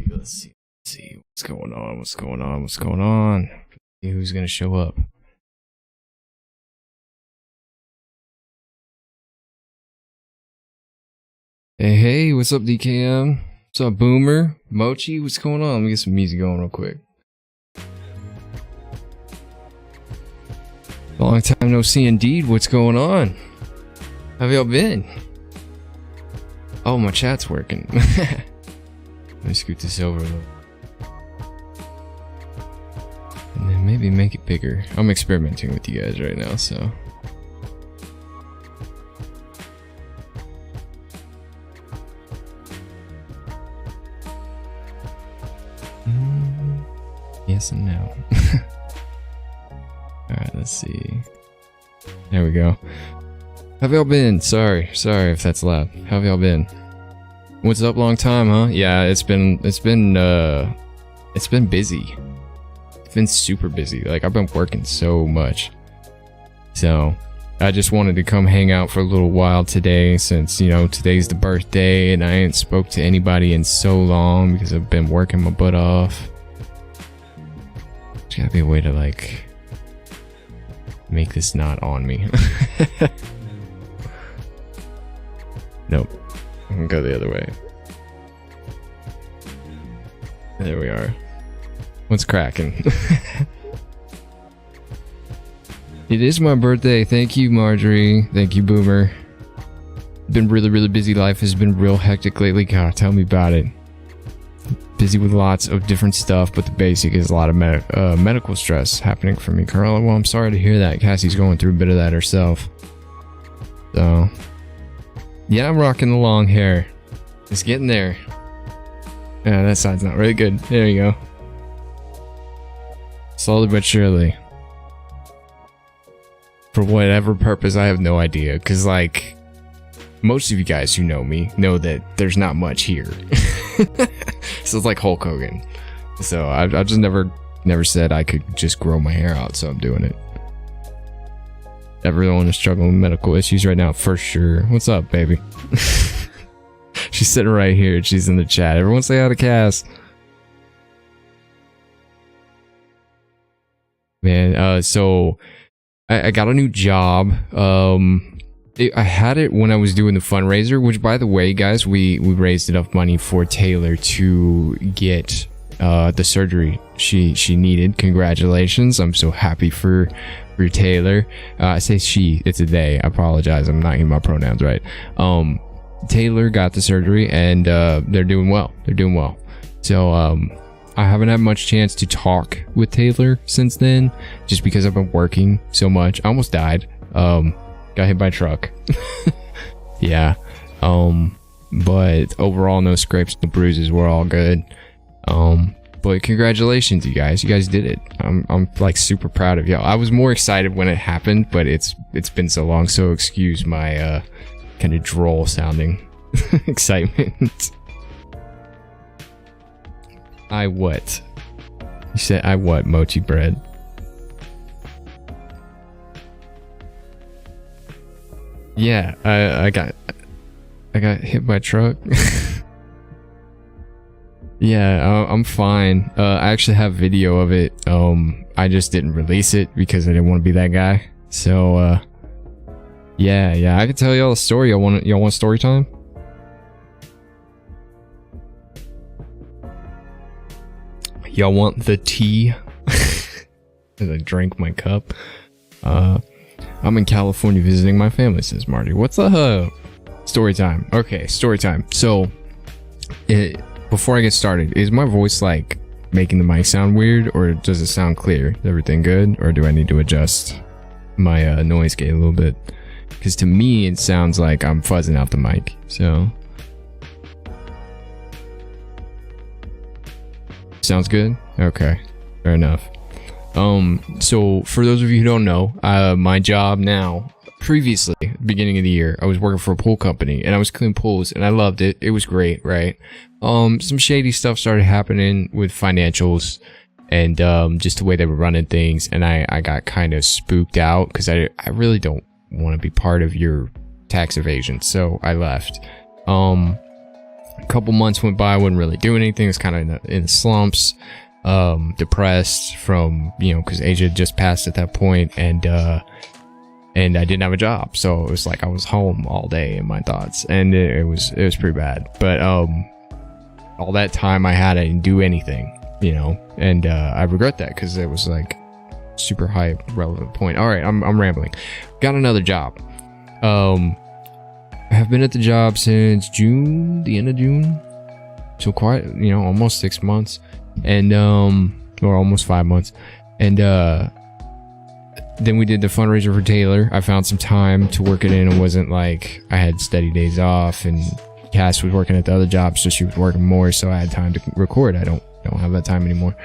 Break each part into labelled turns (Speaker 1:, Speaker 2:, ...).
Speaker 1: Let's see. What's going on? See who's gonna show up. Hey, what's up, DKM? What's up, Boomer? Mochi, what's going on? Let me get some music going real quick. Long time no see indeed. What's going on? How have y'all been? Oh, my chat's working. Let me scoot this over a little. And then maybe make it bigger. I'm experimenting with you guys right now, so. Yes and no. Alright, let's see. There we go. How have y'all been? Sorry if that's loud. How have y'all been? What's up, long time, huh? Yeah, it's been busy. It's been super busy. Like, I've been working so much. So, I just wanted to come hang out for a little while today since, you know, today's the birthday and I ain't spoke to anybody in so long because I've been working my butt off. There's gotta be a way to, like, make this not on me. Nope. I'm gonna go the other way. There we are. What's cracking? It is my birthday. Thank you, Marjorie. Thank you, Boomer. Been really busy. Life has been real hectic lately. God, tell me about it. Busy with lots of different stuff, but the basic is a lot of medical stress happening for me currently. Well, I'm sorry to hear that. Cassie's going through a bit of that herself. So, yeah, I'm rocking the long hair. It's getting there. Yeah, that side's not really good. There you go. Slowly but surely. For whatever purpose, I have no idea. Because, like, most of you guys who know me know that there's not much here. So it's like Hulk Hogan. So I just never said I could just grow my hair out, so I'm doing it. Everyone is struggling with medical issues right now, for sure. What's up, baby? She's sitting right here. She's in the chat. Everyone say hi to Cass. Man, so I got a new job. I had it when I was doing the fundraiser, which, by the way, guys, we raised enough money for Taylor to get the surgery she needed. Congratulations. I'm so happy for Taylor. I say she, it's a they. I apologize. I'm not getting my pronouns right. Taylor got the surgery and they're doing well. So I haven't had much chance to talk with Taylor since then, just because I've been working so much. I almost died. Got hit by a truck. Yeah. But overall, no scrapes, no bruises. We're all good. But congratulations, you guys. You guys did it. I'm like super proud of y'all. I was more excited when it happened, but it's been so long, so excuse my kind of droll sounding excitement. I what? You said I what, Mochi Bread? Yeah, I got hit by a truck. Yeah, I'm fine. I actually have video of it. I just didn't release it because I didn't want to be that guy. So, yeah, I can tell y'all a story. Y'all want story time? Y'all want the tea? As I drink my cup. I'm in California visiting my family, says Marty. What's the story time? Okay, story time. So, before I get started, is my voice like making the mic sound weird, or does it sound clear? Is everything good, or do I need to adjust my noise gate a little bit? Because to me, it sounds like I'm fuzzing out the mic. So, sounds good? Okay, fair enough. So for those of you who don't know, my job now, previously, beginning of the year, I was working for a pool company and I was cleaning pools and I loved it. It was great, right? Some shady stuff started happening with financials and, just the way they were running things. And I got kind of spooked out because I really don't want to be part of your tax evasion. So I left. A couple months went by, I wasn't really doing anything. I was kind of in the slumps, depressed from, you know, because Asia had just passed at that point, and I didn't have a job, so it was like I was home all day in my thoughts, and it was pretty bad. But all that time I had, I didn't do anything, you know, and I regret that because it was like super high relevant point. All right, I'm rambling. Got another job. I have been at the job since June, the end of June, so quite, you know, almost 6 months, and or almost 5 months, and then we did the fundraiser for Taylor. I found some time to work it in. It wasn't like I had steady days off, and Cass was working at the other job, so she was working more, so I had time to record. I don't have that time anymore.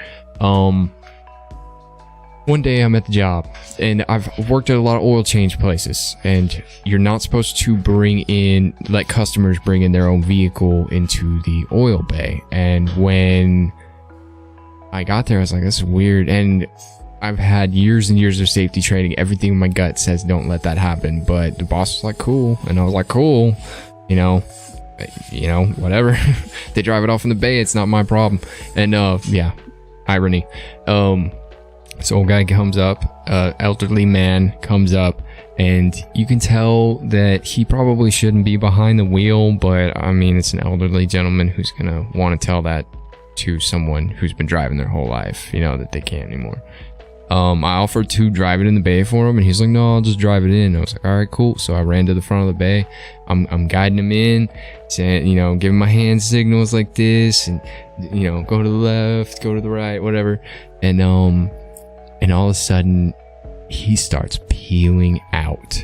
Speaker 1: One day I'm at the job, and I've worked at a lot of oil change places, and you're not supposed to let customers bring in their own vehicle into the oil bay. And when I got there, I was like, this is weird. And I've had years and years of safety training. Everything in my gut says don't let that happen. But the boss was like, cool. And I was like, cool. You know, whatever. They drive it off in the bay. It's not my problem. And yeah, irony. This old guy comes up, elderly man comes up, and you can tell that he probably shouldn't be behind the wheel, but I mean, it's an elderly gentleman who's gonna want to tell that to someone who's been driving their whole life, you know, that they can't anymore. I offered to drive it in the bay for him, and he's like, no, I'll just drive it in. I was like, all right, cool. So I ran to the front of the bay. I'm guiding him in, saying, you know, giving my hand signals like this, and, you know, go to the left, go to the right, whatever. And all of a sudden, he starts peeling out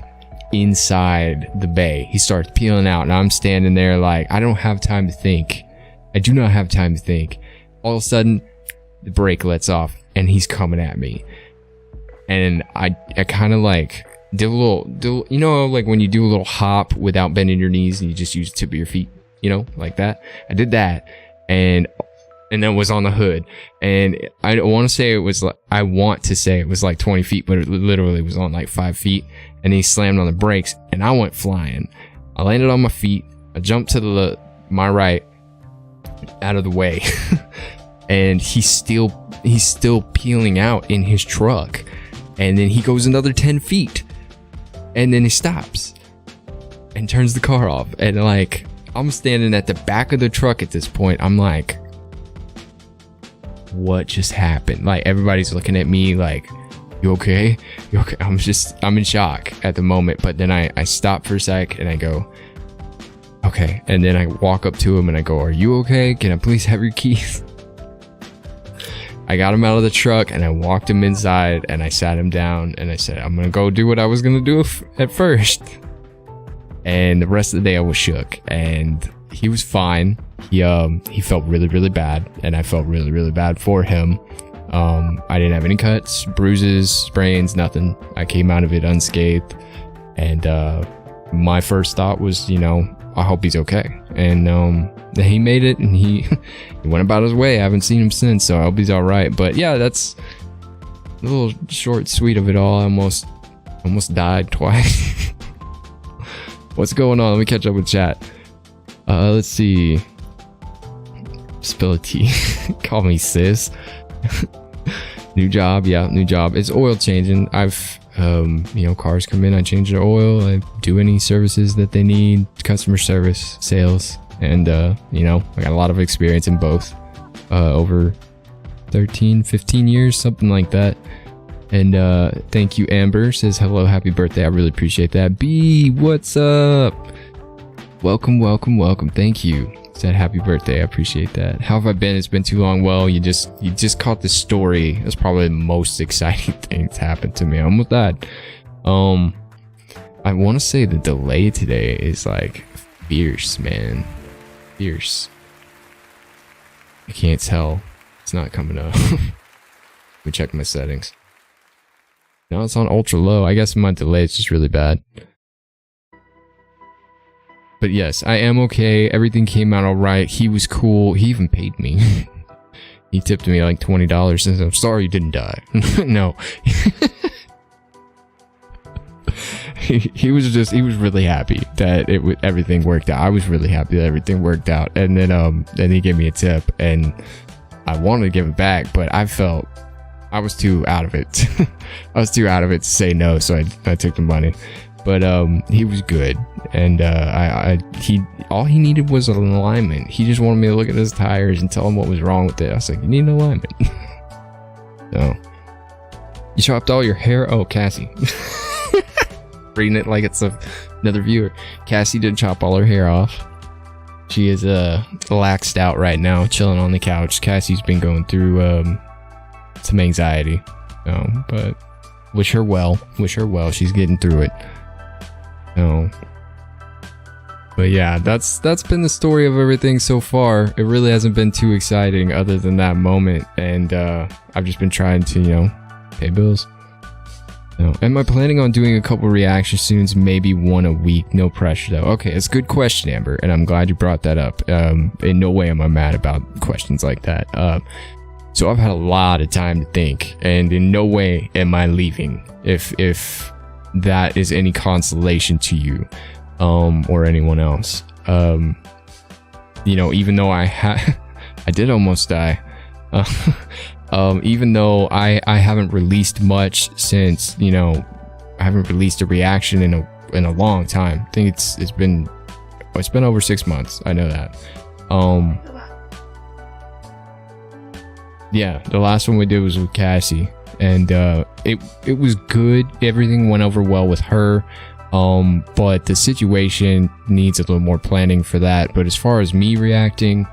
Speaker 1: inside the bay. He starts peeling out, and I'm standing there like, I don't have time to think. I do not have time to think. All of a sudden, the brake lets off, and he's coming at me. And I kind of like did a little, you know, like when you do a little hop without bending your knees and you just use the tip of your feet, you know, like that. I did that, and then was on the hood. And I want to say it was like 20 feet, but it literally was on like 5 feet. And he slammed on the brakes, and I went flying. I landed on my feet. I jumped to my right, out of the way. And he's still peeling out in his truck. And then he goes another 10 feet. And then he stops and turns the car off. And like, I'm standing at the back of the truck at this point. I'm like, what just happened? Like, everybody's looking at me like, you okay? You okay? I'm in shock at the moment. But then I stop for a sec and I go, okay. And then I walk up to him and I go, are you okay? Can I please have your keys? I got him out of the truck, and I walked him inside, and I sat him down, and I said, I'm gonna go do what I was gonna do at first. And the rest of the day I was shook, and he was fine. He felt really, really bad, and I felt really, really bad for him. I didn't have any cuts, bruises, sprains, nothing. I came out of it unscathed, and my first thought was, you know, I hope he's okay. And he made it, and he went about his way. I haven't seen him since, so I hope he's all right. But yeah, that's a little short, sweet of it all. I almost died twice. What's going on? Let me catch up with chat. Let's see. Spill a tea. Call me sis. New job, yeah, new job. It's oil changing. I've you know, cars come in, I change their oil, I do any services that they need, customer service, sales, and you know, I got a lot of experience in both, over 13-15 years, something like that. And thank you, Amber says hello, happy birthday. I really appreciate that. B, what's up? Welcome, welcome, welcome. Thank you. Said happy birthday. I appreciate that. How have I been? It's been too long. Well, you just caught the story. That's probably the most exciting thing that's happened to me. I almost died. I want to say the delay today is like fierce, man. Fierce. I can't tell. It's not coming up. Let me check my settings. No, it's on ultra low. I guess my delay is just really bad. But yes, I am okay. Everything came out all right. He was cool. He even paid me. He tipped me like $20 and said, I'm sorry you didn't die. No. he was really happy. that everything worked out. I was really happy that everything worked out. And then he gave me a tip, and I wanted to give it back, but I felt I was too out of it. I was too out of it to say no, so I took the money. But he was good, and all he needed was an alignment. He just wanted me to look at his tires and tell him what was wrong with it. I was like, you need an alignment. So you chopped all your hair? Oh, Cassie. Reading it like it's another viewer. Cassie did chop all her hair off. She is laxed out right now, chilling on the couch. Cassie's been going through some anxiety, but wish her well. She's getting through it. But yeah, that's been the story of everything so far. It really hasn't been too exciting other than that moment, and I've just been trying to, pay bills. Am I planning on doing a couple reaction soons? Maybe one a week. No pressure though. Okay, it's a good question, Amber, and I'm glad you brought that up. In no way am I mad about questions like that. So I've had a lot of time to think, and in no way am I leaving. If that is any consolation to you, or anyone else. Even though I did almost die. Even though I haven't released much since, I haven't released a reaction in a long time. I think it's been over 6 months. I know that. Yeah, the last one we did was with Cassie, and it was good. Everything went over well with her. But the situation needs a little more planning for that. But as far as me reacting,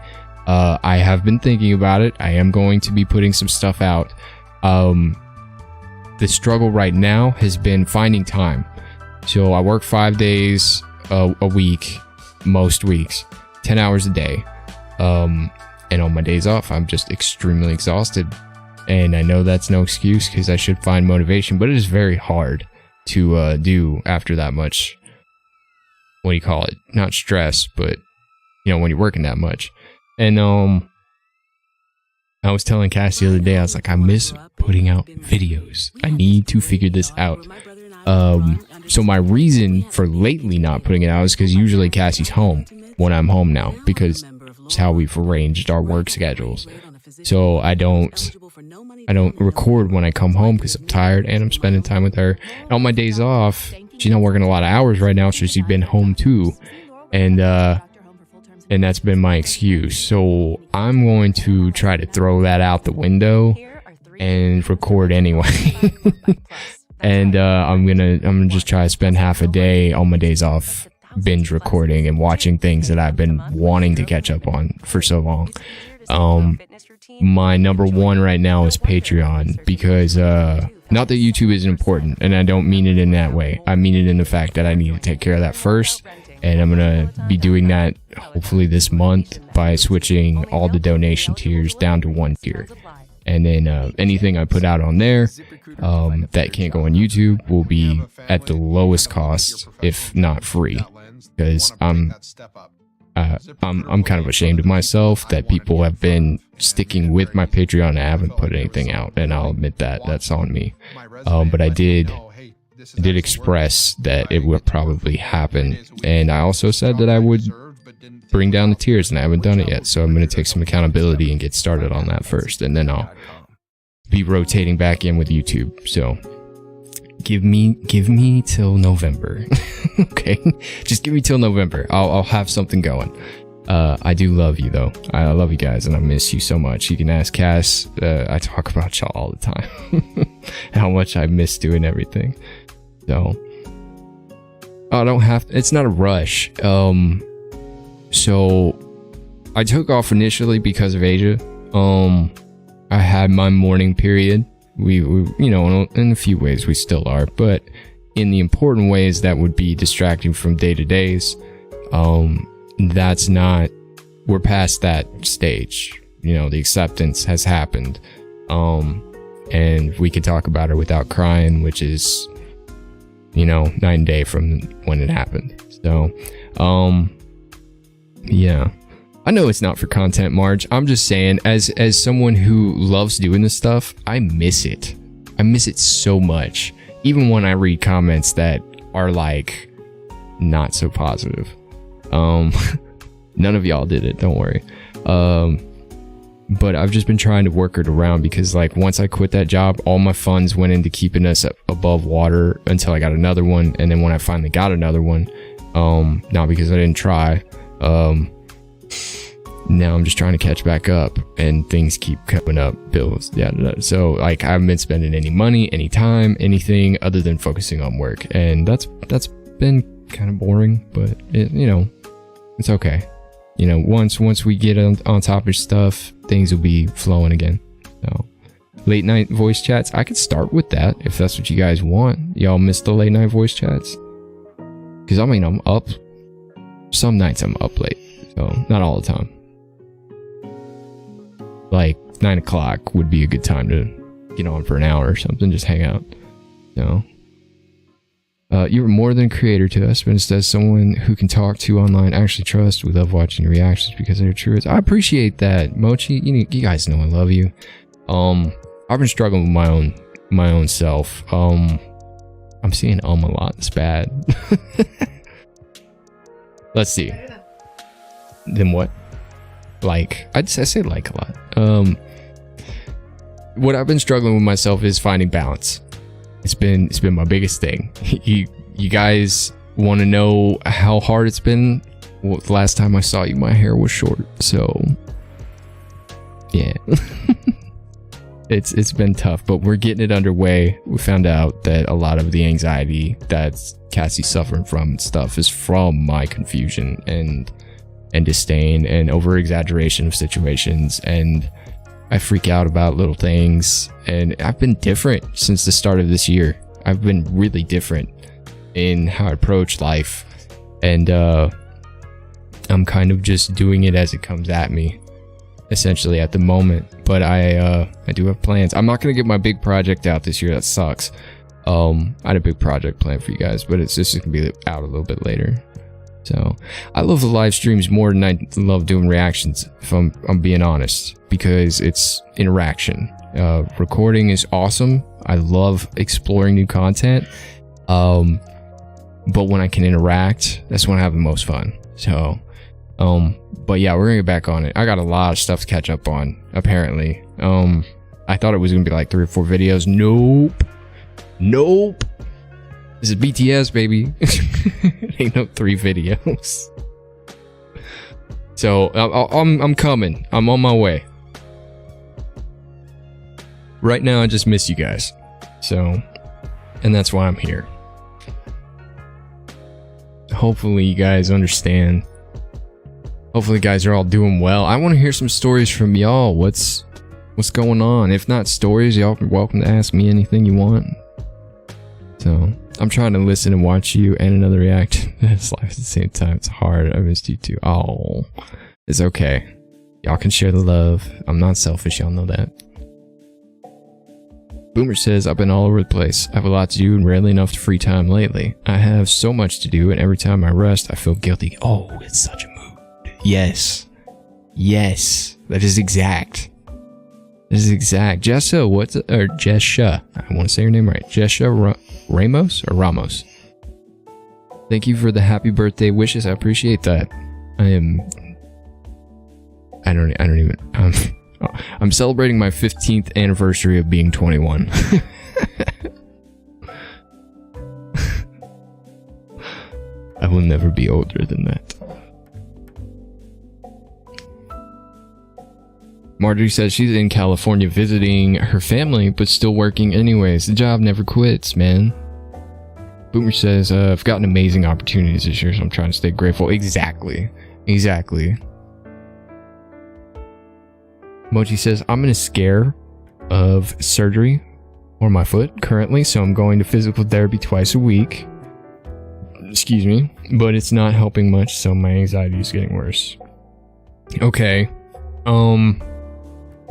Speaker 1: I have been thinking about it. I am going to be putting some stuff out. The struggle right now has been finding time. So I work 5 days a week, most weeks, 10 hours a day. And on my days off, I'm just extremely exhausted. And I know that's no excuse because I should find motivation, but it is very hard to do after that much, what do you call it? Not stress, but when you're working that much. And I was telling Cassie the other day, I was like, I miss putting out videos. I need to figure this out. So my reason for lately not putting it out is because usually Cassie's home when I'm home now, because it's how we've arranged our work schedules. So I don't record when I come home because I'm tired and I'm spending time with her. And on my days off, she's not working a lot of hours right now, so she's been home too. And that's been my excuse. So I'm going to try to throw that out the window and record anyway. And I'm gonna just try to spend half a day on my days off binge recording and watching things that I've been wanting to catch up on for so long. My number one right now is Patreon, because not that YouTube isn't important, and I don't mean it in that way. I mean it in the fact that I need to take care of that first, and I'm gonna be doing that hopefully this month by switching all the donation tiers down to one tier. And then anything I put out on there that can't go on YouTube will be at the lowest cost, if not free, because I'm kind of ashamed of myself that people have been sticking with my Patreon and I haven't put anything out, and I'll admit that that's on me. But I did express that it would probably happen, and I also said that I would bring down the tiers, and I haven't done it yet, so I'm going to take some accountability and get started on that first, and then I'll be rotating back in with YouTube. So give me till November. Okay, just give me till November. I'll have something going. I do love you though. I love you guys, and I miss you so much. You can ask Cass. I talk about y'all all the time. How much I miss doing everything. So I don't have. It's not a rush. So I took off initially because of Asia. I had my mourning period. We in a few ways we still are, but in the important ways that would be distracting from day to days, that's not, we're past that stage. The acceptance has happened. And we can talk about it without crying, which is, night and day from when it happened. So, yeah. I know it's not for content, Marge. I'm just saying, as someone who loves doing this stuff, I miss it. I miss it so much. Even when I read comments that are like, not so positive. None of y'all did it, don't worry. But I've just been trying to work it around because like once I quit that job, all my funds went into keeping us above water until I got another one. And then when I finally got another one, not because I didn't try, now I'm just trying to catch back up and things keep coming up, bills. Yeah. So like I haven't been spending any money, any time, anything other than focusing on work. And that's been kind of boring, but it, you know, it's okay. You know, once we get on top of stuff, things will be flowing again. So late night voice chats, I could start with that if that's what you guys want. Y'all miss the late night voice chats? Because I mean, I'm up. Some nights I'm up late, so not all the time. Like 9 o'clock would be a good time to get on for an hour or something, just hang out. You know. You're more than a creator to us, but instead someone who can talk to online, actually trust. We love watching your reactions because they're true. I appreciate that, Mochi. You guys know I love you. I've been struggling with my own self. I'm seeing a lot. It's bad. Let's see. Then what? Like I say like a lot. What I've been struggling with myself is finding balance. It's been my biggest thing. You guys want to know how hard it's been? Well, the last time I saw you, my hair was short. So yeah, it's been tough, but we're getting it underway. We found out that a lot of the anxiety that Cassie's suffering from and stuff is from my confusion and disdain and over exaggeration of situations, and I freak out about little things. And I've been different since the start of this year. I've been really different in how I approach life, and I'm kind of just doing it as it comes at me, essentially at the moment. But I do have plans. I'm not gonna get my big project out this year. That sucks. I had a big project planned for you guys, but it's just gonna be out a little bit later. So I love the live streams more than I love doing reactions, if I'm being honest, because it's interaction. Recording is awesome. I love exploring new content. But when I can interact, that's when I have the most fun. So, but yeah, we're gonna get back on it. I got a lot of stuff to catch up on, apparently. I thought it was gonna be like 3 or 4 videos. Nope. This is BTS, baby. Ain't no 3 videos. So I'm coming. I'm on my way. Right now, I just miss you guys. So, and that's why I'm here. Hopefully you guys understand. Hopefully you guys are all doing well. I want to hear some stories from y'all. What's going on? If not stories, y'all are welcome to ask me anything you want. So I'm trying to listen and watch you and another react this live at the same time. It's hard. I missed you too. Oh, it's okay. Y'all can share the love. I'm not selfish. Y'all know that. Boomer says, I've been all over the place. I have a lot to do and rarely enough free time lately. I have so much to do, and every time I rest, I feel guilty. Oh, it's such a mood. Yes. That is exact. Jessa, or Jessa. I want to say your name right. Jessa Ramos or Ramos. Thank you for the happy birthday wishes. I appreciate that. I'm celebrating my 15th anniversary of being 21. I will never be older than that. Marjorie says she's in California visiting her family, but still working anyways. The job never quits, man. Boomer says, I've gotten amazing opportunities this year, so I'm trying to stay grateful. Exactly. Mochi says, I'm in a scare of surgery on my foot currently, so I'm going to physical therapy twice a week. Excuse me. But it's not helping much, so my anxiety is getting worse. Okay.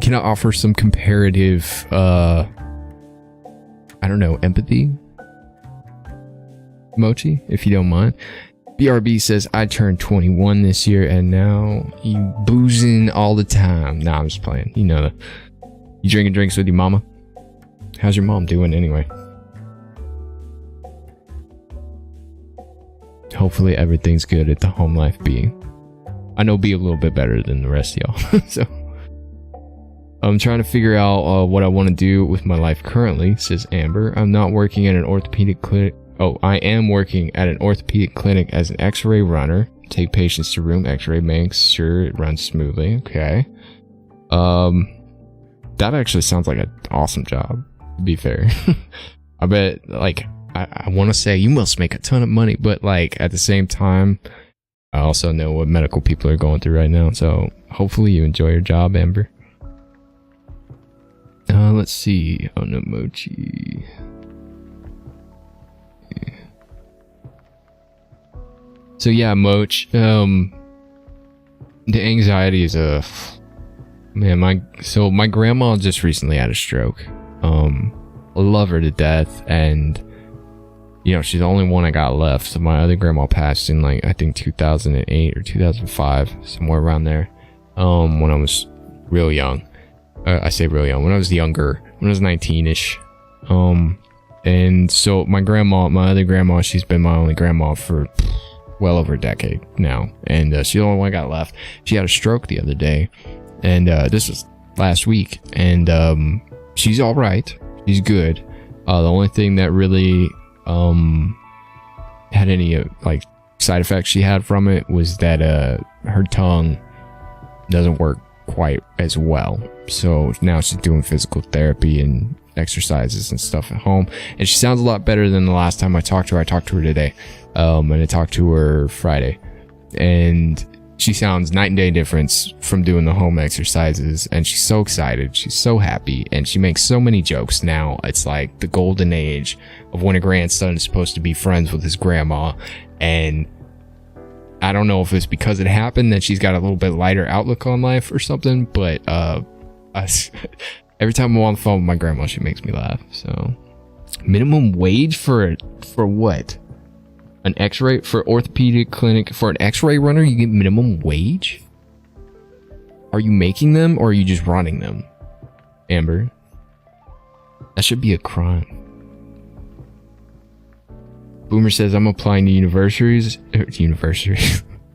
Speaker 1: Can I offer some comparative, I don't know, empathy? Mochi, if you don't mind. BRB says, I turned 21 this year and now you boozing all the time. Nah, I'm just playing. You know that. You drinking drinks with your mama? How's your mom doing anyway? hopefully everything's good at the home life B. I know be a little bit better than the rest of y'all. So I'm trying to figure out what I want to do with my life currently, says Amber. I'm not working at an orthopedic clinic. Oh, I am working at an orthopedic clinic as an x-ray runner. Take patients to room, x-ray, make sure it runs smoothly. Okay. That actually sounds like an awesome job, to be fair. I bet, like, I want to say you must make a ton of money, but, like, at the same time, I also know what medical people are going through right now, so hopefully you enjoy your job, Amber. Let's see. Oh, no, Mochi. So, yeah, Moch, the anxiety is a... Man, my grandma just recently had a stroke. I love her to death, and you know, she's the only one I got left. So my other grandma passed in, like, I think 2008 or 2005, somewhere around there. When I was real young. I say real young, when I was younger, when I was 19-ish. And so my other grandma, she's been my only grandma for well over a decade now, and she's the only one I got left. She had a stroke the other day. And this was last week, and she's all right. She's good. The only thing that really had any like side effects she had from it was that her tongue doesn't work quite as well. So now she's doing physical therapy and exercises and stuff at home, and she sounds a lot better than the last time I talked to her. I talked to her today, and I talked to her Friday, and she sounds night and day difference from doing the home exercises, and she's so excited. She's so happy, and she makes so many jokes now. It's like the golden age of when a grandson is supposed to be friends with his grandma, and I don't know if it's because it happened that she's got a little bit lighter outlook on life or something, but every time I'm on the phone with my grandma, she makes me laugh. So, minimum wage for what? An x-ray for orthopedic clinic for an x-ray runner, you get minimum wage? Are you making them or are you just running them, Amber? That should be a crime. Boomer says I'm applying to universities.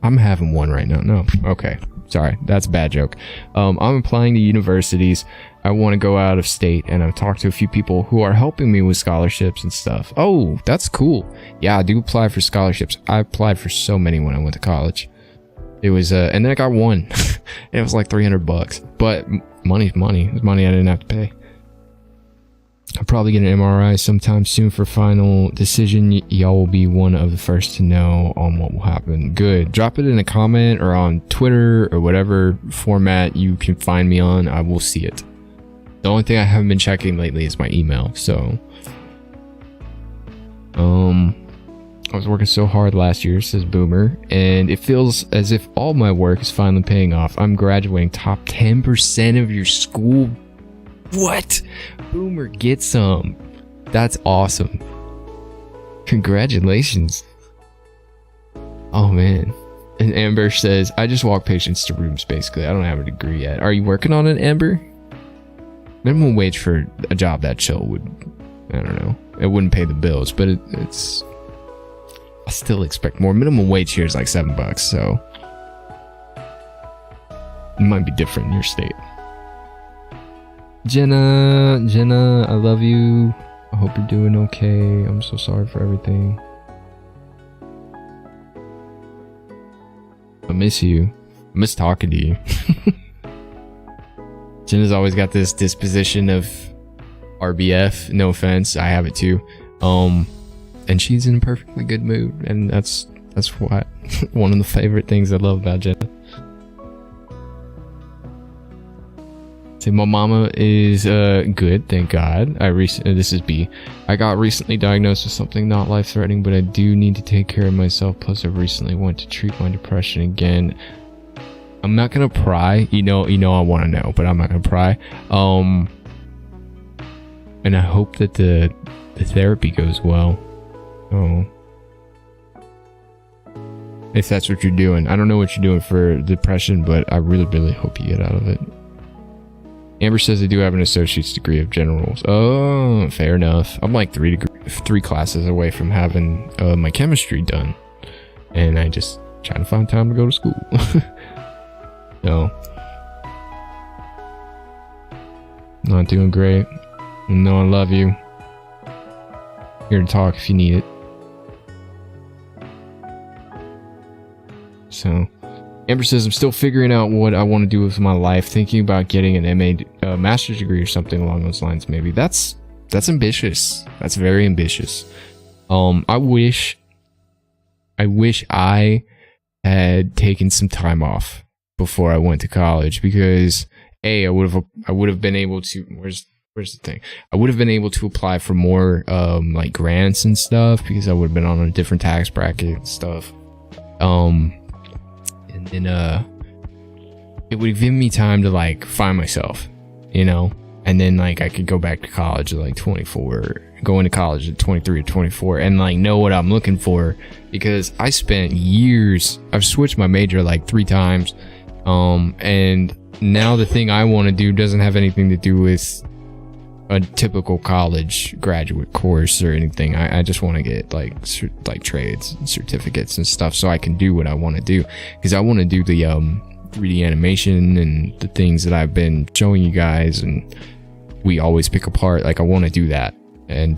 Speaker 1: I'm having one right now. No, okay, sorry, that's a bad joke. I'm applying to universities. I want to go out of state, and I've talked to a few people who are helping me with scholarships and stuff. Oh, that's cool. Yeah, I do apply for scholarships. I applied for so many when I went to college. It was, and then I got one. It was like $300, but money's money. It was money I didn't have to pay. I'll probably get an MRI sometime soon for final decision. Y'all will be one of the first to know on what will happen. Good. Drop it in a comment or on Twitter or whatever format you can find me on. I will see it. The only thing I haven't been checking lately is my email. So, I was working so hard last year, says Boomer, and it feels as if all my work is finally paying off. I'm graduating top 10% of your school. What? Boomer, get some. That's awesome. Congratulations. Oh, man. And Amber says, I just walk patients to rooms, basically. I don't have a degree yet. Are you working on it, Amber? Minimum wage for a job that chill would, I don't know. It wouldn't pay the bills, but it's... I still expect more. Minimum wage here is like $7, so... It might be different in your state. Jenna, I love you. I hope you're doing okay. I'm so sorry for everything. I miss you. I miss talking to you. Jenna's always got this disposition of RBF. No offense, I have it too. And she's in a perfectly good mood, and that's what one of the favorite things I love about Jenna. Say my mama is good, thank God. This is B. I got recently diagnosed with something not life-threatening, but I do need to take care of myself. Plus, I recently went to treat my depression again. I'm not gonna pry. You know I want to know, but I'm not gonna pry. And I hope that the therapy goes well. Oh. If that's what you're doing. I don't know what you're doing for depression, but I really, really hope you get out of it. Amber says I do have an associate's degree of general rules. Oh, fair enough. I'm like three classes away from having my chemistry done. and I just trying to find time to go to school. So, not doing great. No, I love you. Here to talk if you need it. So, Amber says, I'm still figuring out what I want to do with my life. Thinking about getting an MA, master's degree or something along those lines. Maybe that's ambitious. That's very ambitious. I wish I had taken some time off before I went to college, because I would have been able to. Where's the thing? I would have been able to apply for more like grants and stuff, because I would have been on a different tax bracket and stuff. And then it would have given me time to like find myself, you know, and then like I could go back to college at like 24, go into college at 23 or 24, and like know what I'm looking for, because I spent years. I've switched my major like 3 times, and now the thing I want to do doesn't have anything to do with a typical college graduate course or anything. I just want to get like trades and certificates and stuff so I can do what I want to do, because I want to do the 3D animation and the things that I've been showing you guys and we always pick apart. Like I want to do that, and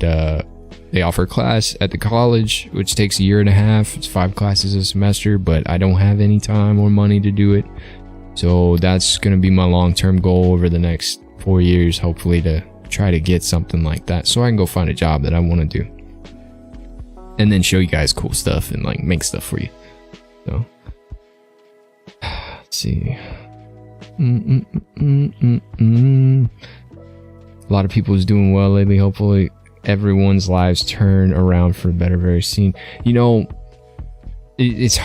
Speaker 1: they offer a class at the college which takes a year and a half. It's 5 classes a semester, but I don't have any time or money to do it, so that's going to be my long-term goal over the next 4 years, hopefully, to try to get something like that so I can go find a job that I want to do and then show you guys cool stuff and like make stuff for you. So let's see. A lot of people is doing well lately. Hopefully everyone's lives turn around for the better very soon. You know, it's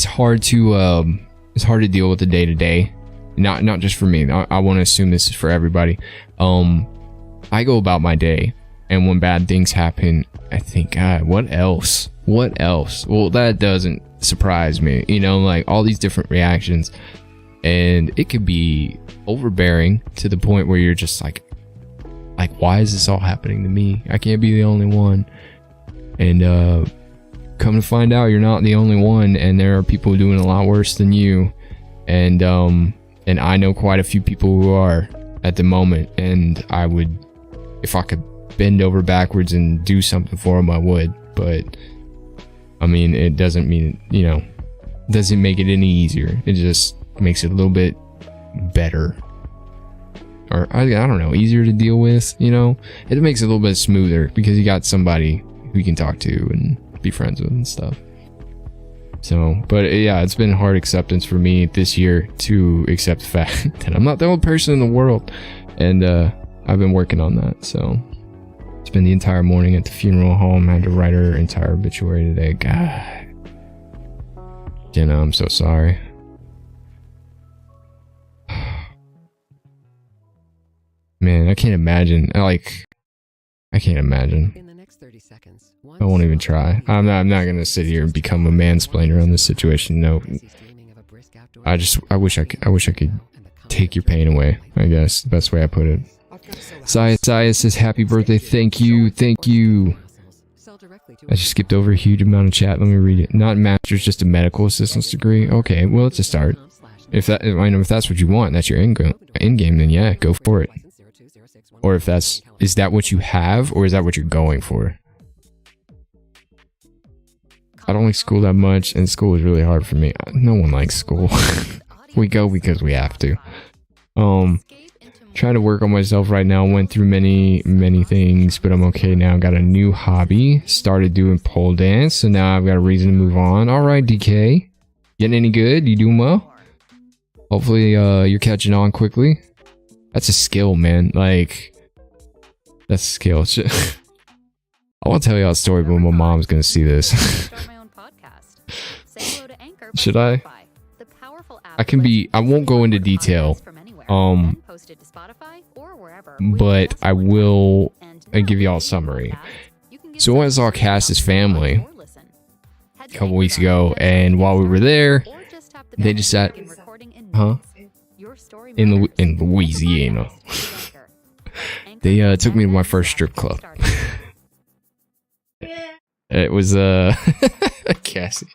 Speaker 1: hard to deal with the day-to-day. Not just for me. I want to assume this is for everybody. I go about my day, and when bad things happen, I think, God, what else? Well, that doesn't surprise me. You know, like all these different reactions, and it could be overbearing to the point where you're just like, why is this all happening to me? I can't be the only one. And come to find out, you're not the only one, and there are people doing a lot worse than you. And I know quite a few people who are at the moment, and I would, if I could bend over backwards and do something for them, I would. But I mean, it doesn't mean, you know, doesn't make it any easier. It just makes it a little bit better, or I don't know, easier to deal with. You know, it makes it a little bit smoother because you got somebody who you can talk to and be friends with and stuff. So, but yeah, it's been hard acceptance for me this year to accept the fact that I'm not the only person in the world, and I've been working on that. So, spent the entire morning at the funeral home. I had to write her entire obituary today. God, Jenna, I'm so sorry. Man, I can't imagine. I can't imagine.
Speaker 2: In the next 30 seconds,
Speaker 1: I won't even try. I'm not gonna sit here and become a mansplainer on this situation. No, I wish I could take your pain away. I guess the best way I put it. Saya says happy birthday. Thank you. I just skipped over a huge amount of chat. Let me read it. Not master's, just a medical assistance degree. Okay, well, it's a start. If that's what you want, that's your end game, then yeah, go for it. Or if is that what you have, or is that what you're going for? I don't like school that much, and school is really hard for me. No one likes school. We go because we have to. Trying to work on myself right now. Went through many things, but I'm okay now. Got a new hobby. Started doing pole dance, so now I've got a reason to move on. All right, DK. Getting any good? You doing well? Hopefully, you're catching on quickly. That's a skill, man. Like, that's a skill. I want to tell y'all a story, but my mom's gonna see this. Should I? I won't go into detail. But I will give y'all a summary. So I went and saw Cass's family a couple weeks ago, and while we were there, they just sat, in Louisiana. They took me to my first strip club. It was Cassie.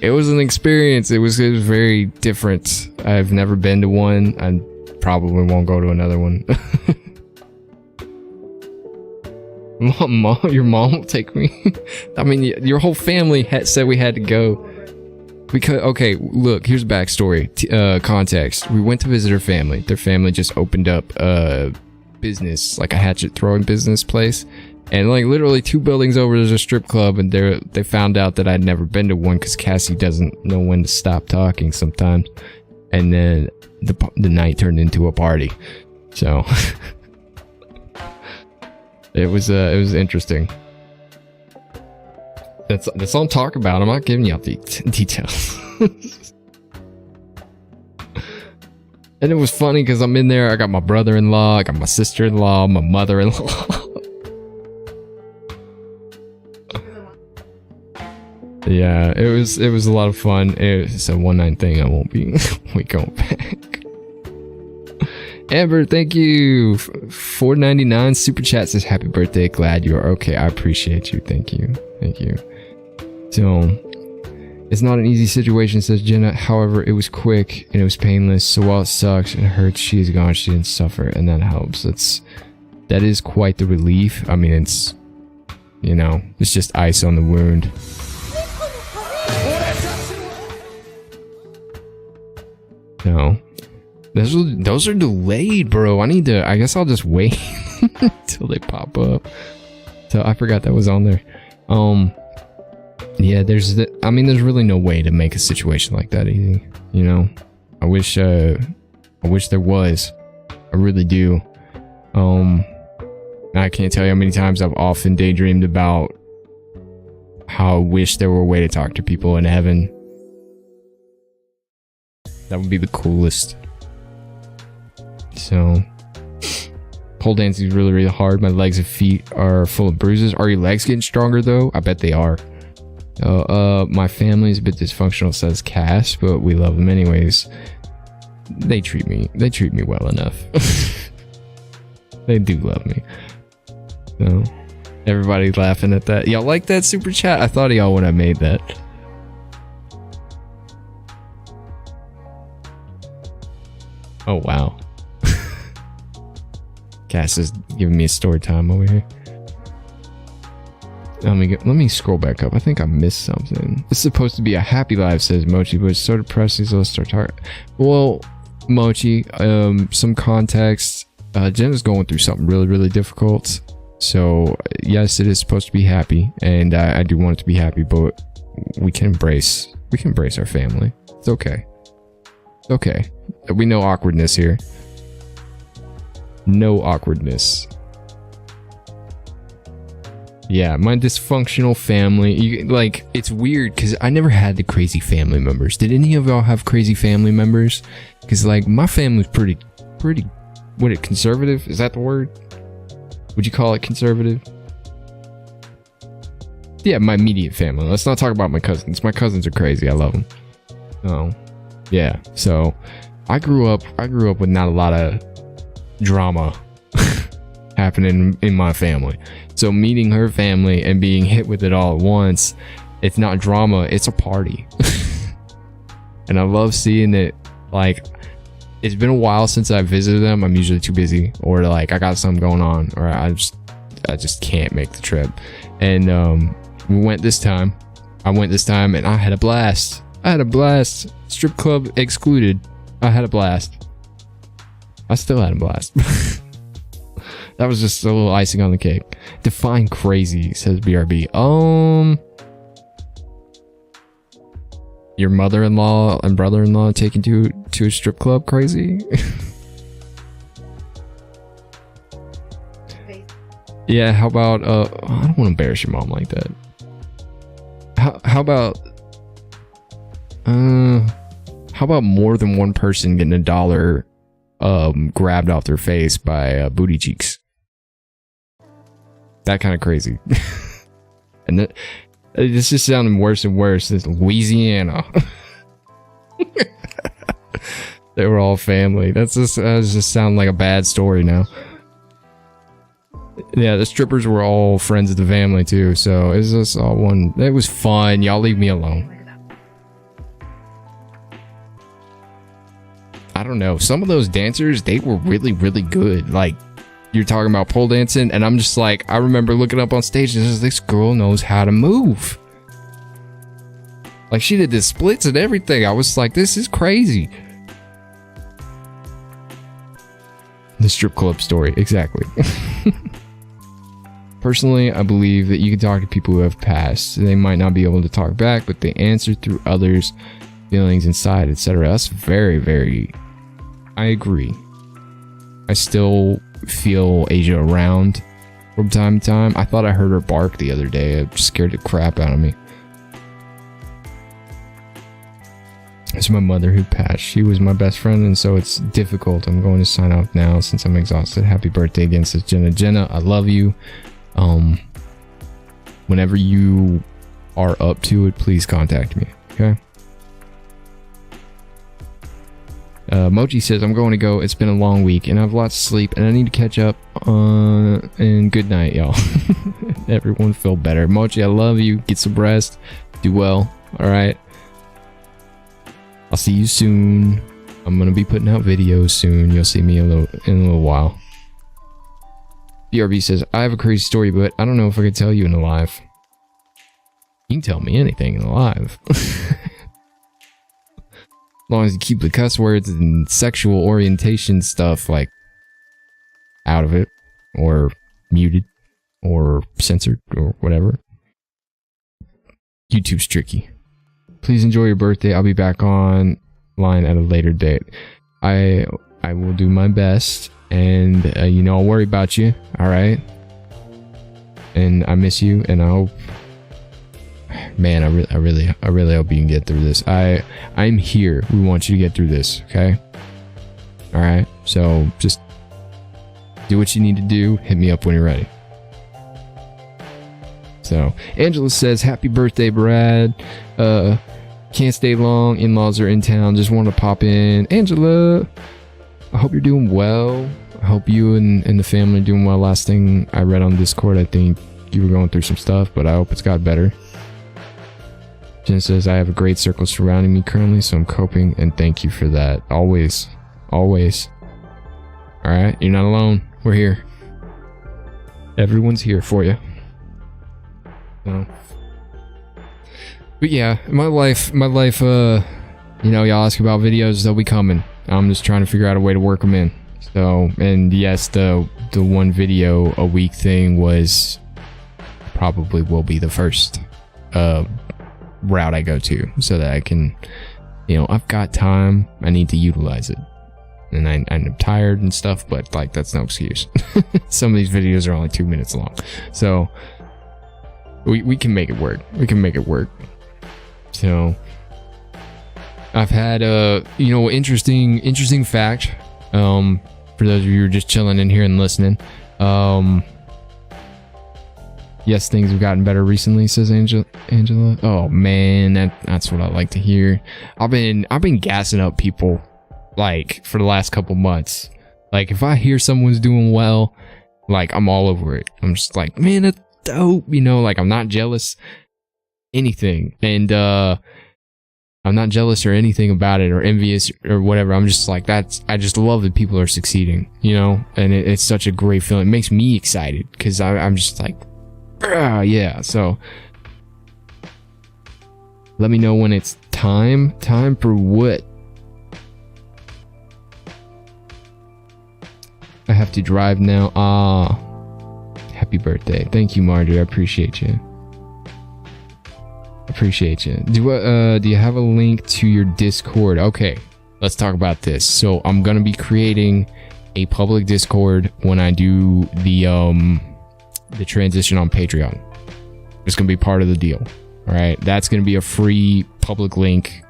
Speaker 1: It was an experience. It was very different. I've never been to one. I probably won't go to another one. Mom, your mom will take me. I mean, your whole family said we had to go. Because, okay, look, here's backstory, context. We went to visit her family. Their family just opened up a business, like a hatchet throwing business place. And like literally 2 buildings over, there's a strip club, and they found out that I'd never been to one because Cassie doesn't know when to stop talking sometimes. And then the night turned into a party. So it was interesting. That's all I'm talking about. I'm not giving you all the details. And it was funny because I'm in there. I got my brother-in-law, I got my sister-in-law, my mother-in-law. Yeah, it was a lot of fun. It's a one-night thing. I won't be going back. Amber, thank you. $4.99 super chat says happy birthday. Glad you're okay. I appreciate you. Thank you. So, it's not an easy situation, says Jenna. However, it was quick and it was painless. So while it sucks and it hurts, she is gone. She didn't suffer, and that helps. That is quite the relief. I mean, it's, you know, it's just ice on the wound. No, those are delayed, bro. I guess I'll just wait until they pop up. So I forgot that was on there. Yeah, there's really no way to make a situation like that easy, you know. I wish there was. I really do. I can't tell you how many times I've often daydreamed about how I wish there were a way to talk to people in heaven. That would be the coolest. So, pole dancing is really, really hard. My legs and feet are full of bruises. Are your legs getting stronger though? I bet they are. My family's a bit dysfunctional, says Cass, but we love them anyways. They treat me well enough. They do love me. So, everybody's laughing at that. Y'all like that super chat? I thought of y'all when I made that. Oh wow. Cass is giving me a story time over here. Let me scroll back up. I think I missed something. It's supposed to be a happy life, says Mochi, but it's so depressing, so let's start talking. Well, Mochi, some context. Jenna's going through something really, really difficult. So yes, it is supposed to be happy, and I do want it to be happy, but we can embrace our family. It's okay. It's okay. We know awkwardness here. No awkwardness. Yeah, my dysfunctional family. Like, it's weird because I never had the crazy family members. Did any of y'all have crazy family members? Because, like, my family's pretty, conservative? Is that the word? Would you call it conservative? Yeah, my immediate family. Let's not talk about my cousins. My cousins are crazy. I love them. Oh, yeah. So, I grew up with not a lot of drama happening in my family. So meeting her family and being hit with it all at once, it's not drama, it's a party. And I love seeing it. Like, it's been a while since I visited them. I'm usually too busy, or like I got something going on, or I just can't make the trip. And we went this time. I went this time and I had a blast. Strip club excluded. I had a blast. I still had a blast. That was just a little icing on the cake. Define crazy, says BRB. Your mother-in-law and brother-in-law taken to a strip club crazy? Yeah, how about I don't want to embarrass your mom like that. How about more than one person getting $1 grabbed off their face by booty cheeks? That kind of crazy. And it's just sounding worse and worse. It's Louisiana. They were all family. That's just sounding like a bad story now. Yeah, the strippers were all friends of the family too, so it was just all one. It was fun. Y'all leave me alone. I don't know. Some of those dancers, they were really, really good. Like, you're talking about pole dancing, and I'm just like, I remember looking up on stage and just, this girl knows how to move. Like, she did the splits and everything. I was like, this is crazy. The strip club story, exactly. Personally, I believe that you can talk to people who have passed. They might not be able to talk back, but they answer through others' feelings inside, etc. That's very, very... I agree. I still feel Asia around from time to time. I thought I heard her bark the other day. It scared the crap out of me. It's my mother who passed. She was my best friend, and so it's difficult. I'm going to sign off now since I'm exhausted. Happy birthday again, says Jenna. Jenna, I love you. Whenever you are up to it, please contact me, okay? Mochi says, I'm going to go. It's been a long week, and I have lots of sleep, and I need to catch up. And good night, y'all. Everyone feel better. Mochi, I love you. Get some rest. Do well, all right? I'll see you soon. I'm gonna be putting out videos soon. You'll see me in a little while. BRB says, I have a crazy story, but I don't know if I could tell you in a live. You can tell me anything in a live. As long as you keep the cuss words and sexual orientation stuff, like, out of it, or muted, or censored, or whatever. YouTube's tricky. Please enjoy your birthday. I'll be back online at a later date. I will do my best, and you know, I'll worry about you. All right. And I miss you, and I hope, man, I really hope you can get through this. I'm here. We want you to get through this. Okay. All right. So just do what you need to do. Hit me up when you're ready. So Angela says, happy birthday, Brad. Can't stay long. In-laws are in town. Just want to pop in. Angela, I hope you're doing well. I hope you and the family are doing well. Last thing I read on Discord, I think you were going through some stuff, but I hope it's got better. Jen says, I have a great circle surrounding me currently, so I'm coping, and thank you for that. Always. Always. Alright? You're not alone. We're here. Everyone's here for you. So... But yeah, my life, you know, y'all ask about videos, they'll be coming. I'm just trying to figure out a way to work them in. So, and yes, the one video a week thing was probably will be the first route I go to, so that I can, you know, I've got time, I need to utilize it. And I'm tired and stuff, but like, that's no excuse. Some of these videos are only 2 minutes long. So we can make it work. We can make it work. So I've had you know, interesting fact, for those of you who are just chilling in here and listening. Yes, things have gotten better recently, says Angela. Oh man, that's what I like to hear. I've been gassing up people like for the last couple months. Like, if I hear someone's doing well, like, I'm all over it. I'm just like, man, that's dope, you know, like, I'm not jealous anything, and I'm not jealous or anything about it or envious or whatever. I'm just like, I just love that people are succeeding, you know, and it's such a great feeling. It makes me excited because I'm just like, yeah. So let me know when it's time for what? I have to drive now. Happy birthday. Thank you, Marjorie. I appreciate you. Appreciate you. Do you have a link to your Discord? Okay, let's talk about this. So I'm gonna be creating a public Discord when I do the transition on Patreon. It's gonna be part of the deal. All right, that's gonna be a free public link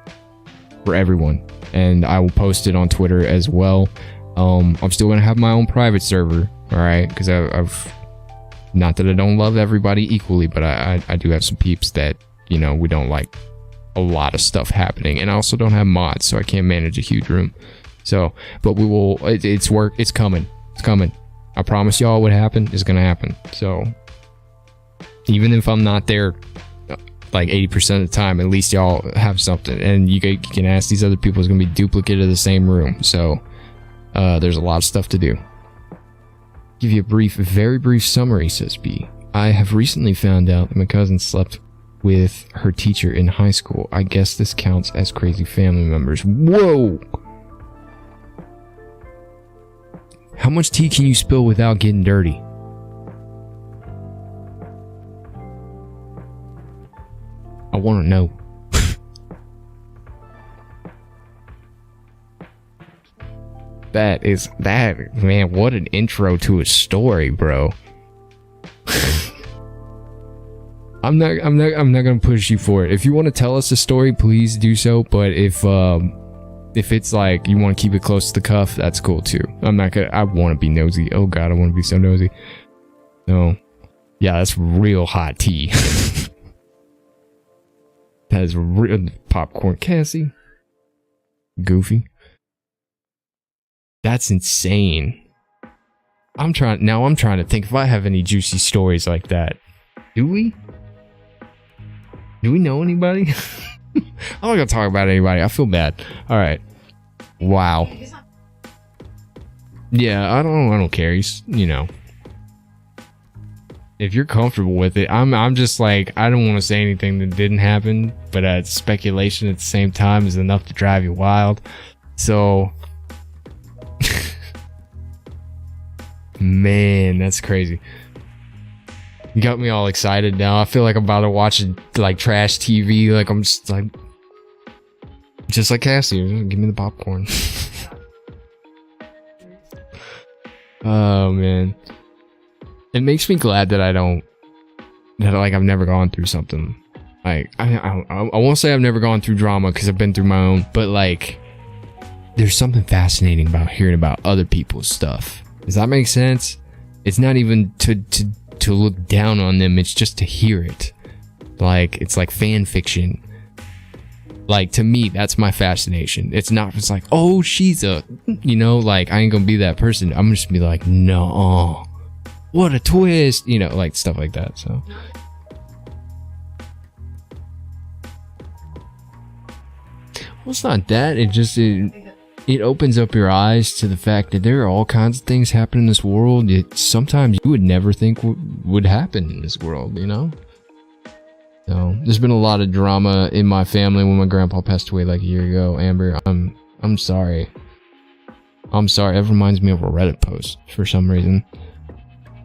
Speaker 1: for everyone, and I will post it on Twitter as well. I'm still gonna have my own private server. All right, because I've not that I don't love everybody equally, but I do have some peeps that, you know, we don't like a lot of stuff happening, and I also don't have mods, so I can't manage a huge room. So, but we will. It's coming. It's coming. I promise y'all what happened is gonna happen. So even if I'm not there like 80% of the time, at least y'all have something, and you can ask these other people. It's gonna be duplicate of the same room. So there's a lot of stuff to do. Give you a brief, very brief summary, says B. I have recently found out that my cousin slept with her teacher in high school. I guess this counts as crazy family members. Whoa! How much tea can you spill without getting dirty? I want to know. That, man, what an intro to a story, bro. I'm not gonna push you for it. If you want to tell us a story, please do so. But if it's like you want to keep it close to the cuff, that's cool too. I want to be nosy. Oh god, I want to be so nosy. No. Yeah, that's real hot tea. That is real popcorn. Cassie. Goofy. That's insane. I'm trying to think if I have any juicy stories like that. Do we know anybody? I'm not gonna talk about anybody. I feel bad. Alright. Wow. Yeah, I don't care. You know. If you're comfortable with it, I'm just like, I don't want to say anything that didn't happen, but speculation at the same time is enough to drive you wild. So man, that's crazy. You got me all excited now. I feel like I'm about to watch like trash TV. Like I'm just like Cassie. Give me the popcorn. Oh man, it makes me glad that I've never gone through something. Like I won't say I've never gone through drama because I've been through my own, but like there's something fascinating about hearing about other people's stuff. Does that make sense? It's not even to look down on them, it's just to hear it. Like, it's like fan fiction. Like, to me, that's my fascination. It's not just like, oh, she's a, you know, like, I ain't gonna be that person. I'm just gonna be like, no, what a twist, you know, like, stuff like that, so. Well, it's not that, it opens up your eyes to the fact that there are all kinds of things happening in this world that sometimes you would never think would happen in this world, you know? So, there's been a lot of drama in my family when my grandpa passed away like a year ago. Amber, I'm sorry. I'm sorry. It reminds me of a Reddit post for some reason.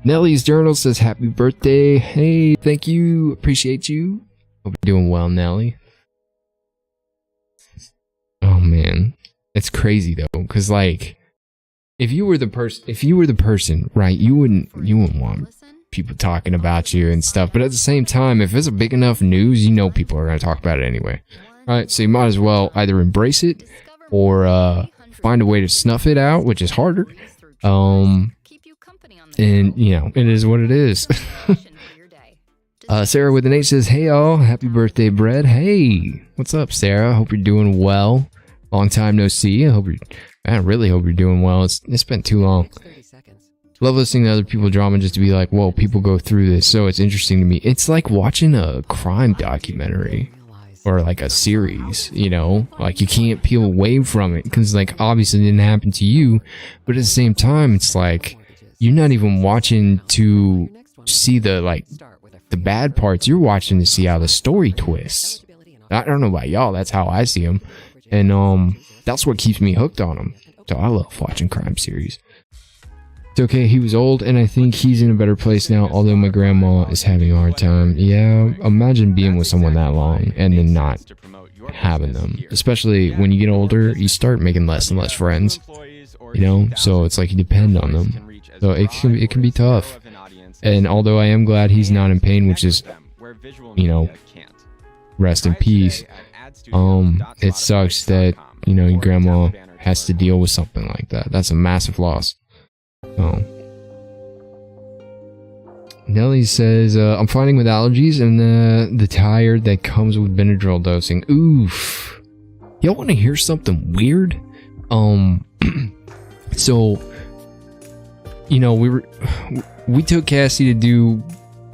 Speaker 1: Nellie's Journal says, happy birthday. Hey, thank you. Appreciate you. Hope you're doing well, Nellie. Oh, man. It's crazy though, because like, if you were the person, right, you wouldn't want people talking about you and stuff. But at the same time, if it's a big enough news, you know people are gonna talk about it anyway. Right, so you might as well either embrace it or find a way to snuff it out, which is harder. And you know, it is what it is. Sarah with an H says, hey y'all, happy birthday, Bread. Hey, what's up, Sarah? Hope you're doing well. Long time no see. I really hope you're doing well. It's been too long. Love listening to other people's drama just to be like, whoa, people go through this, so it's interesting to me. It's like watching a crime documentary or like a series, you know? Like you can't peel away from it because like obviously it didn't happen to you, but at the same time it's like you're not even watching to see the bad parts. You're watching to see how the story twists. I don't know about y'all, that's how I see them. And that's what keeps me hooked on him. So I love watching crime series. It's okay, he was old, and I think he's in a better place now, although my grandma is having a hard time. Yeah, imagine being with someone that long, and then not having them. Especially when you get older, you start making less and less friends. You know? So it's like you depend on them. So it can be tough. And although I am glad he's not in pain, which is, you know, rest in peace. It sucks that, you know, your grandma has to deal with something like that. That's a massive loss. Oh. Nelly says, I'm fighting with allergies and the tired that comes with Benadryl dosing. Oof. Y'all want to hear something weird? So, you know, we took Cassie to do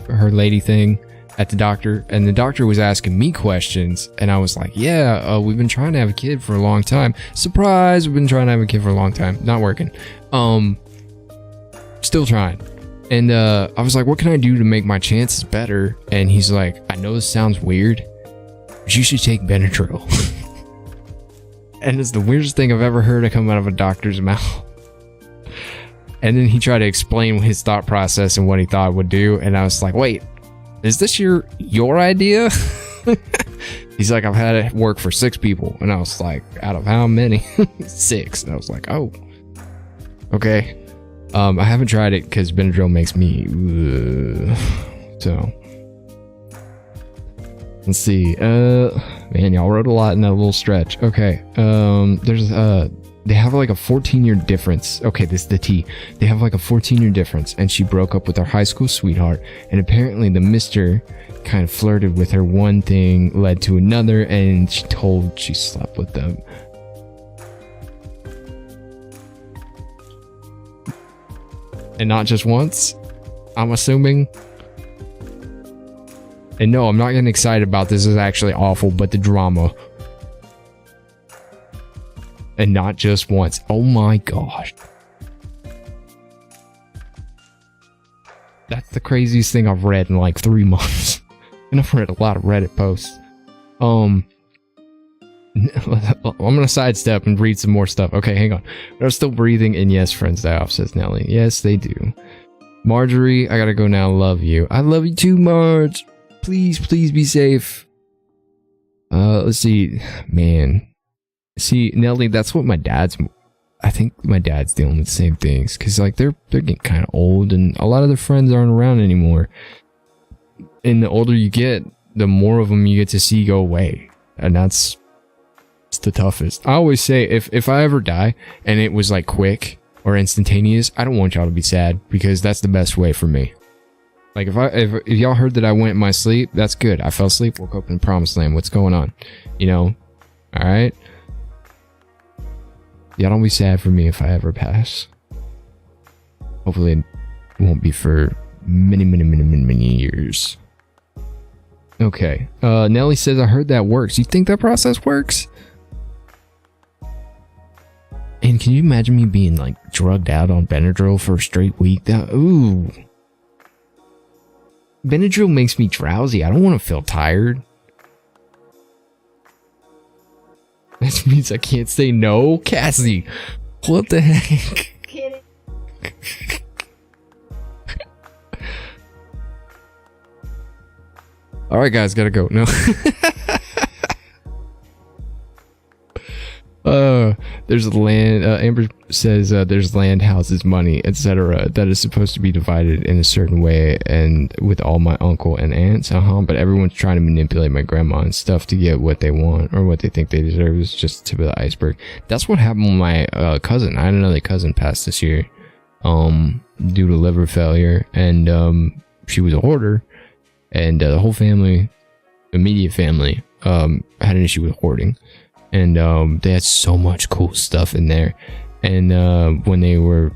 Speaker 1: her lady thing at the doctor, and the doctor was asking me questions, and I was like, yeah, we've been trying to have a kid for a long time. Surprise, we've been trying to have a kid for a long time. Not working. Still trying. And I was like, what can I do to make my chances better? And he's like, I know this sounds weird, but you should take Benadryl. And it's the weirdest thing I've ever heard come out of a doctor's mouth. And then he tried to explain his thought process and what he thought it would do. And I was like, wait, is this your idea? He's like, I've had it work for 6 people. And I was like, out of how many? 6. And I was like, oh, okay. I haven't tried it because Benadryl makes me so let's see. Man, y'all wrote a lot in that little stretch. Okay. There's they have like a 14-year difference. Okay, this is the T. They have like a 14-year difference, and she broke up with her high school sweetheart, and apparently the mister kind of flirted with her. One thing led to another, and she slept with them. And not just once, I'm assuming. And no, I'm not getting excited about this. This is actually awful, but the drama. And not just once. Oh my gosh. That's the craziest thing I've read in like 3 months. And I've read a lot of Reddit posts. I'm gonna sidestep and read some more stuff. Okay, hang on. They're still breathing, and yes, friends die off, says Nelly. Yes, they do. Marjorie, I gotta go now. Love you. I love you too, Marge. Please be safe. Let's see. Man. See, Nelly, that's what I think my dad's dealing with the same things. Because, like, they're getting kind of old, and a lot of their friends aren't around anymore. And the older you get, the more of them you get to see go away. And it's the toughest. I always say, if I ever die, and it was, like, quick or instantaneous, I don't want y'all to be sad, because that's the best way for me. Like, if y'all heard that I went in my sleep, that's good. I fell asleep, woke up in the promised land. What's going on? You know? Alright? Y'all don't be sad for me if I ever pass. Hopefully it won't be for many years. Okay. Nelly says, I heard that works. You think that process works? And can you imagine me being, like, drugged out on Benadryl for a straight week? Ooh. Benadryl makes me drowsy. I don't want to feel tired. That means I can't say no? Cassie, what the heck?
Speaker 2: Kidding.
Speaker 1: Alright guys, gotta go. No. There's land, Amber says there's land, houses, money, etc. that is supposed to be divided in a certain way, and with all my uncle and aunts, but everyone's trying to manipulate my grandma and stuff to get what they want or what they think they deserve. Is just the tip of the iceberg. That's what happened with my cousin. I had another cousin pass this year due to liver failure, and she was a hoarder, and the whole family, immediate family, had an issue with hoarding. And they had so much cool stuff in there. And when they were,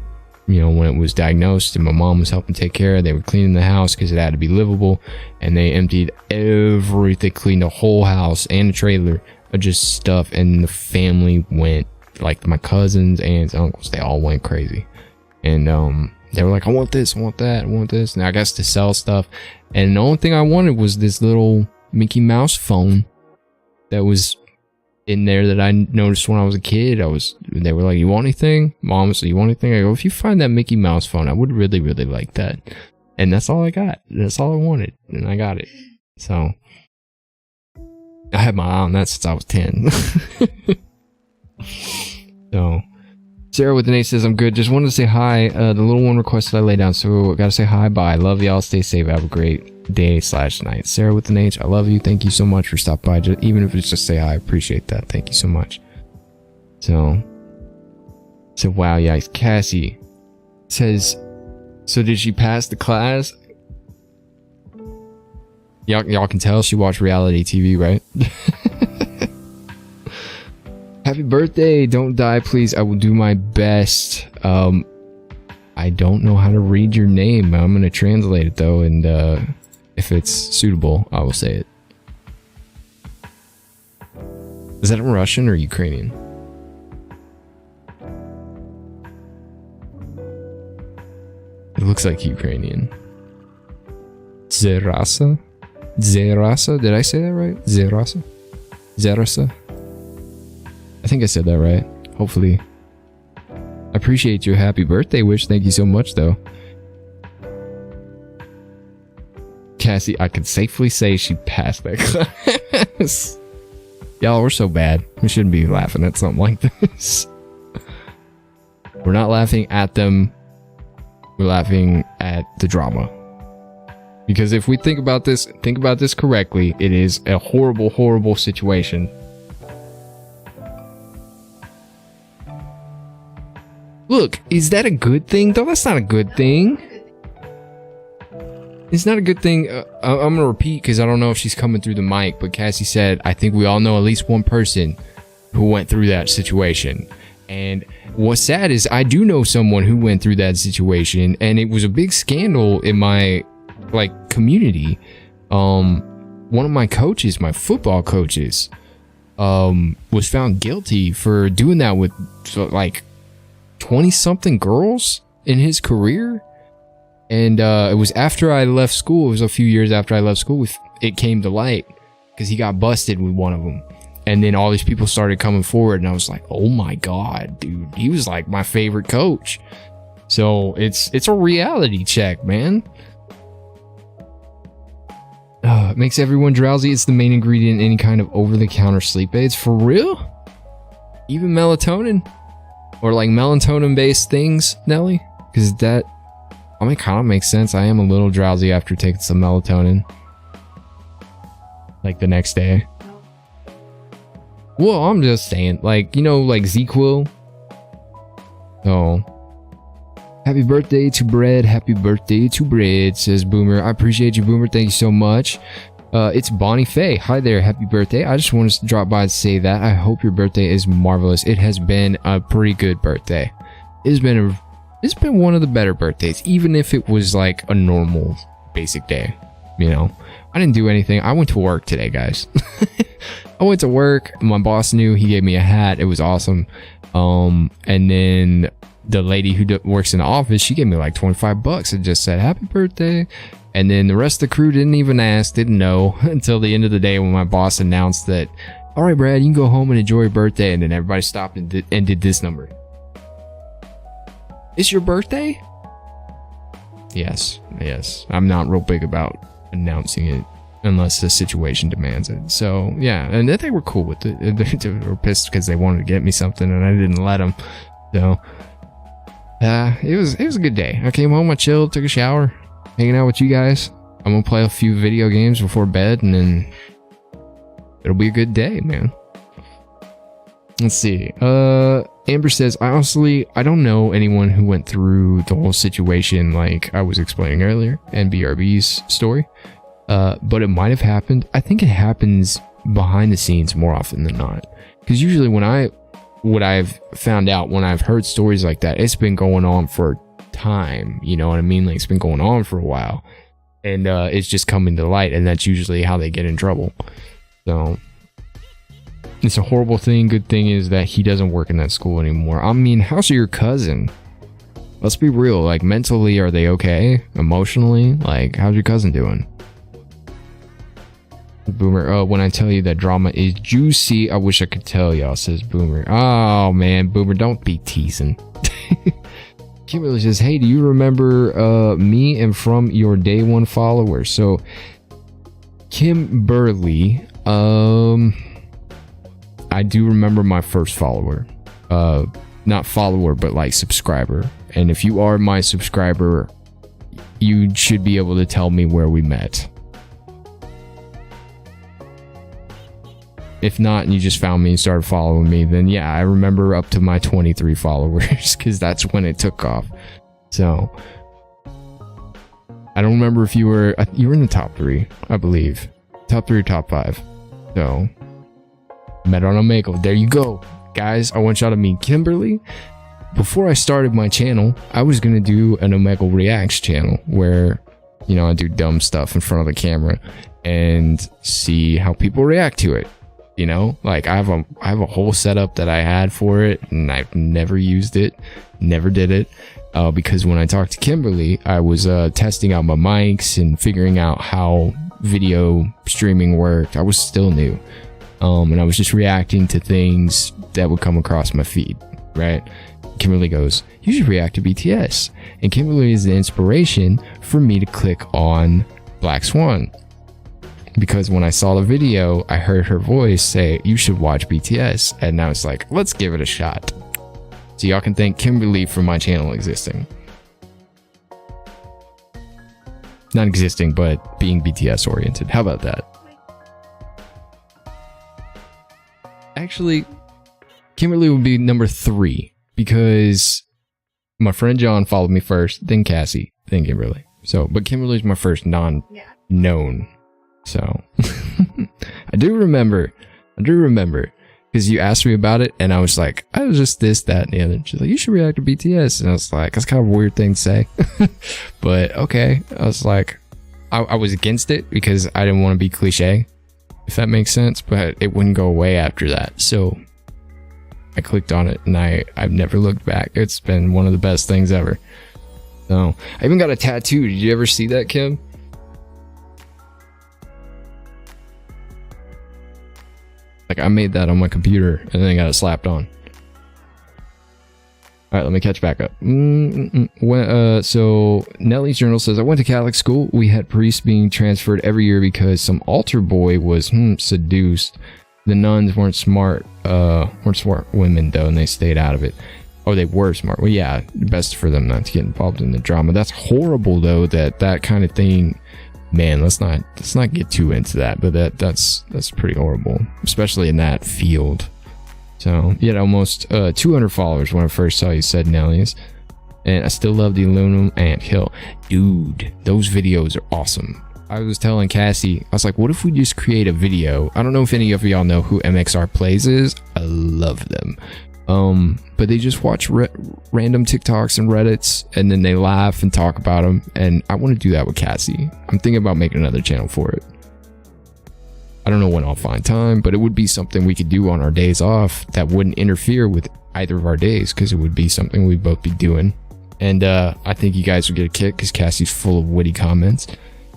Speaker 1: when it was diagnosed and my mom was helping take care of, they were cleaning the house because it had to be livable. And they emptied everything, cleaned the whole house and the trailer of just stuff. And the family went, like my cousins, aunts, uncles, they all went crazy. And they were like, I want this, I want that, I want this. And I guess to sell stuff. And the only thing I wanted was this little Mickey Mouse phone that was in there that I noticed when I was a kid. They were like, you want anything? Mom said, you want anything? I go, if you find that Mickey Mouse phone, I would really like that. And that's all I got. That's all I wanted. And I got it. So I had my eye on that since I was 10. So Sarah with an 8 says, I'm good. Just wanted to say hi. The little one requested I lay down, so gotta say hi, bye. Love y'all. Stay safe. Have a great day/night. Sarah with an H, I love you. Thank you so much for stopping by. Even if it's just say hi, I appreciate that. Thank you so much. So wow, yeah. Cassie says, so did she pass the class? Y'all can tell she watched reality TV, right? Happy birthday. Don't die, please. I will do my best. I I don't know how to read your name. I'm gonna translate it though, and if it's suitable, I will say it. Is that Russian or Ukrainian? It looks like Ukrainian. Zerasa? Zerasa? Did I say that right? Zerasa? Zerasa? I think I said that right. Hopefully. I appreciate your happy birthday wish. Thank you so much, though. Cassie, I can safely say she passed that class. Y'all, we're so bad. We shouldn't be laughing at something like this. We're not laughing at them. We're laughing at the drama. Because if we think about this correctly, it is a horrible, horrible situation. Look, is that a good thing? Though that's not a good thing. It's not a good thing. I'm gonna repeat because I don't know if she's coming through the mic, but Cassie said, I think we all know at least one person who went through that situation. And what's sad is I do know someone who went through that situation, and it was a big scandal in my community. One of my coaches, my football coaches, was found guilty for doing that with 20-something girls in his career. And it was after I left school. It was a few years after I left school. It came to light because he got busted with one of them. And then all these people started coming forward, and I was like, oh my God, dude. He was like my favorite coach. So it's a reality check, man. It makes everyone drowsy. It's the main ingredient in any kind of over-the-counter sleep aids. For real? Even melatonin? Or melatonin-based things, Nelly? Because that... I mean, kind of makes sense. I am a little drowsy after taking some melatonin. The next day. Well, I'm just saying. ZQL. Oh. Happy birthday to Bread. Happy birthday to Bread, says Boomer. I appreciate you, Boomer. Thank you so much. It's Bonnie Faye. Hi there. Happy birthday. I just wanted to drop by and say that. I hope your birthday is marvelous. It has been a pretty good birthday. It's been one of the better birthdays, even if it was a normal basic day. I didn't do anything. I went to work today, guys. I went to work. My boss knew. He gave me a hat. It was awesome. And then the lady who works in the office, she gave me $25 and just said happy birthday. And then the rest of the crew didn't even ask, didn't know until the end of the day when my boss announced that, all right, Brad, you can go home and enjoy your birthday. And then everybody stopped and did this number. It's your birthday? Yes. I'm not real big about announcing it unless the situation demands it. So, yeah. And they were cool with it. They were pissed because they wanted to get me something and I didn't let them. So, it was a good day. I came home, I chilled, took a shower, hanging out with you guys. I'm going to play a few video games before bed and then it'll be a good day, man. Let's see. Amber says, I don't know anyone who went through the whole situation like I was explaining earlier, and BRB's story. But it might have happened. I think it happens behind the scenes more often than not. Because usually what I've found out when I've heard stories like that, it's been going on for time. You know what I mean? It's been going on for a while. And it's just coming to light, and that's usually how they get in trouble. So... it's a horrible thing. Good thing is that he doesn't work in that school anymore. I mean, how's your cousin? Let's be real. Mentally, are they okay? Emotionally? How's your cousin doing? Boomer, when I tell you that drama is juicy, I wish I could tell y'all, says Boomer. Oh, man, Boomer, don't be teasing. Kimberly says, hey, do you remember me and from your day one followers? So, Kimberly, I do remember my first follower. Not follower, but subscriber. And if you are my subscriber, you should be able to tell me where we met. If not, and you just found me and started following me, then yeah, I remember up to my 23 followers, because that's when it took off. So, I don't remember if you were in the top 3, I believe. Top 3 or top 5. So... met on Omegle. There you go. Guys, I want y'all to meet Kimberly. before I started my channel, I was gonna do an Omegle Reacts channel where, you know, I do dumb stuff in front of the camera and see how people react to it. You know, like I have a whole setup that I had for it, and I've never used it, never did it, because when I talked to Kimberly, I was testing out my mics and figuring out how video streaming worked. I was still new, and I was just reacting to things that would come across my feed, right? Kimberly goes, "You should react to BTS," and Kimberly is the inspiration for me to click on Black Swan. Because when I saw the video, I heard her voice say, "You should watch BTS." And now it's like, let's give it a shot. So y'all can thank Kimberly for my channel existing. Not existing, but being BTS oriented. How about that? Actually, Kimberly would be number 3. Because my friend John followed me first, then Cassie, then Kimberly. So, but Kimberly's my first non-known. So I do remember because you asked me about it and I was like, I was just this, that, and the other. She's like, "You should react to BTS," and I was like, that's kind of a weird thing to say. But okay, I was like, I was against it because I didn't want to be cliche, if that makes sense, but it wouldn't go away after that. So I clicked on it and I've never looked back. It's been one of the best things ever. So I even got a tattoo. Did you ever see that, Kim? Like, I made that on my computer and then got it slapped on. Alright, let me catch back up. So, Nellie's journal says, "I went to Catholic school. We had priests being transferred every year because some altar boy was seduced. The nuns weren't smart women, though, and they stayed out of it." Oh, they were smart. Well, yeah, best for them not to get involved in the drama. That's horrible, though, that kind of thing. Man, let's not get too into that, but that's pretty horrible, especially in that field. So you had almost 200 followers when I first saw you, said Nellies, and I still love the aluminum ant hill. Dude, those videos are awesome. I was telling Cassie, I was like, what if we just create a video? I don't know if any of y'all know who MXR Plays is. I love them. But they just watch random TikToks and Reddits, and then they laugh and talk about them, and I want to do that with Cassie. I'm thinking about making another channel for it. I don't know when I'll find time, but it would be something we could do on our days off that wouldn't interfere with either of our days, because it would be something we'd both be doing. And I think you guys would get a kick because Cassie's full of witty comments,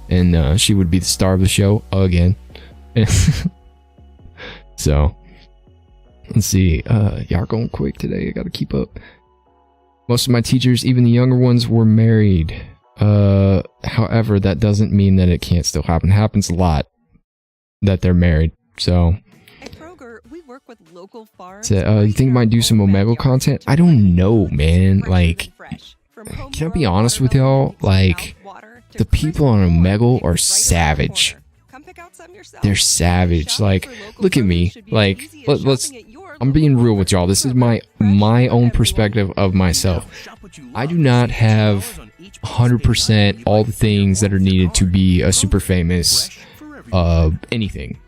Speaker 1: and she would be the star of the show again. So let's see, y'all going quick today. I gotta keep up. Most of my teachers, even the younger ones, were married. However, that doesn't mean that it can't still happen. It happens a lot that they're married. So
Speaker 2: at Kroger, we work with local farms.
Speaker 1: So, you think I might do some Omegle content? I don't know, man. Like, can I be honest with y'all? Like, the people on Omegle are savage. They're savage. Like, look at me. Like, let's I'm being real with y'all. This is my own perspective of myself. I do not have 100% all the things that are needed to be a super famous anything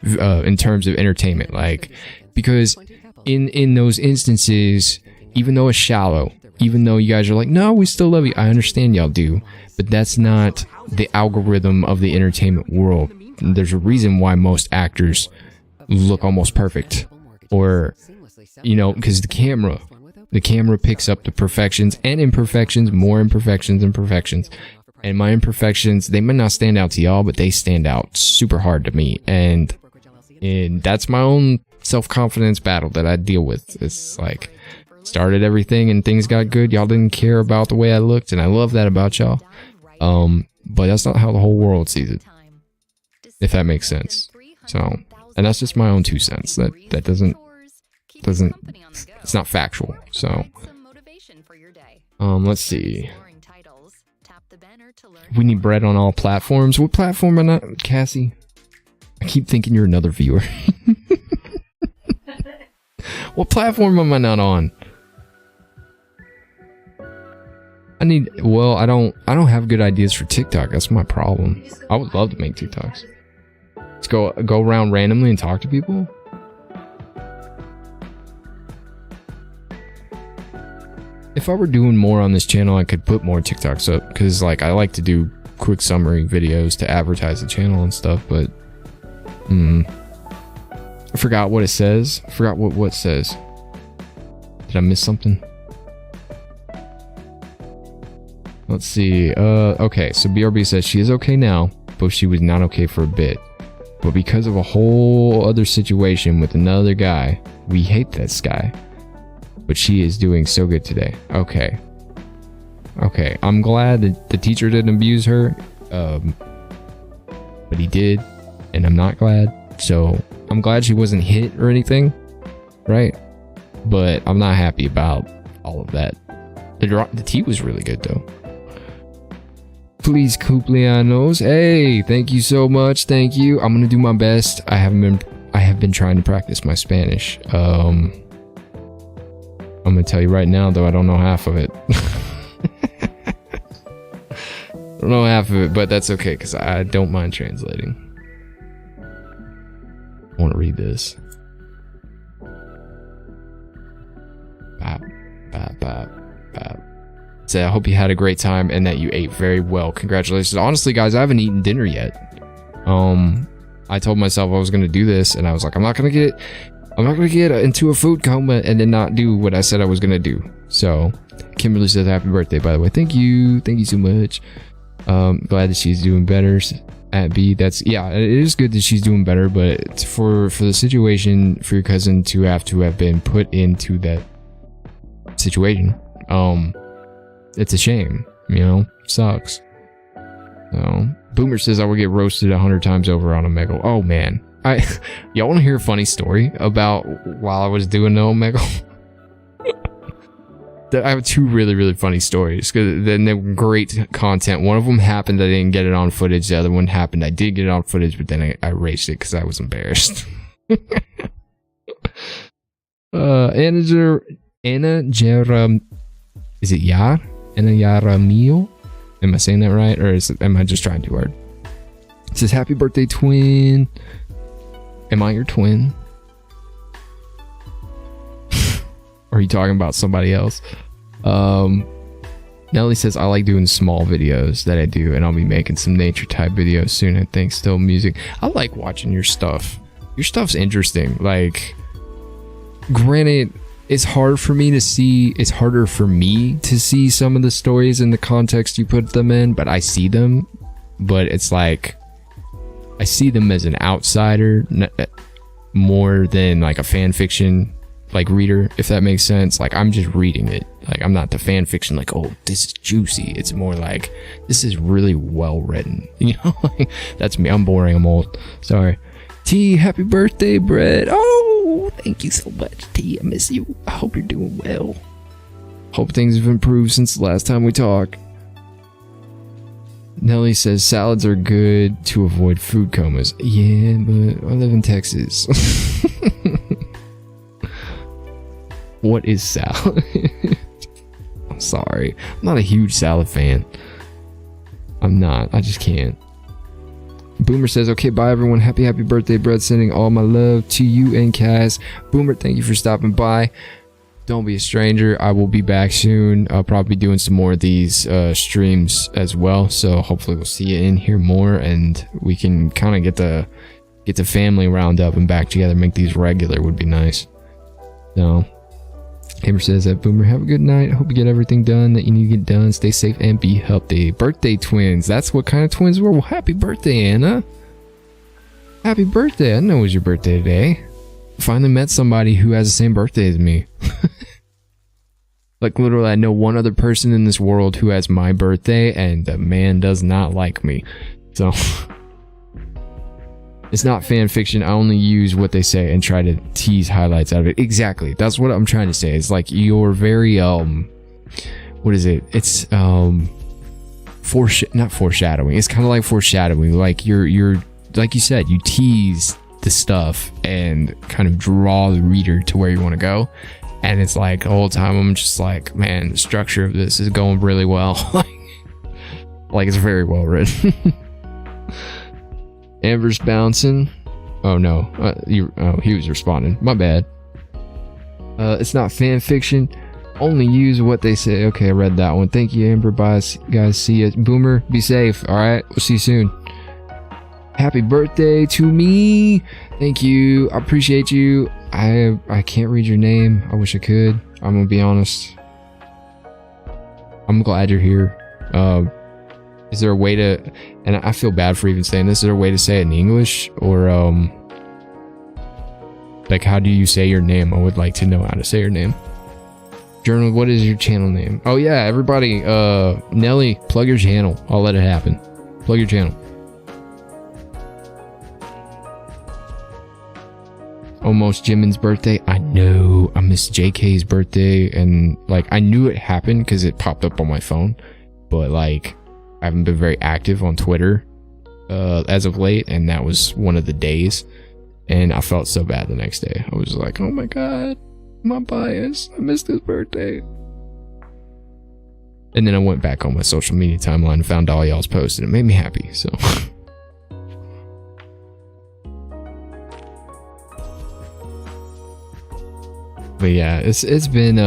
Speaker 1: in terms of entertainment. Like, because in those instances, even though it's shallow, even though you guys are like, no, we still love you, I understand y'all do, but that's not the algorithm of the entertainment world. There's a reason why most actors look almost perfect, or, you know, because the camera picks up the perfections and imperfections, more imperfections than perfections. And my imperfections, they might not stand out to y'all, but they stand out super hard to me. And that's my own self-confidence battle that I deal with. It's like, started everything and things got good. Y'all didn't care about the way I looked, and I love that about y'all. But that's not how the whole world sees it, if that makes sense. So, and that's just my own 2 cents. That doesn't, it's not factual. So, let's see. We need bread on all platforms. What platform am I not, Cassie? I keep thinking you're another viewer. What platform am I not on? Well, I don't have good ideas for TikTok. That's my problem. I would love to make TikToks. Let's go around randomly and talk to people. if I were doing more on this channel, I could put more TikToks up, because like I like to do quick summary videos to advertise the channel and stuff, but I forgot what it says. I forgot what it says. Did I miss something? Let's see. Okay, so BRB says she is okay now, but she was not okay for a bit. But because of a whole other situation with another guy, we hate this guy. But she is doing so good today. Okay. Okay, I'm glad that the teacher didn't abuse her. But he did, and I'm not glad. So I'm glad she wasn't hit or anything, right? But I'm not happy about all of that. The tea was really good though. Please, cumpleaños. Hey, thank you so much. Thank you. I'm gonna do my best. I have been trying to practice my Spanish. I'm gonna tell you right now though, I don't know half of it. I don't know half of it, but that's okay because I don't mind translating. I want to read this. Bop, bop, bop, bop. Say, I hope you had a great time and that you ate very well. Congratulations. Honestly, guys, I haven't eaten dinner yet. I told myself I was gonna do this, and I was like, I'm not gonna get into a food coma and then not do what I said I was gonna do. So, Kimberly says happy birthday, by the way. Thank you so much. Glad that she's doing better at B. That's, yeah, it is good that she's doing better, but for the situation, for your cousin to have been put into that situation, it's a shame, you know, sucks. So, Boomer says I would get roasted 100 times over on Omegle. Oh man, y'all want to hear a funny story about while I was doing the Omegle? I have two really funny stories, because then they were great content. One of them happened, I didn't get it on footage. The other one happened, I did get it on footage, but then I erased it because I was embarrassed. Anna Jaram, is it Yar? Anna Yaramio? Am I saying that right, or am I just trying too hard? It says happy birthday, twin. Am I your twin? Or are you talking about somebody else? Nelly says I like doing small videos that I do, and I'll be making some nature type videos soon. I think still music. I like watching your stuff. Your stuff's interesting. Like, granted, it's hard for me to see. It's harder for me to see some of the stories in the context you put them in, but I see them. But it's like I see them as an outsider more than like a fan fiction like reader, if that makes sense. Like, I'm just reading it. Like, I'm not the fan fiction like, oh, this is juicy. It's more like, this is really well written, you know? Like, that's me. I'm boring. I'm old. Sorry. T, happy birthday, Brett. Oh, thank you so much, T. I miss you. I hope you're doing well. Hope things have improved since the last time we talked. Nelly says salads are good to avoid food comas. Yeah, but I live in Texas. What is salad? I'm sorry. I'm not a huge salad fan. I'm not. I just can't. Boomer says, okay, bye everyone. Happy birthday, Brett. Sending all my love to you and Cass. Boomer, thank you for stopping by. Don't be a stranger. I will be back soon. I'll probably be doing some more of these streams as well. So hopefully we'll see you in here more, and we can kind of get the family round up and back together. Make these regular would be nice. So, Hammer says that Boomer, have a good night. I hope you get everything done that you need to get done. Stay safe and be healthy. Birthday twins. That's what kind of twins we're. Well, happy birthday, Anna. Happy birthday. I didn't know it was your birthday today. Finally met somebody who has the same birthday as me. Like, literally, I know one other person in this world who has my birthday, and the man does not like me. So, it's not fan fiction. I only use what they say and try to tease highlights out of it. Exactly. That's what I'm trying to say. It's like you're very, what is it? It's, not foreshadowing. It's kind of like foreshadowing. Like, you're, like you said, you tease the stuff and kind of draw the reader to where you want to go. And it's like the whole time I'm just like, man, the structure of this is going really well. Like it's very well written. Amber's bouncing. Oh no, he was responding. My bad. It's not fan fiction. Only use what they say. Okay, I read that one. Thank you, Amber. Bye, guys. See ya. Boomer, be safe. All right, we'll see you soon. Happy birthday to me. Thank you. I appreciate you. I can't read your name. I wish I could. I'm gonna be honest. I'm glad you're here. Is there a way to, and I feel bad for even saying this, is there a way to say it in English? Or, like, how do you say your name? I would like to know how to say your name. Journal, what is your channel name? Oh yeah, everybody, Nelly, plug your channel. I'll let it happen. Plug your channel. Almost Jimin's birthday. I know. I missed JK's birthday, and like I knew it happened because it popped up on my phone, but like I haven't been very active on Twitter as of late, and that was one of the days, and I felt so bad the next day. I was like, oh my god, my bias, I missed his birthday. And then I went back on my social media timeline and found all y'all's posts, and it made me happy. So but yeah, it's been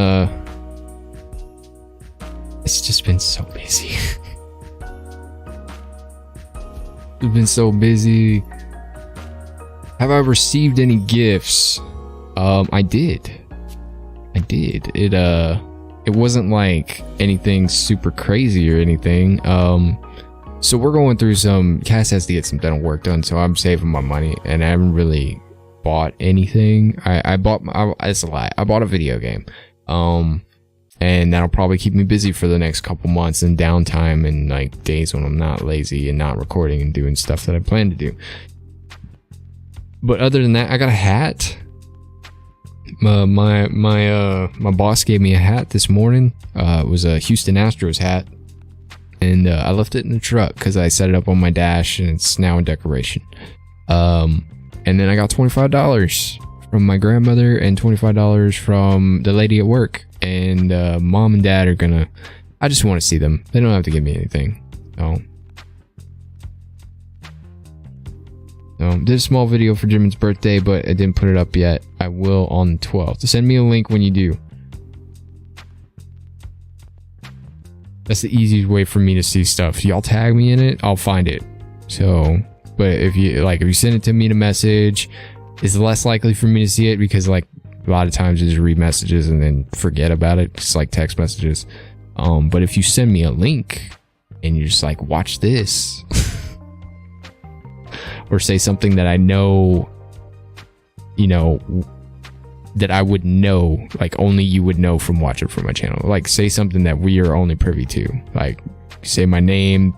Speaker 1: it's just been so busy. It's been so busy. Have I received any gifts? I did. It wasn't like anything super crazy or anything. So we're going through some, Cass has to get some dental work done, so I'm saving my money, and I haven't really bought anything. It's a lie. I bought a video game. And that'll probably keep me busy for the next couple months and downtime and like days when I'm not lazy and not recording and doing stuff that I plan to do. But other than that, I got a hat. My boss gave me a hat this morning. It was a Houston Astros hat, and I left it in the truck because I set it up on my dash, and it's now a decoration. And then I got $25 from my grandmother and $25 from the lady at work. And mom and dad are gonna, I just want to see them. They don't have to give me anything. So did a small video for Jimin's birthday, but I didn't put it up yet. I will on the 12th. Send me a link when you do. That's the easiest way for me to see stuff. Y'all tag me in it, I'll find it. So, but if you send it to me in a message, it's less likely for me to see it because like a lot of times I just read messages and then forget about it, just like text messages. But if you send me a link and you're just like, watch this, or say something that I know, that I would know, like only you would know from watching from my channel. Like say something that we are only privy to, like say my name,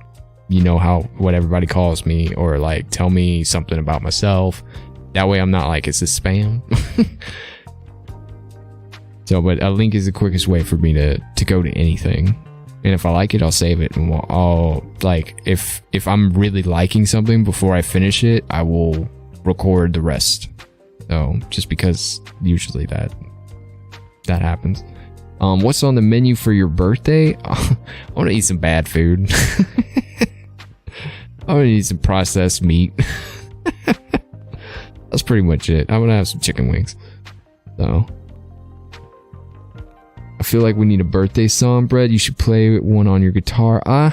Speaker 1: what everybody calls me, or like tell me something about myself. That way I'm not like, it's a spam. So, but a link is the quickest way for me to go to anything. And if I like it, I'll save it. And I'll like, if I'm really liking something before I finish it, I will record the rest. So, just because usually that happens. What's on the menu for your birthday? I want to eat some bad food. I want to eat some processed meat. That's pretty much it. I'm going to have some chicken wings. So I feel like we need a birthday song, Brett. You should play one on your guitar. I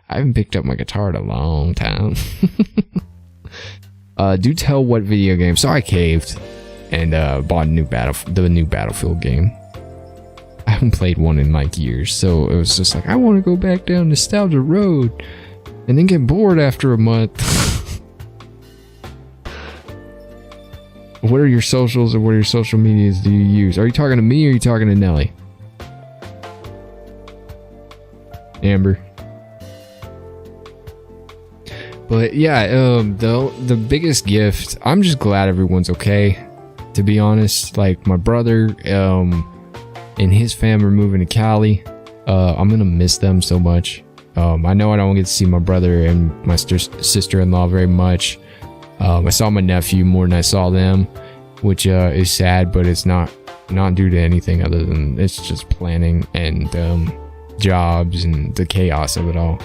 Speaker 1: haven't picked up my guitar in a long time. Do tell what video game. So I caved and bought the new Battlefield game. I haven't played one in like years, so it was just like I want to go back down nostalgia road and then get bored after a month. What are your socials or what are your social medias do you use? Are you talking to me or are you talking to Nelly? Amber. But yeah, the biggest gift, I'm just glad everyone's okay, to be honest. Like my brother and his family are moving to Cali. I'm gonna miss them so much. I know I don't get to see my brother and my sister-in-law very much. I saw my nephew more than I saw them, which is sad, but it's not due to anything other than it's just planning and jobs and the chaos of it all.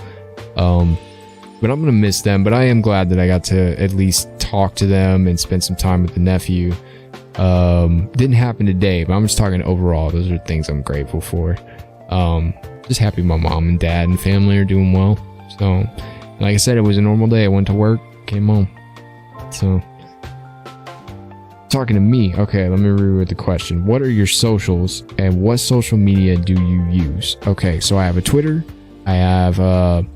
Speaker 1: But I'm gonna miss them, but I am glad that I got to at least talk to them and spend some time with the nephew. Didn't happen today, but I'm just talking overall. Those are things I'm grateful for. Just happy my mom and dad and family are doing well. So, like I said, it was a normal day. I went to work, came home. So, talking to me. Okay, let me reread the question. What are your socials and what social media do you use? Okay, so I have a Twitter. I have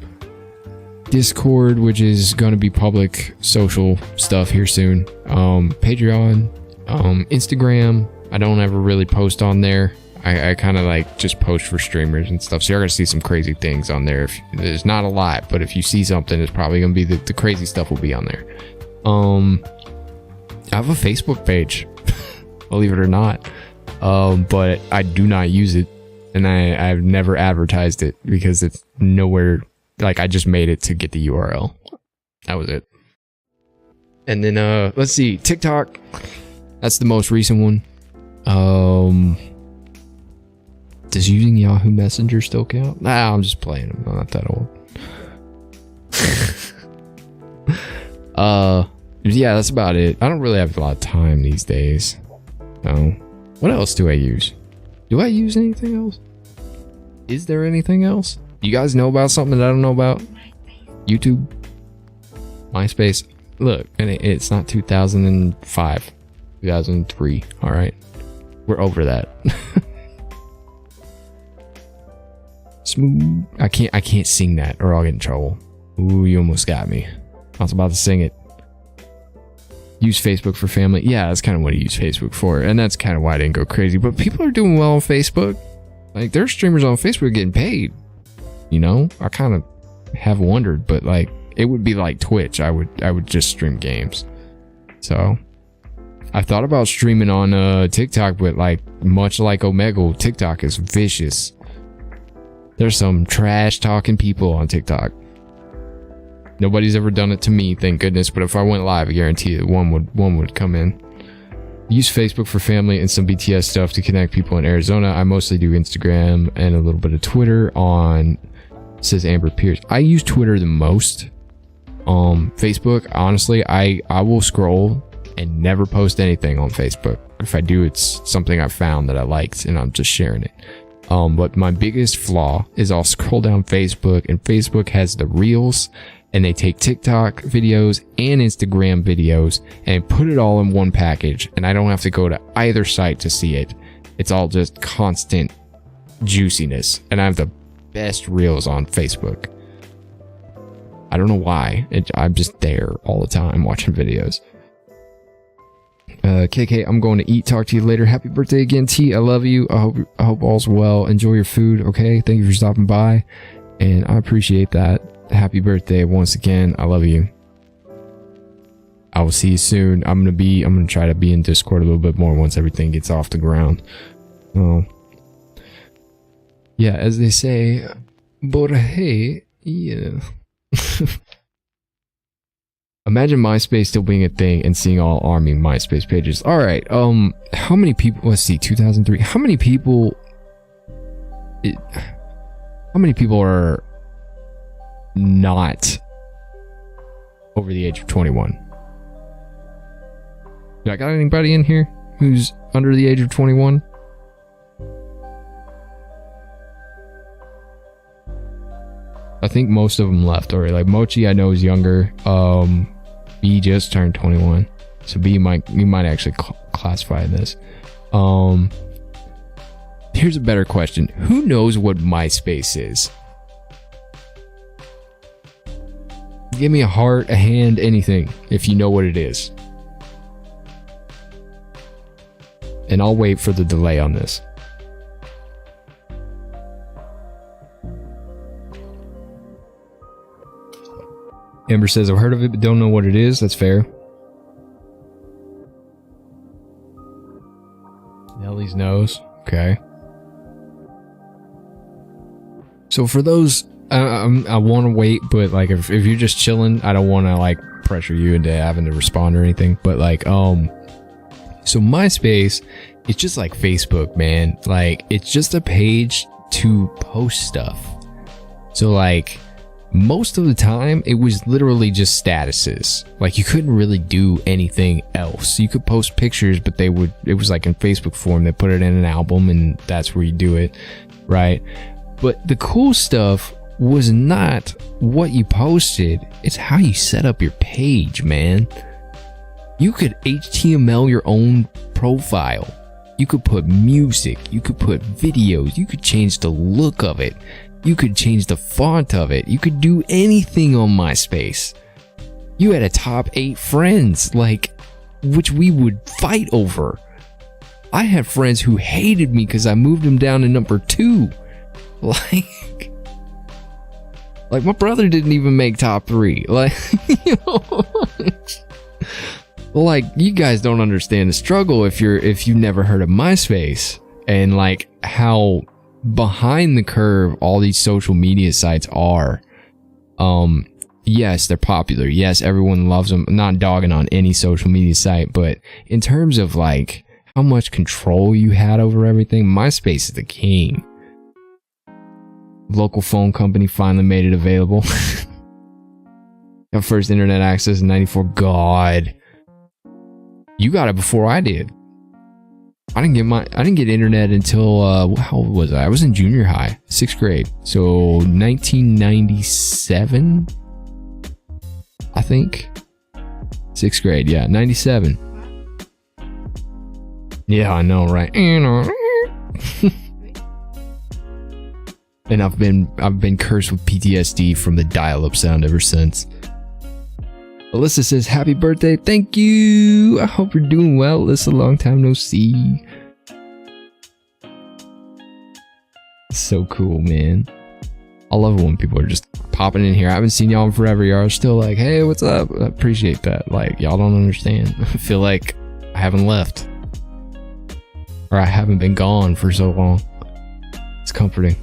Speaker 1: Discord, which is going to be public social stuff here soon. Patreon, Instagram. I don't ever really post on there. I kind of like just post for streamers and stuff. So you're going to see some crazy things on there. There's not a lot, but if you see something, it's probably going to be the crazy stuff will be on there. I have a Facebook page, believe it or not. But I do not use it, and I've never advertised it because it's nowhere. Like, I just made it to get the URL. That was it. And then let's see, TikTok. That's the most recent one. Does using Yahoo Messenger still count? Nah, I'm just playing. I'm not that old. Yeah, that's about it. I don't really have a lot of time these days. So, what else do I use? Do I use anything else? Is there anything else? You guys know about something that I don't know about? YouTube? MySpace? Look, and it's not 2005. 2003. Alright. We're over that. Smooth. I can't sing that or I'll get in trouble. Ooh, you almost got me. I was about to sing it. Use Facebook for family. Yeah, that's kind of what I use Facebook for. And that's kind of why I didn't go crazy. But people are doing well on Facebook. Like, there's streamers on Facebook getting paid. You know? I kind of have wondered, but like, it would be like Twitch. I would just stream games. So, I thought about streaming on TikTok, but like, much like Omegle, TikTok is vicious. There's some trash talking people on TikTok. Nobody's ever done it to me, thank goodness. But if I went live, I guarantee that one would come in. Use Facebook for family and some BTS stuff to connect people in Arizona. I mostly do Instagram and a little bit of Twitter on, says Amber Pierce. I use Twitter the most. Facebook, honestly, I will scroll and never post anything on Facebook. If I do, it's something I found that I liked and I'm just sharing it. But my biggest flaw is I'll scroll down Facebook and Facebook has the reels and they take TikTok videos and Instagram videos and put it all in one package. And I don't have to go to either site to see it. It's all just constant juiciness. And I have the best reels on Facebook. I don't know why. I'm just there all the time watching videos. KK, I'm going to eat. Talk to you later. Happy birthday again, T. I love you. I hope all's well. Enjoy your food, okay? Thank you for stopping by, and I appreciate that. Happy birthday once again. I love you. I will see you soon. I'm gonna try to be in Discord a little bit more once everything gets off the ground. Yeah, as they say, Borje, yeah. Imagine MySpace still being a thing and seeing all army MySpace pages. All right. How many people? Let's see. 2003. How many people are not over the age of 21? Do I got anybody in here who's under the age of 21? I think most of them left already. Like Mochi, I know is younger. B just turned 21, so B you might actually classify this. Here's a better question: who knows what MySpace is? Give me a heart, a hand, anything if you know what it is, and I'll wait for the delay on this. Amber says, I've heard of it, but don't know what it is. That's fair. Nellie's knows. Okay. So for those, I want to wait, but like if you're just chilling, I don't want to like pressure you into having to respond or anything. But like, so MySpace, it's just like Facebook, man. Like, it's just a page to post stuff. So like, most of the time, it was literally just statuses. Like, you couldn't really do anything else. You could post pictures, but it was like in Facebook form. They put it in an album and that's where you do it, right? But the cool stuff was not what you posted, it's how you set up your page, man. You could HTML your own profile. You could put music, you could put videos, you could change the look of it, you could change the font of it, you could do anything on MySpace. You had a top 8 friends, like, which we would fight over. I had friends who hated me because I moved them down to number 2. Like my brother didn't even make top 3. Like, you know, like you guys don't understand the struggle if you've never heard of MySpace and like how behind the curve all these social media sites are. Yes, they're popular. Yes, everyone loves them. I'm not dogging on any social media site, but in terms of like how much control you had over everything, MySpace is the king. Local phone company finally made it available. Got first internet access in 94. God. You got it before I did. I didn't get internet until how old was I? I was in junior high, 6th grade. So 1997, I think. 6th grade, yeah, 97. Yeah, I know, right? And I've been cursed with PTSD from the dial-up sound ever since. Alyssa says, happy birthday. Thank you. I hope you're doing well, Alyssa. Long time no see. So cool, man. I love it when people are just popping in here. I haven't seen y'all in forever. Y'all are still like, hey, what's up? I appreciate that. Like, y'all don't understand. I feel like I haven't left. Or I haven't been gone for so long. It's comforting.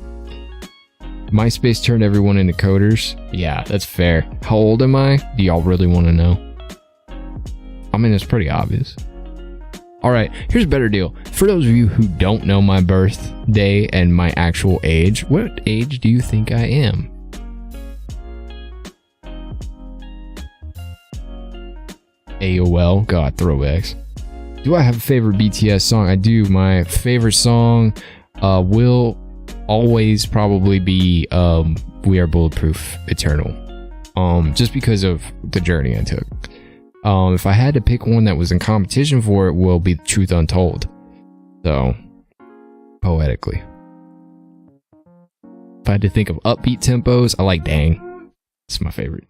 Speaker 1: MySpace turned everyone into coders. Yeah, that's fair. How old am I? Do y'all really want to know? I mean, it's pretty obvious. Alright, here's a better deal. For those of you who don't know my birthday and my actual age, what age do you think I am? AOL, God, throwbacks. Do I have a favorite BTS song? I do. My favorite song will always probably be We Are Bulletproof Eternal. Just because of the journey I took. If I had to pick one that was in competition for it, will be Truth Untold. So, poetically. If I had to think of upbeat tempos, I like Dang. It's my favorite.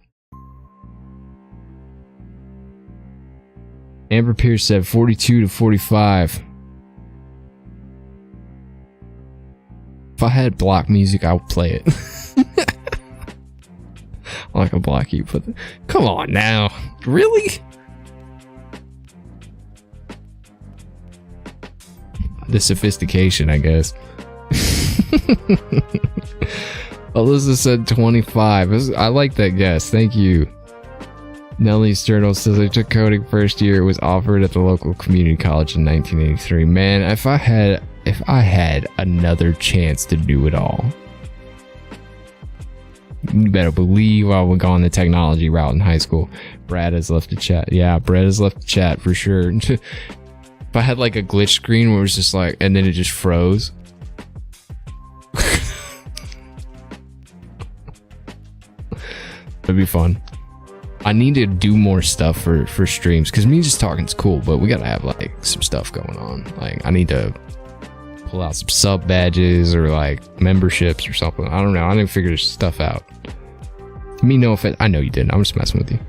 Speaker 1: Amber Pierce said 42 to 45. If I had block music, I would play it. Like a block you put. Come on now, really? The sophistication, I guess. Alyssa said 25. I like that guess. Thank you. Nelly Sternal says I took coding first year. It was offered at the local community college in 1983. Man, if I had another chance to do it all, you better believe I would go on the technology route in high school. Brad has left the chat. Yeah, Brad has left the chat for sure. If I had like a glitch screen where it was just like, and then it just froze. It'd be fun. I need to do more stuff for streams, because me just talking is cool, but we gotta have like some stuff going on. Like I need to pull out some sub badges or like memberships or something. I don't know. I didn't figure this stuff out. Me, no offense. I know you didn't. I'm just messing with you.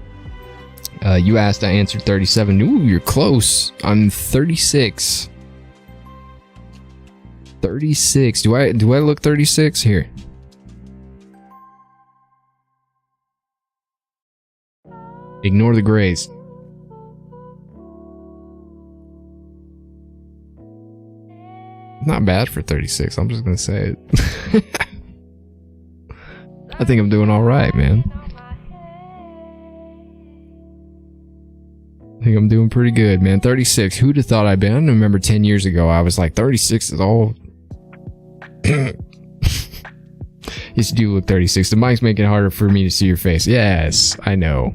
Speaker 1: You asked, I answered 37. Ooh, you're close. I'm 36. 36. Do I look 36 here? Ignore the grays. Not bad for 36. I'm just gonna say it. I think I'm doing all right, man. I think I'm doing pretty good, man. 36. Who'd have thought I'd been? I don't remember 10 years ago. I was like, 36 is all. Yes, you do look 36. The mic's making it harder for me to see your face. Yes, I know.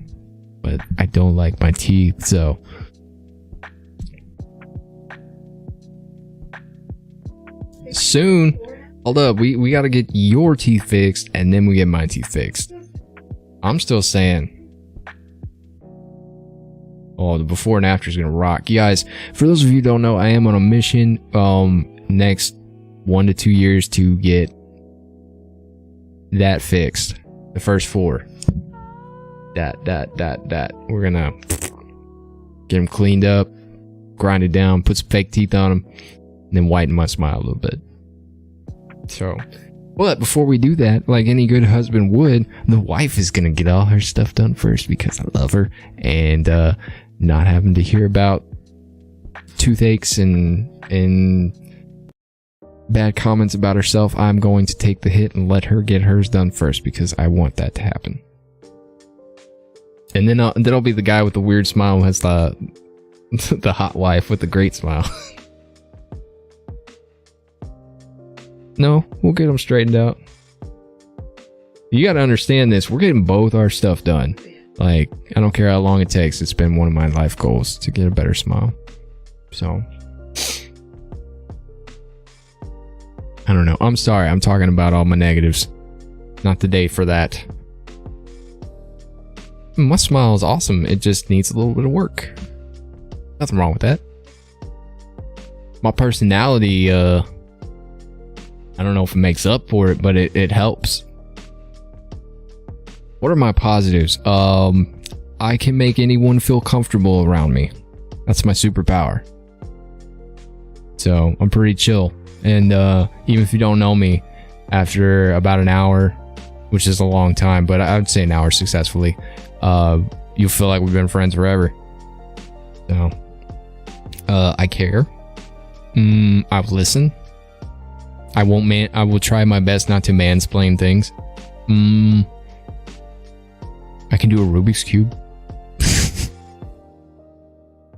Speaker 1: But I don't like my teeth, so Soon. Hold up, we gotta get your teeth fixed, and then we get my teeth fixed. I'm still saying. Oh, the before and after is gonna rock. You guys, for those of you who don't know, I am on a mission next 1 to 2 years to get that fixed. The first 4. That. We're gonna get them cleaned up, grind it down, put some fake teeth on them, and then whiten my smile a little bit. So, but before we do that, like any good husband would, the wife is gonna get all her stuff done first because I love her, and not having to hear about toothaches and bad comments about herself. I'm going to take the hit and let her get hers done first because I want that to happen. And then I'll be the guy with the weird smile who has the hot wife with the great smile. No, we'll get them straightened out. You gotta understand this. We're getting both our stuff done. Like, I don't care how long it takes. It's been one of my life goals to get a better smile. So, I don't know. I'm sorry. I'm talking about all my negatives. Not the day for that. My smile is awesome. It just needs a little bit of work. Nothing wrong with that. My personality, I don't know if it makes up for it, but it helps. What are my positives? I can make anyone feel comfortable around me. That's my superpower. So I'm pretty chill. And even if you don't know me, after about an hour, which is a long time, but I would say an hour successfully, you'll feel like we've been friends forever. So I care. I listen. I will try my best not to mansplain things. I can do a Rubik's Cube.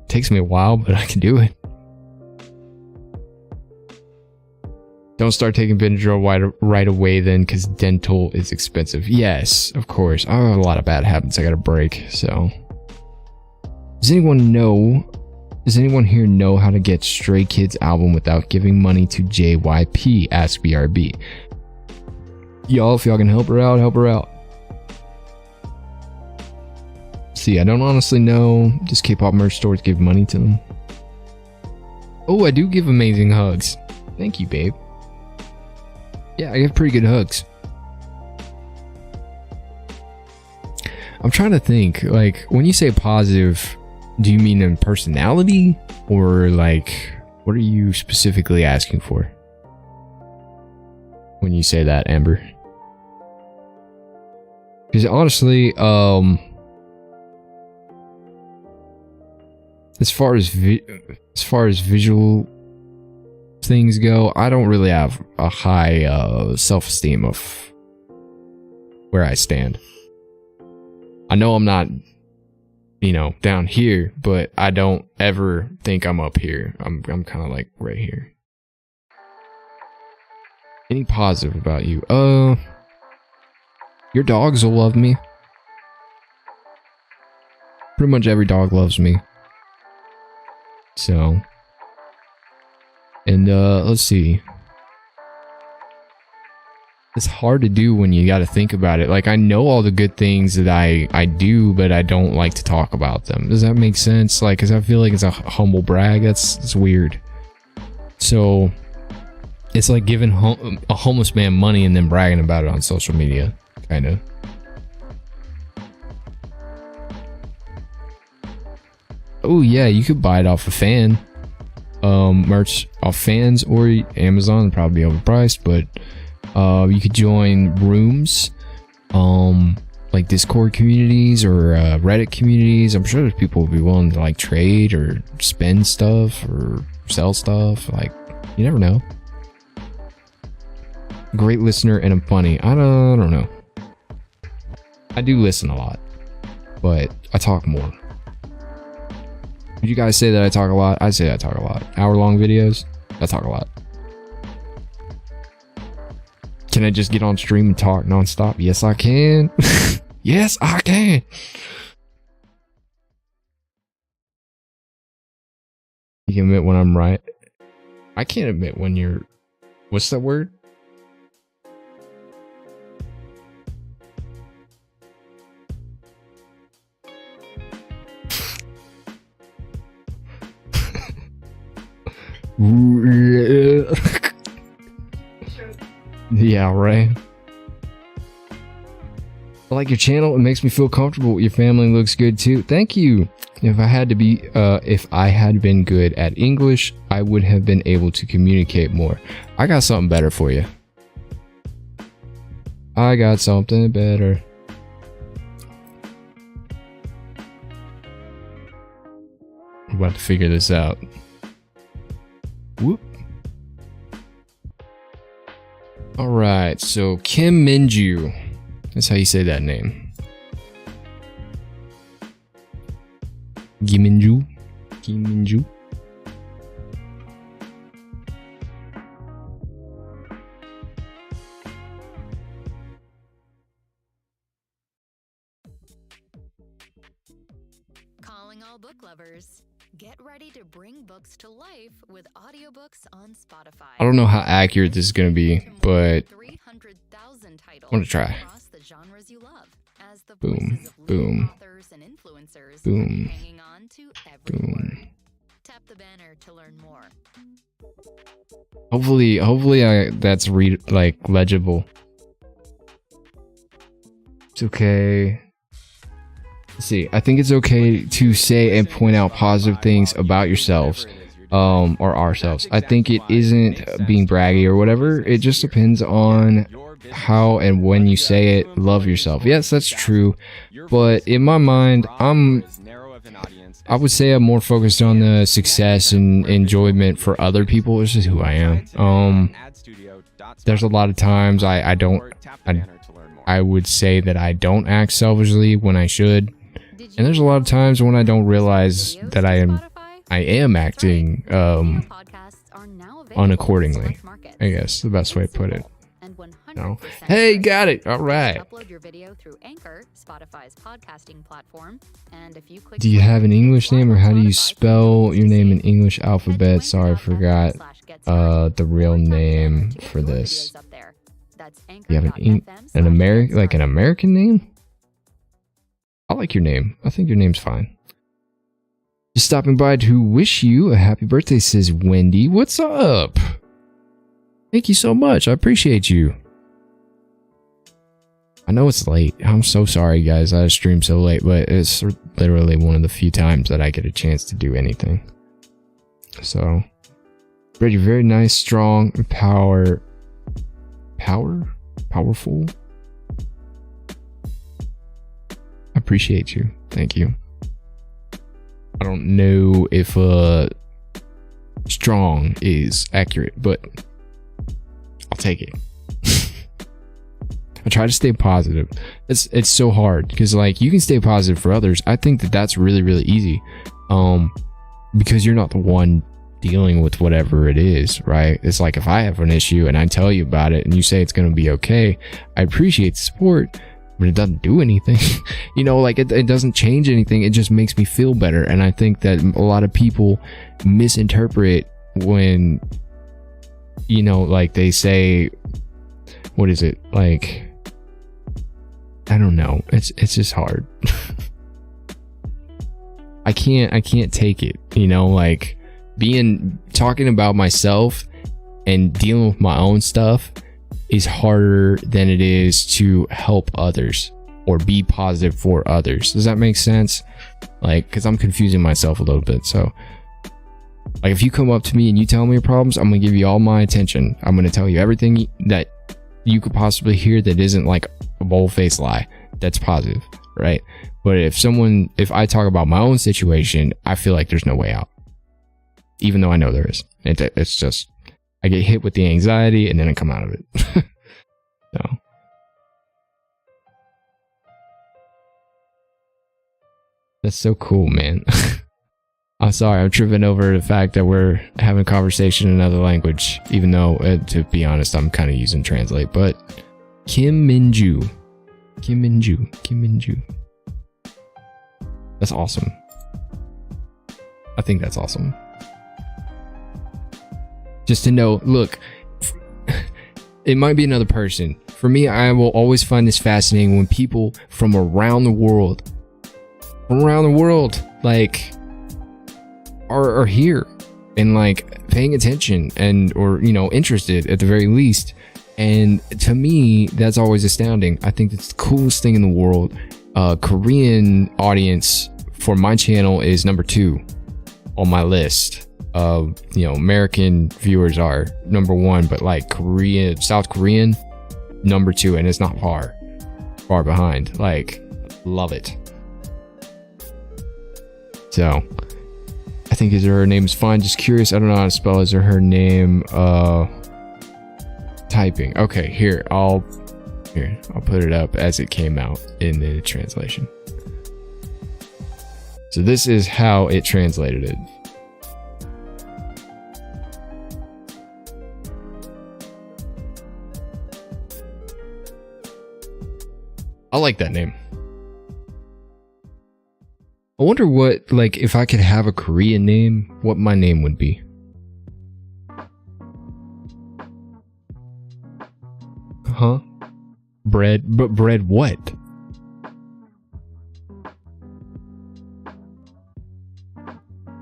Speaker 1: Takes me a while, but I can do it. Don't start taking Benadryl right away then, because dental is expensive. Yes, of course. I have a lot of bad habits I gotta break, so. Does anyone here know how to get Stray Kids album without giving money to JYP? Ask BRB. Y'all, if y'all can help her out, help her out. See, I don't honestly know. Does K-pop merch stores give money to them? Oh, I do give amazing hugs. Thank you, babe. Yeah, I give pretty good hugs. I'm trying to think, like, when you say positive, do you mean in personality? Or, like, what are you specifically asking for when you say that, Amber? Because honestly, as far as visual things go, I don't really have a high self-esteem of where I stand. I know I'm not, you know, down here, but I don't ever think I'm up here. I'm kind of like right here. Any positive about you? Your dogs will love me. Pretty much every dog loves me. So, and let's see. It's hard to do when you got to think about it. Like, I know all the good things that I do, but I don't like to talk about them. Does that make sense? Like, because I feel like it's a humble brag. It's weird. So, it's like giving a homeless man money and then bragging about it on social media, kind of. Oh yeah, you could buy it off a fan. Merch off fans or Amazon, probably overpriced, but you could join rooms, like Discord communities or Reddit communities. I'm sure there's people who would be willing to like trade or spend stuff or sell stuff. Like, you never know. Great listener and I'm funny. I don't know. I do listen a lot, but I talk more. Would you guys say that I talk a lot? I say I talk a lot. Hour-long videos? I talk a lot. Can I just get on stream and talk nonstop? Yes, I can. Yes, I can. You can admit when I'm right. I can't admit when you're What's that word? Yeah, right. I like your channel. It makes me feel comfortable. Your family looks good too. Thank you. If I had been good at English, I would have been able to communicate more. I got something better for you. I got something better. I'm about to figure this out. Whoop. All right, so Kim Minju. That's how you say that name. Kim Minju. Kim Minju.
Speaker 3: Calling all book lovers. Get ready to bring books to life with audiobooks on Spotify.
Speaker 1: I don't know how accurate this is going to be, but I'm going to try. Boom, boom, boom, boom.
Speaker 3: Tap the banner to learn more.
Speaker 1: Hopefully that's legible. It's okay. Let's see, I think it's okay to say and point out positive things about yourselves, or ourselves. I think it isn't being braggy or whatever. It just depends on how and when you say it. Love yourself. Yes, that's true. But in my mind, I would say I'm more focused on the success and enjoyment for other people. This is who I am. There's a lot of times I would say that I don't act selfishly when I should. And there's a lot of times when I don't realize that I am acting unaccordingly. I guess the best way to put it. No. Hey, got it. All right.
Speaker 3: Upload your video through Anchor, Spotify's podcasting platform, and if you click
Speaker 1: do you have an English name, or how do you spell your name in English alphabet? Sorry, I forgot the real name for this. You have an American name? I like your name. I think your name's fine. Just stopping by to wish you a happy birthday, says Wendy. What's up? Thank you so much. I appreciate you. I know it's late. I'm so sorry, guys. I stream so late, but it's literally one of the few times that I get a chance to do anything. So, Brady, very nice, strong, powerful. I appreciate you. Thank you. I don't know if strong is accurate, but I'll take it. I try to stay positive. It's so hard because like you can stay positive for others. I think that that's really, really easy. Because you're not the one dealing with whatever it is, right? It's like if I have an issue and I tell you about it and you say it's going to be okay, I appreciate the support, but it doesn't do anything. You know, like it doesn't change anything. It just makes me feel better. And I think that a lot of people misinterpret when, you know, like they say, what is it? Like, I don't know. It's just hard. I can't take it, you know, like talking about myself and dealing with my own stuff is harder than it is to help others or be positive for others. Does that make sense? Like, because I'm confusing myself a little bit. So, like, if you come up to me and you tell me your problems, I'm going to give you all my attention. I'm going to tell you everything that you could possibly hear that isn't like a bold-faced lie. That's positive, right? But if I talk about my own situation, I feel like there's no way out. Even though I know there is. It's just, I get hit with the anxiety and then I come out of it. So. That's so cool, man. I'm sorry, I'm tripping over the fact that we're having a conversation in another language, even though, to be honest, I'm kind of using Translate. But Kim Minju. That's awesome. I think that's awesome. Just to know, look, It might be another person. For me, I will always find this fascinating when people from around the world, like, are here and like paying attention and, or, you know, interested at the very least. And to me, that's always astounding. I think that's the coolest thing in the world. Korean audience for my channel is number 2 on my list. You know, American viewers are number 1, but like South Korean, number 2, and it's not far behind. Like, love it. So, I think her name is fine. Just curious, I don't know how to spell his or her name. Typing. Okay, here, I'll put it up as it came out in the translation. So this is how it translated it. I like that name. I wonder what, like, if I could have a Korean name, what my name would be. Huh? Bread? But bread what?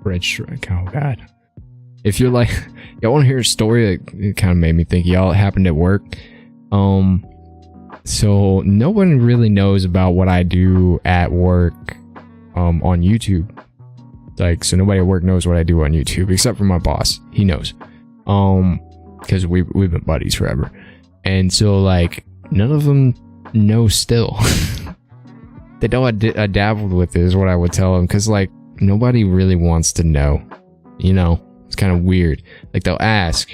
Speaker 1: Bread Shrek. Oh, God. If you're like, y'all want to hear a story that it kind of made me think, y'all, it happened at work. So no one really knows about what I do at work on YouTube. Like, so nobody at work knows what I do on YouTube except for my boss. He knows. Because we've been buddies forever. And so, like, none of them know still. They know I dabbled with it is what I would tell them. Because, like, nobody really wants to know. You know? It's kind of weird. Like, they'll ask.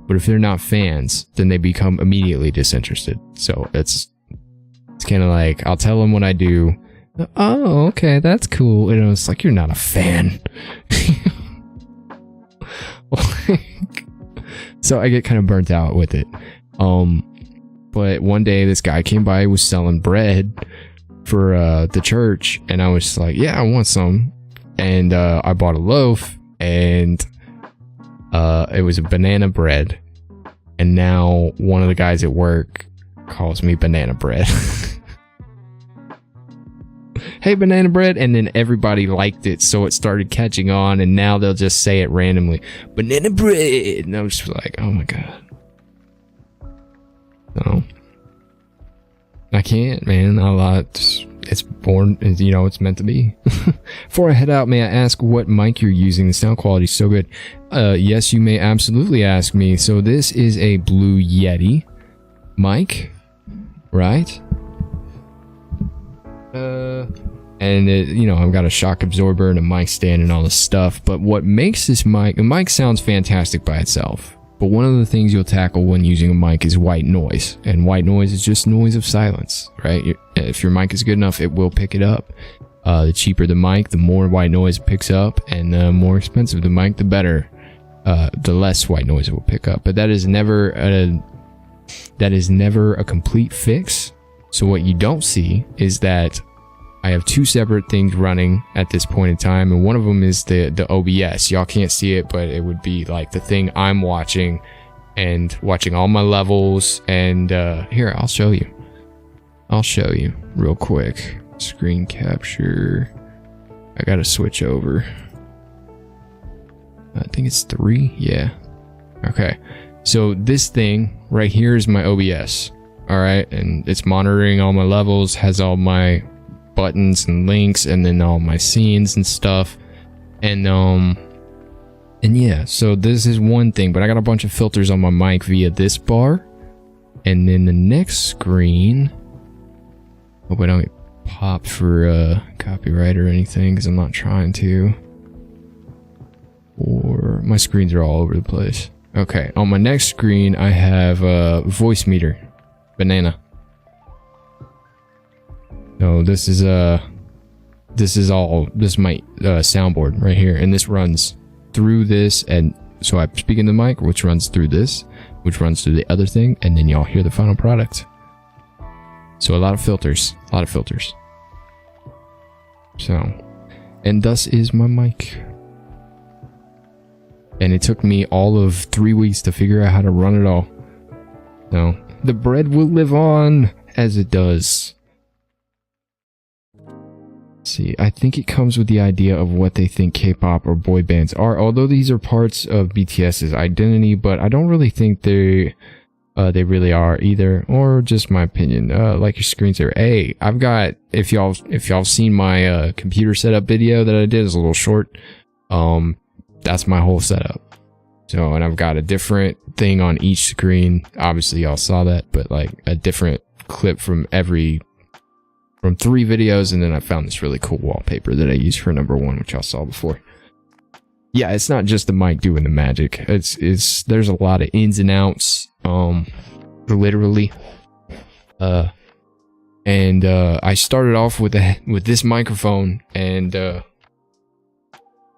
Speaker 1: But if they're not fans, then they become immediately disinterested. So it's kind of like, I'll tell them what I do. Oh, okay, that's cool. And it's like, you're not a fan. So I get kind of burnt out with it. But one day this guy came by, was selling bread for the church, and I was like, yeah, I want some. And I bought a loaf, and it was a banana bread. And now one of the guys at work calls me banana bread. Hey, banana bread. And then everybody liked it, so it started catching on, and now they'll just say it randomly, banana bread. And I was just like, oh my God. No, I can't, man. It's born, you know, it's meant to be. Before I head out, may I ask what mic you're using? The sound quality is so good. Yes, you may absolutely ask me. So this is a Blue Yeti mic, right? And it, you know, I've got a shock absorber and a mic stand and all this stuff. But what makes this mic, the mic sounds fantastic by itself. But one of the things you'll tackle when using a mic is white noise. And white noise is just noise of silence, right? If your mic is good enough, it will pick it up. The cheaper the mic, the more white noise it picks up. And the more expensive the mic, the better. The less white noise it will pick up. But that is never a complete fix. So what you don't see is that I have 2 separate things running at this point in time, and one of them is the OBS. Y'all can't see it, but it would be like the thing I'm watching, and watching all my levels. And here, I'll show you real quick. Screen capture. I gotta switch over. I think it's 3. Yeah. Okay. So this thing right here is my OBS. All right, and it's monitoring all my levels, has all my buttons and links, and then all my scenes and stuff. And yeah, so this is one thing, but I got a bunch of filters on my mic via this bar. And then the next screen, hope I don't get popped for copyright or anything, because I'm not trying to. Or my screens are all over the place. Okay, on my next screen I have a voice meter, banana. No, this is my soundboard right here, and this runs through this, and so I speak in the mic, which runs through this, which runs through the other thing, and then y'all hear the final product. So a lot of filters. So, and thus is my mic. And it took me all of 3 weeks to figure out how to run it all. So the bread will live on as it does. See, I think it comes with the idea of what they think K-pop or boy bands are, although these are parts of BTS's identity, but I don't really think they really are either, or just my opinion. Like your screensaver. Hey, I've got, if y'all seen my computer setup video that I did, is a little short. That's my whole setup. So, and I've got a different thing on each screen. Obviously y'all saw that, but like a different clip from 3 videos, and then I found this really cool wallpaper that I used for number 1, which y'all saw before. Yeah, it's not just the mic doing the magic. There's a lot of ins and outs, literally. I started off with this microphone, and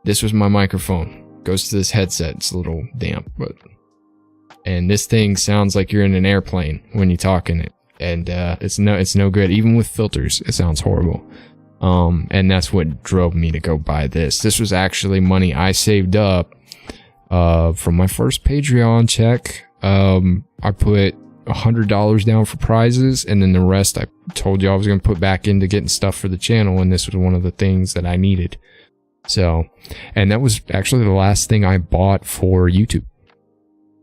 Speaker 1: this was my microphone. Goes to this headset. It's a little damp, and this thing sounds like you're in an airplane when you talk in it. And it's no good. Even with filters, it sounds horrible. And that's what drove me to go buy this. This was actually money I saved up from my first Patreon check. I put $100 down for prizes, and then the rest I told you I was going to put back into getting stuff for the channel, and this was one of the things that I needed. So, and that was actually the last thing I bought for YouTube.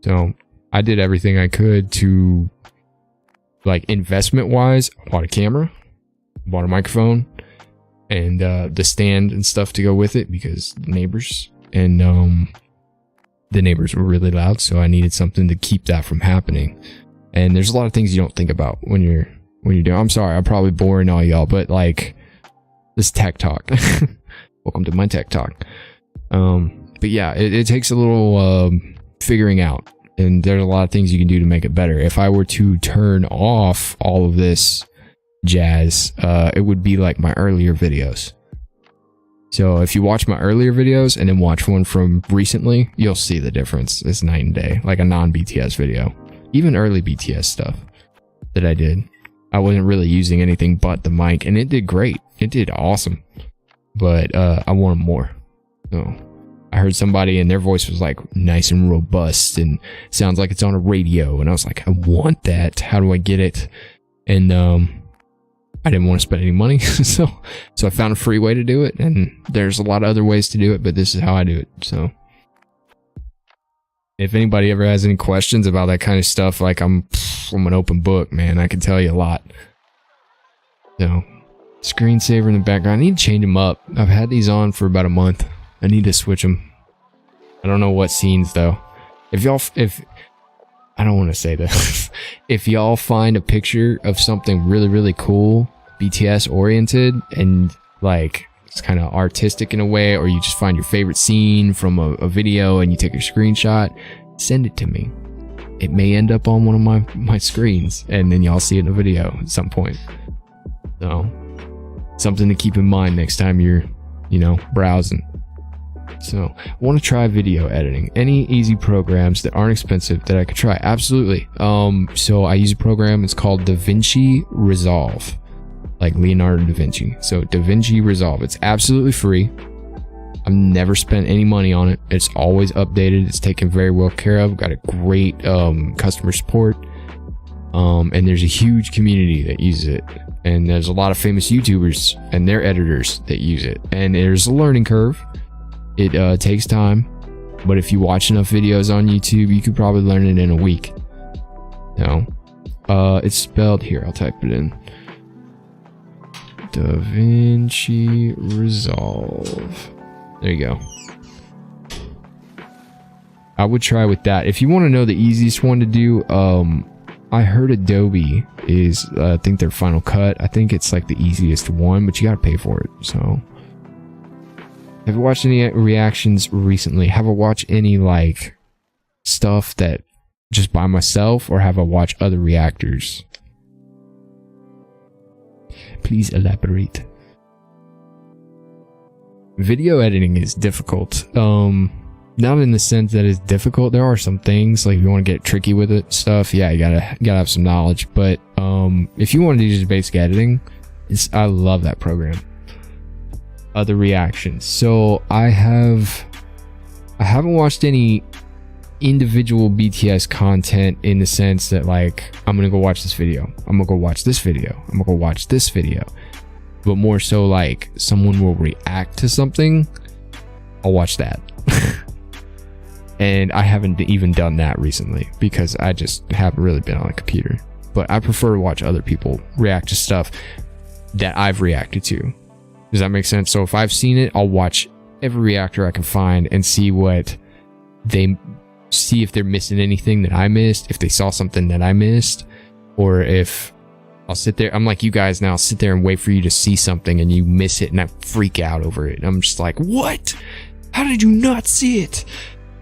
Speaker 1: So I did everything I could to, like, investment wise. I bought a camera, bought a microphone, and the stand and stuff to go with it, because the neighbors were really loud, so I needed something to keep that from happening. And there's a lot of things you don't think about when you're doing. I'm sorry, I'm probably boring all y'all, but like, this tech talk. Welcome to my tech talk. But yeah, it takes a little figuring out, and there's a lot of things you can do to make it better. If I were to turn off all of this jazz, it would be like my earlier videos. So if you watch my earlier videos and then watch one from recently, you'll see the difference. It's night and day, like a non-BTS video. Even early BTS stuff that I did, I wasn't really using anything but the mic, and it did great. It did awesome. But I wanted more. So I heard somebody and their voice was like nice and robust and sounds like it's on a radio. And I was like, I want that. How do I get it? And I didn't want to spend any money. so I found a free way to do it. And there's a lot of other ways to do it, but this is how I do it. So if anybody ever has any questions about that kind of stuff, like I'm an open book, man. I can tell you a lot. So screensaver in the background. I need to change them up. I've had these on for about a month. I need to switch them. I don't know what scenes though. If I don't want to say this. If y'all find a picture of something really, really cool, BTS oriented, and like it's kind of artistic in a way, or you just find your favorite scene from a video and you take a screenshot, send it to me. It may end up on one of my screens, and then y'all see it in a video at some point. So something to keep in mind next time you're, browsing. So I want to try video editing. Any easy programs that aren't expensive that I could try? Absolutely. So I use a program. It's called DaVinci Resolve, like Leonardo da Vinci. So DaVinci Resolve. It's absolutely free. I've never spent any money on it. It's always updated. It's taken very well care of. Got a great customer support. And there's a huge community that uses it. And there's a lot of famous YouTubers and their editors that use it. And there's a learning curve. It takes time. But if you watch enough videos on YouTube, you could probably learn it in a week. It's spelled here. I'll type it in. DaVinci Resolve. There you go. I would try with that. If you want to know the easiest one to do, I heard Adobe is, I think their Final Cut. I think it's like the easiest one, but you gotta pay for it. So, have you watched any reactions recently? Have I watched any like stuff that just by myself, or have I watched other reactors? Please elaborate. Video editing is difficult. Not in the sense that it's difficult. There are some things, like if you want to get tricky with it stuff, yeah, you gotta have some knowledge. But if you want to do just basic editing, I love that program. Other reactions. So I haven't watched any individual BTS content in the sense that like I'm gonna go watch this video, I'm gonna go watch this video, I'm gonna go watch this video, but more so like someone will react to something, I'll watch that. And I haven't even done that recently because I just haven't really been on a computer, but I prefer to watch other people react to stuff that I've reacted to. Does that make sense? So if I've seen it, I'll watch every reactor I can find and see what they see, if they're missing anything that I missed, if they saw something that I missed, or if I'll sit there, I'm like you guys now, I'll sit there and wait for you to see something and you miss it and I freak out over it. I'm just like, what? How did you not see it?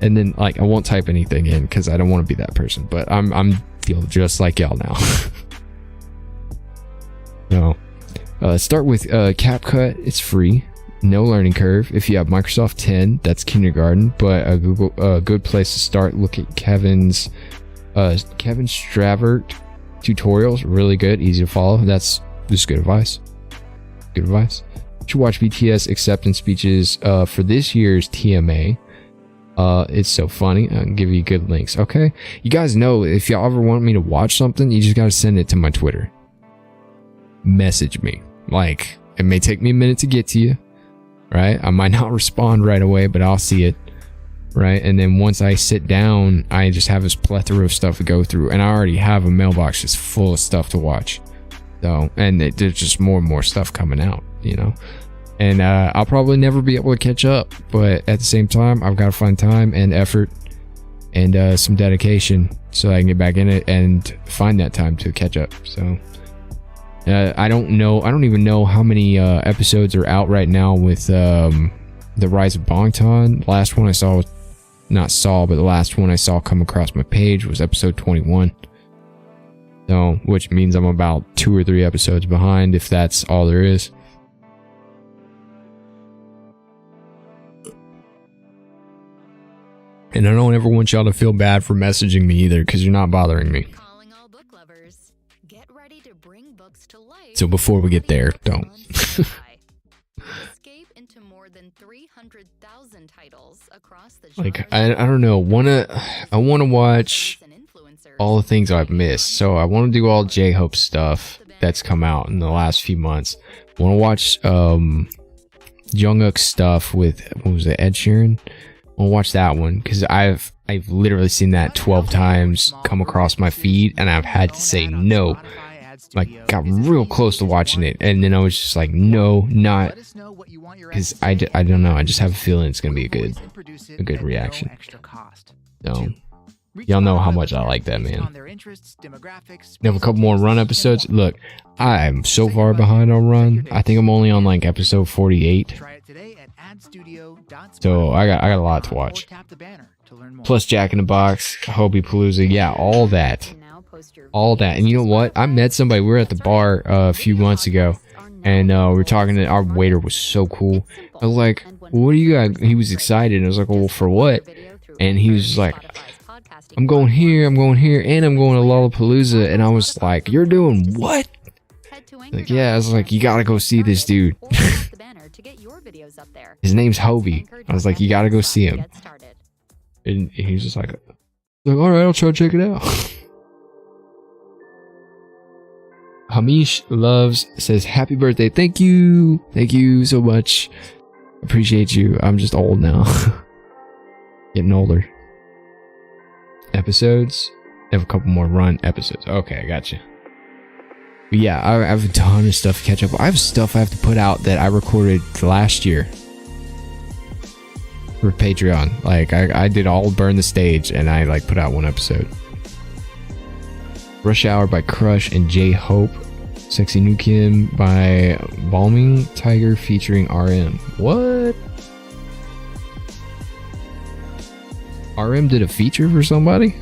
Speaker 1: And then like I won't type anything in because I don't want to be that person, but I'm feel just like y'all now. So start with CapCut. It's free, no learning curve. If you have Microsoft 10, that's kindergarten, but a good place to start. Look at Kevin Stravert tutorials, really good, easy to follow. That's just good advice. Good advice. You should watch BTS acceptance speeches for this year's TMA. It's so funny. I'll give you good links. Okay, you guys know if y'all ever want me to watch something, you just gotta send it to my Twitter. Message me. Like, it may take me a minute to get to you, right? I might not respond right away, but I'll see it, right? And then once I sit down, I just have this plethora of stuff to go through, and I already have a mailbox just full of stuff to watch. So, and there's just more and more stuff coming out, you know? And I'll probably never be able to catch up, but at the same time, I've got to find time and effort and some dedication so I can get back in it and find that time to catch up. So I don't even know how many episodes are out right now with the Rise of Bangtan. Last one I saw, the last one I saw come across my page was episode 21. So, which means I'm about 2 or 3 episodes behind, if that's all there is. And I don't ever want y'all to feel bad for messaging me either, because you're not bothering me.
Speaker 3: Calling all book lovers. Get ready to bring books to life.
Speaker 1: So before we get there, don't.
Speaker 3: Escape into more than 300,000 titles across the
Speaker 1: like I don't know, I wanna watch all the things I've missed. So I want to do all J-Hope stuff that's come out in the last few months. I want to watch Jungkook's stuff with, what was it, Ed Sheeran? I'll watch that one because I've literally seen that 12 times come across my feed and I've had to say no. Like, got real close to watching it and then I was just like, no, not, because I don't know, I just have a feeling it's gonna be a good reaction. So y'all know how much I like that, man. We have a couple more Run episodes. Look, I'm so far behind on Run. I think I'm only on like episode 48. So I got a lot to watch. Plus Jack in the Box, Hobie Palooza, yeah, all that. All that. And you know what? I met somebody, we were at the bar a few months ago, and we were talking to, our waiter was so cool. I was like, what do you got? He was excited. And I was like, well, for what? And he was just like, I'm going here, and I'm going to Lollapalooza. And I was like, you're doing what? Like, yeah, I was like, you gotta go see this dude. His name's Hobie. I was like, you gotta go see him. And he was just like, all right, I'll try to check it out. Hamish Loves says, happy birthday. Thank you so much. Appreciate you. I'm just old now. Getting older. Episodes. I have a couple more Run episodes. Okay, I got you. But yeah, I have a ton of stuff to catch up. I have stuff I have to put out that I recorded last year for Patreon. Like I did all Burn the Stage and I like put out one episode. Rush Hour by Crush and J-Hope. Sexy New Kim by Balming Tiger featuring RM. What? RM did a feature for somebody?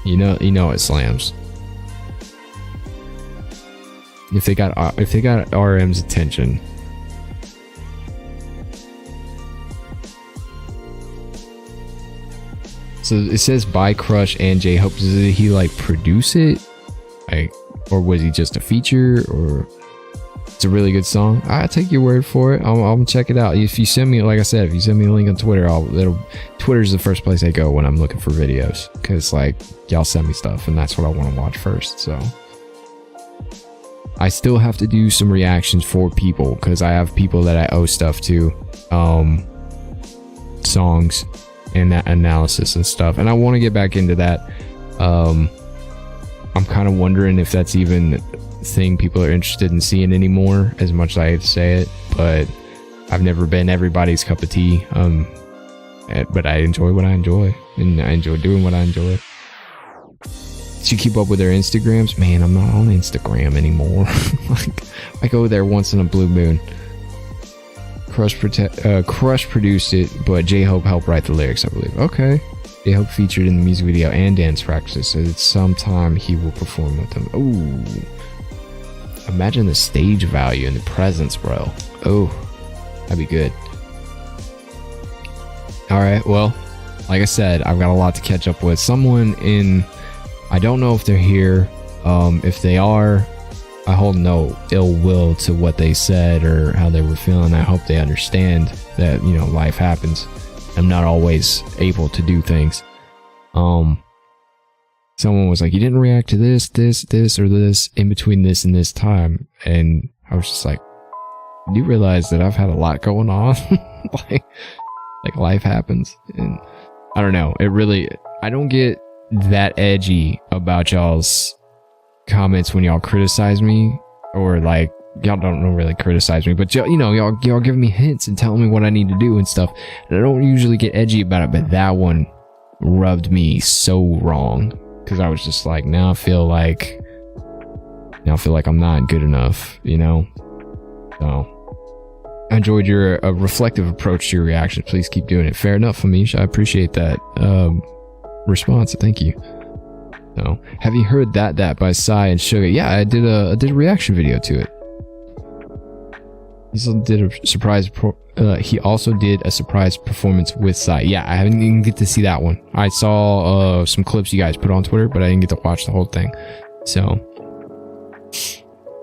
Speaker 1: You know it slams. If they got RM's attention. So it says by Crush and J-Hope. Did he like produce it? Like, or was he just a feature? Or it's a really good song. I take your word for it. I'll check it out. If you send me, like I said, if you send me a link on Twitter, Twitter's the first place I go when I'm looking for videos, because like y'all send me stuff and that's what I want to watch first. So I still have to do some reactions for people, because I have people that I owe stuff to, songs and that analysis and stuff, and I want to get back into that. I'm kind of wondering if that's even a thing people are interested in seeing anymore, as much as I hate to say it, but I've never been everybody's cup of tea. But I enjoy what I enjoy, and I enjoy doing what I enjoy. Did you keep up with their Instagrams? Man, I'm not on Instagram anymore. Like, I go there once in a blue moon. Crush produced it, but J-Hope helped write the lyrics, I believe. Okay. J-Hope featured in the music video and dance practice, so it's sometime he will perform with them. Ooh. Imagine the stage value and the presence, bro. Oh, that'd be good. Alright, well, like I said, I've got a lot to catch up with. Someone in... I don't know if they're here. If they are, I hold no ill will to what they said or how they were feeling. I hope they understand that, you know, life happens. I'm not always able to do things. Someone was like, you didn't react to this, or this in between this and this time. And I was just like, do you realize that I've had a lot going on? like life happens. And I don't know. I don't get that edgy about y'all's comments when y'all criticize me, or like, y'all don't really criticize me, but y'all giving me hints and telling me what I need to do and stuff. And I don't usually get edgy about it, but that one rubbed me so wrong, because I was just like, now I feel like I'm not good enough, you know? So I enjoyed your reflective approach to your reaction. Please keep doing it. Fair enough, Amish. I appreciate that response. Thank you. So, have you heard that by Psy and Sugar? Yeah, I did a reaction video to it. He also did a surprise performance with Psy. Yeah, I didn't even get to see that one. I saw some clips you guys put on Twitter, but I didn't get to watch the whole thing. So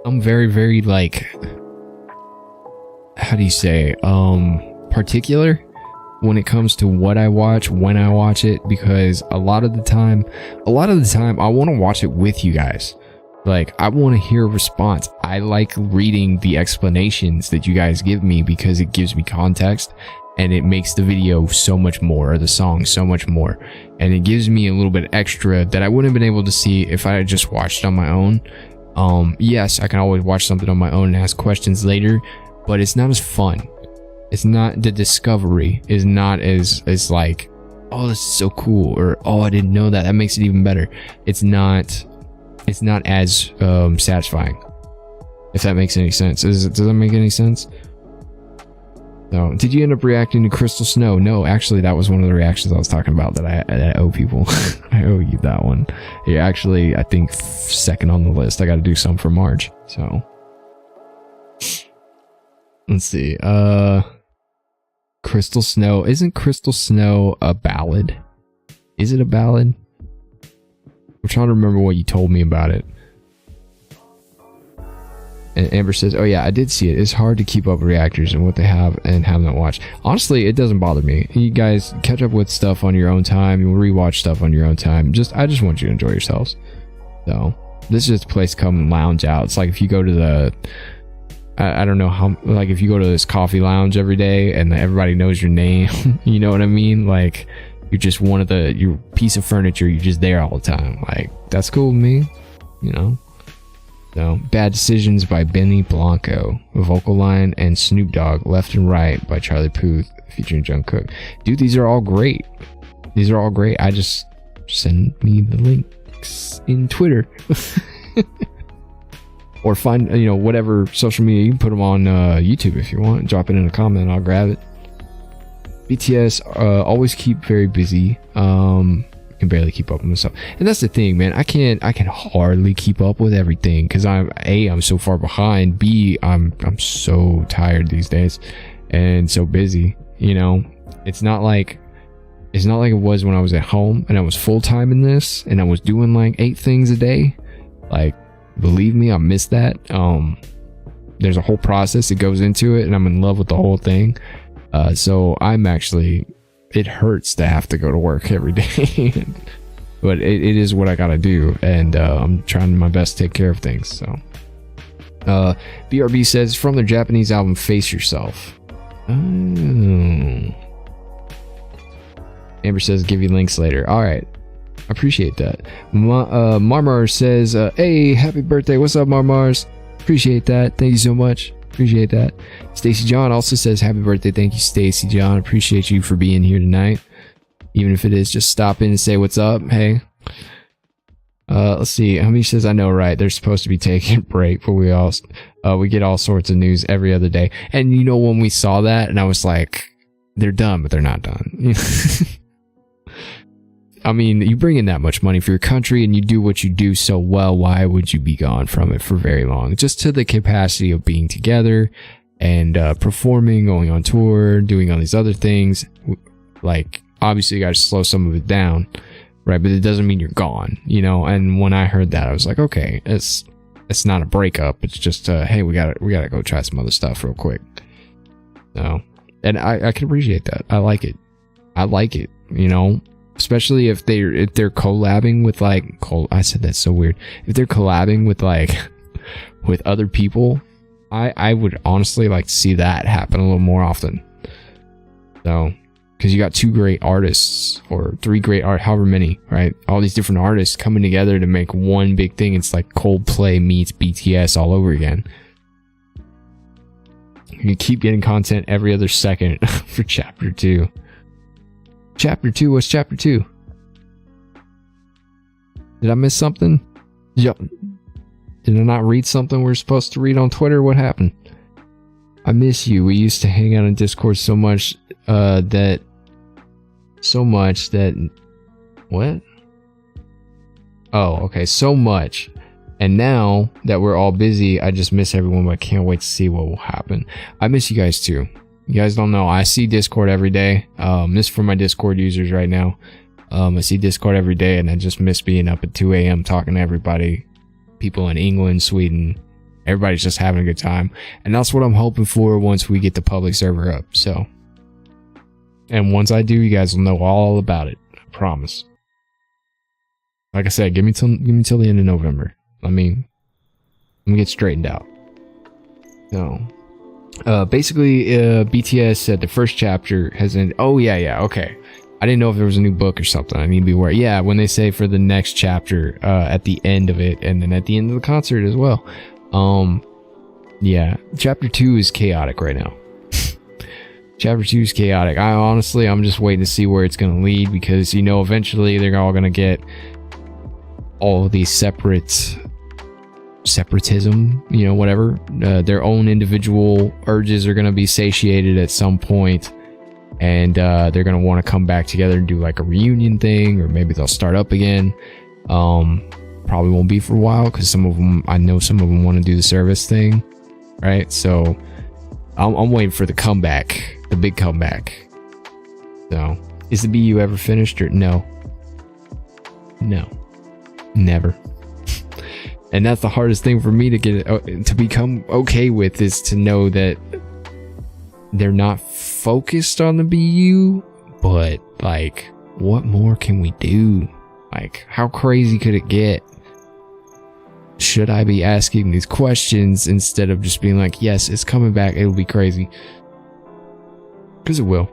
Speaker 1: I'm very, very, like, how do you say, particular when it comes to what I watch, when I watch it, because a lot of the time I want to watch it with you guys. Like, I want to hear a response. I like reading the explanations that you guys give me, because it gives me context and it makes the video so much more, or the song so much more. And it gives me a little bit extra that I wouldn't have been able to see if I had just watched on my own. Yes, I can always watch something on my own and ask questions later, but it's not as fun. It's not, the discovery is not as like, oh, this is so cool, or oh, I didn't know that. That makes it even better. It's not as satisfying, if that makes any sense. Does that make any sense? No. Did you end up reacting to Crystal Snow? No, actually, that was one of the reactions I was talking about that I owe people. I owe you that one. You're actually, I think, second on the list. I got to do some for March. So let's see. Crystal Snow. Isn't Crystal Snow a ballad? Is it a ballad? I'm trying to remember what you told me about it. And Amber says, oh yeah, I did see it. It's hard to keep up with reactors and what they have and have not watched. Honestly, it doesn't bother me. You guys catch up with stuff on your own time. You'll rewatch stuff on your own time. I just want you to enjoy yourselves. So this is just a place to come and lounge out. It's like if you go to I don't know how, like if you go to this coffee lounge every day and everybody knows your name, you know what I mean? Like, you're just your piece of furniture. You're just there all the time. Like, that's cool with me, you know? So, Bad Decisions by Benny Blanco. Vocal Line and Snoop Dogg. Left and Right by Charlie Puth featuring Jungkook. Dude, these are all great. I just send me the links in Twitter. Or find, whatever social media. You can put them on YouTube if you want. Drop it in a comment and I'll grab it. BTS always keep very busy. Can barely keep up with myself. And that's the thing, man. I can hardly keep up with everything, because I'm so far behind. B, I'm so tired these days and so busy. It's not like it was when I was at home and I was full time in this and I was doing like 8 things a day. Like, believe me, I miss that. there's a whole process that goes into it, and I'm in love with the whole thing. So I'm actually, it hurts to have to go to work every day, but it is what I gotta do, and I'm trying my best to take care of things. So BRB says from their Japanese album Face Yourself. Oh. Amber says give you links later. All right, I appreciate that. Marmar says hey, happy birthday. What's up, Marmars? Appreciate that. Thank you so much. Appreciate that. Stacy John also says happy birthday. Thank you, Stacy John. Appreciate you for being here tonight, even if it is just stop in and say what's up. Hey, let's see. Homie says I know, right? They're supposed to be taking a break, but we get all sorts of news every other day. And you know, when we saw that, and I was like, they're done, but they're not done. I mean, you bring in that much money for your country and you do what you do so well, why would you be gone from it for very long? Just to the capacity of being together and performing, going on tour, doing all these other things. Like, obviously you got to slow some of it down, right? But it doesn't mean you're gone, you know? And when I heard that, I was like, okay, it's not a breakup. It's just, hey, we gotta go try some other stuff real quick. So, and I can appreciate that. I like it, you know? Especially if they're collabing with like I said that's so weird. If they're collabing with like with other people, I would honestly like to see that happen a little more often. So, because you got 2 great artists or 3 great however many, right? All these different artists coming together to make one big thing. It's like Coldplay meets BTS all over again. You keep getting content every other second for chapter 2. Chapter 2, what's chapter 2? Did I miss something? Yep. Did I not read something we're supposed to read on Twitter? What happened? I miss you. We used to hang out on Discord so much that what? Oh, okay, so much. And now that we're all busy, I just miss everyone, but I can't wait to see what will happen. I miss you guys too. You guys don't know, I see Discord every day. This is for my Discord users right now. I see Discord every day, and I just miss being up at 2 a.m. talking to everybody. People in England, Sweden. Everybody's just having a good time. And that's what I'm hoping for once we get the public server up. So, and once I do, you guys will know all about it. I promise. Like I said, give me till the end of November. Let me get straightened out. So, basically, BTS said the first chapter has ended. Oh yeah, okay. I didn't know if there was a new book or something. I need to be aware. Yeah, when they say for the next chapter, at the end of it, and then at the end of the concert as well. Yeah, chapter 2 is chaotic right now. Chapter 2 is chaotic. I'm just waiting to see where it's going to lead, because, you know, eventually they're all going to get all of these separatism, you know, whatever. Their own individual urges are going to be satiated at some point, and they're going to want to come back together and do like a reunion thing, or maybe they'll start up again. Probably won't be for a while, because I know some of them want to do the service thing, right? So I'm waiting for the comeback, the big comeback. So, is the BU ever finished, or no, never. And that's the hardest thing for me to become okay with, is to know that they're not focused on the BU, but like, what more can we do? Like, how crazy could it get? Should I be asking these questions instead of just being like, yes, it's coming back, it'll be crazy? Because it will.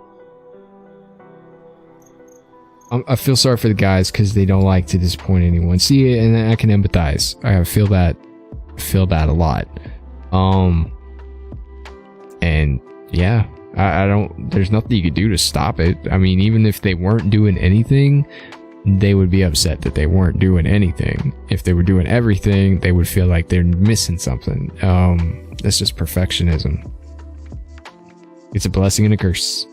Speaker 1: I feel sorry for the guys, because they don't like to disappoint anyone. See, and I can empathize. I feel that a lot. And yeah, there's nothing you could do to stop it. I mean, even if they weren't doing anything, they would be upset that they weren't doing anything. If they were doing everything, they would feel like they're missing something. That's just perfectionism. It's a blessing and a curse.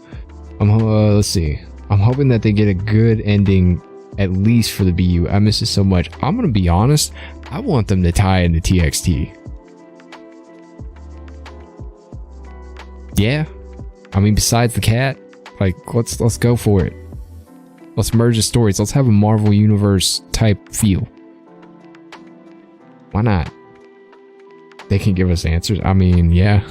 Speaker 1: Let's see. I'm hoping that they get a good ending, at least for the BU. I miss it so much. I'm gonna be honest, I want them to tie into TXT. Yeah, I mean, besides the cat, like, let's go for it. Let's merge the stories. Let's have a Marvel Universe type feel. Why not? they can give us answers. I mean, yeah.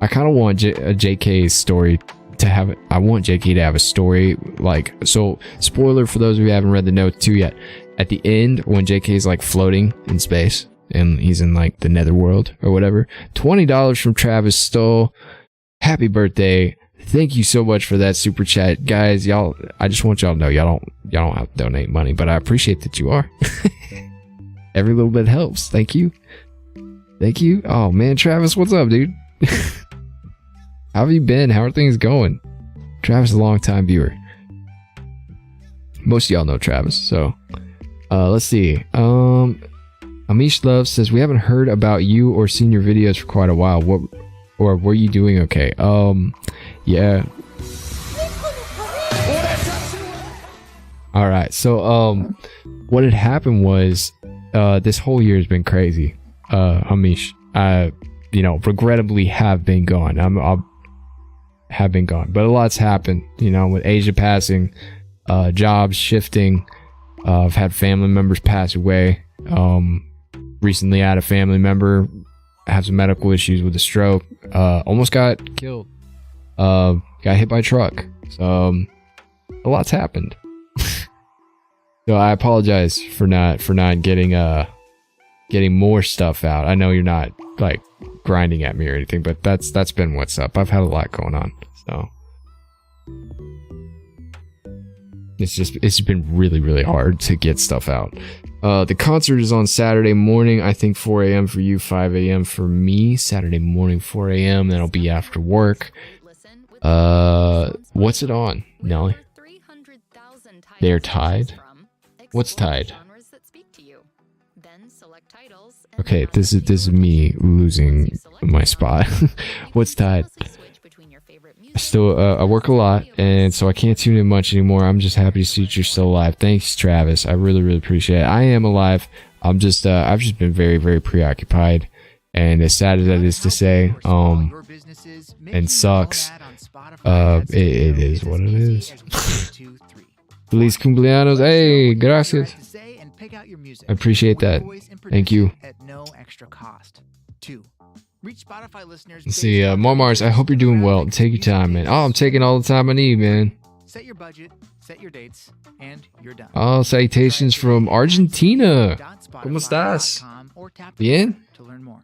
Speaker 1: I kind of want JK's story to have. I want JK to have a story like, so. Spoiler for those who haven't read the note too yet. At the end, when JK is like floating in space and he's in like the netherworld or whatever, $20 from Travis Stoll. Happy birthday! Thank you so much for that super chat, guys. Y'all, I just want y'all to know y'all don't have to donate money, but I appreciate that you are. Every little bit helps. Thank you. Thank you. Oh man, Travis, what's up, dude? How have you been? How are things going? Travis is a long time viewer. Most of y'all know Travis, so let's see. Amish Love says, we haven't heard about you or seen your videos for quite a while. What, or were you doing okay? Yeah. All right. So what had happened was this whole year has been crazy. Amish, you know, regrettably have been gone. I'll have been gone, but a lot's happened, you know, with Asia passing, jobs shifting. I've had family members pass away. Recently I had a family member have some medical issues with a stroke, almost got killed, got hit by a truck. So a lot's happened. So I apologize for not getting more stuff out. I know you're not like grinding at me or anything, but that's been what's up. I've had a lot going on, so it's been really hard to get stuff out. The concert is on Saturday morning, I think 4 a.m. for you, 5 a.m. for me. Saturday morning, 4 a.m. That'll be after work. What's it on, Nelly? They're tied? What's tied? Okay, this is me losing my spot. What's tied? I work a lot, and so I can't tune in much anymore. I'm just happy to see that you're still alive. Thanks, Travis. I really appreciate it. I am alive. I'm just I've just been very preoccupied, and as sad as that is to say, and sucks. It is what it is. Feliz cumpleaños. Hey, gracias. I appreciate that. Thank you. Let's see, Marmars, I hope you're doing well. Take your time, man. Oh, I'm taking all the time I need, man.
Speaker 4: Set your budget, set your dates, and you're done.
Speaker 1: Oh, salutations from Argentina. ¿Cómo estás? Bien?
Speaker 4: To learn more.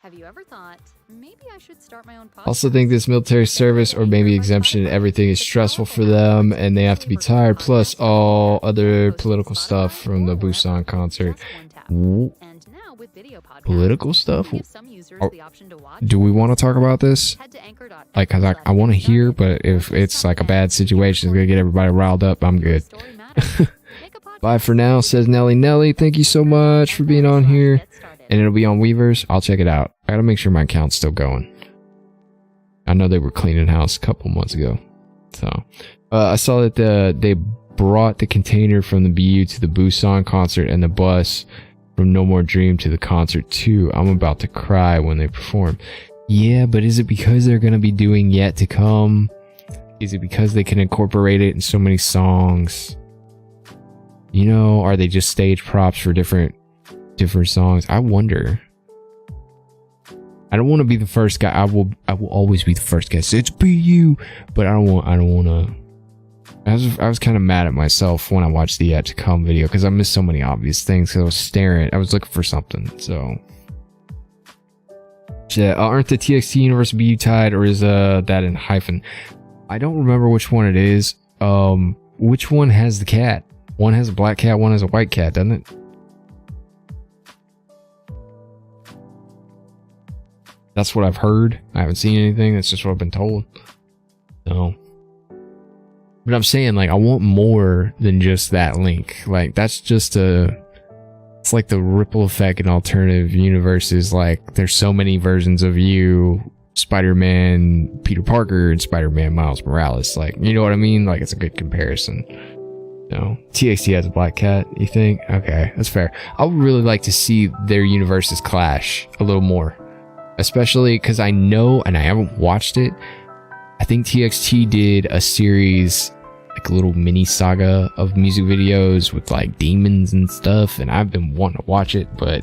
Speaker 3: Have you ever thought, maybe I should start my own podcast?
Speaker 1: Also think this military service or maybe exemption, everything is stressful for them and they have to be tired, plus all other political stuff from the Busan concert. Political stuff? Do we want to talk about this? Like, I want to hear, but if it's like a bad situation, it's going to get everybody riled up, I'm good. Bye for now, says Nelly. Thank you so much for being on here. And it'll be on Weavers. I'll check it out. I gotta make sure my account's still going. I know they were cleaning house a couple months ago. So, I saw that they brought the container from the BU to the Busan concert and the bus from No More Dream to the concert too. I'm about to cry when they perform. Yeah, but is it because they're gonna be doing Yet to Come? Is it because they can incorporate it in so many songs? You know, are they just stage props for different songs? I wonder. I don't want to be the first guy. I will always be the first guy. It's BU, but I don't want to. I was kind of mad at myself when I watched the Yet to Come video because I missed so many obvious things. I was staring. I was looking for something. So, yeah, aren't the TXT Universe BU tied, or is that in hyphen? I don't remember which one it is. Which one has the cat? One has a black cat. One has a white cat, doesn't it? That's what I've heard. I haven't seen anything. That's just what I've been told. So, but I'm saying, like, I want more than just that link. Like, that's just it's like the ripple effect in alternative universes. Like, there's so many versions of you, Spider-Man, Peter Parker, and Spider-Man, Miles Morales. Like, you know what I mean? Like, it's a good comparison. No, TXT has a black cat, you think? Okay, that's fair. I would really like to see their universes clash a little more. Especially because I know, and I haven't watched it, I think TXT did a series, like a little mini saga of music videos with like demons and stuff, and I've been wanting to watch it, but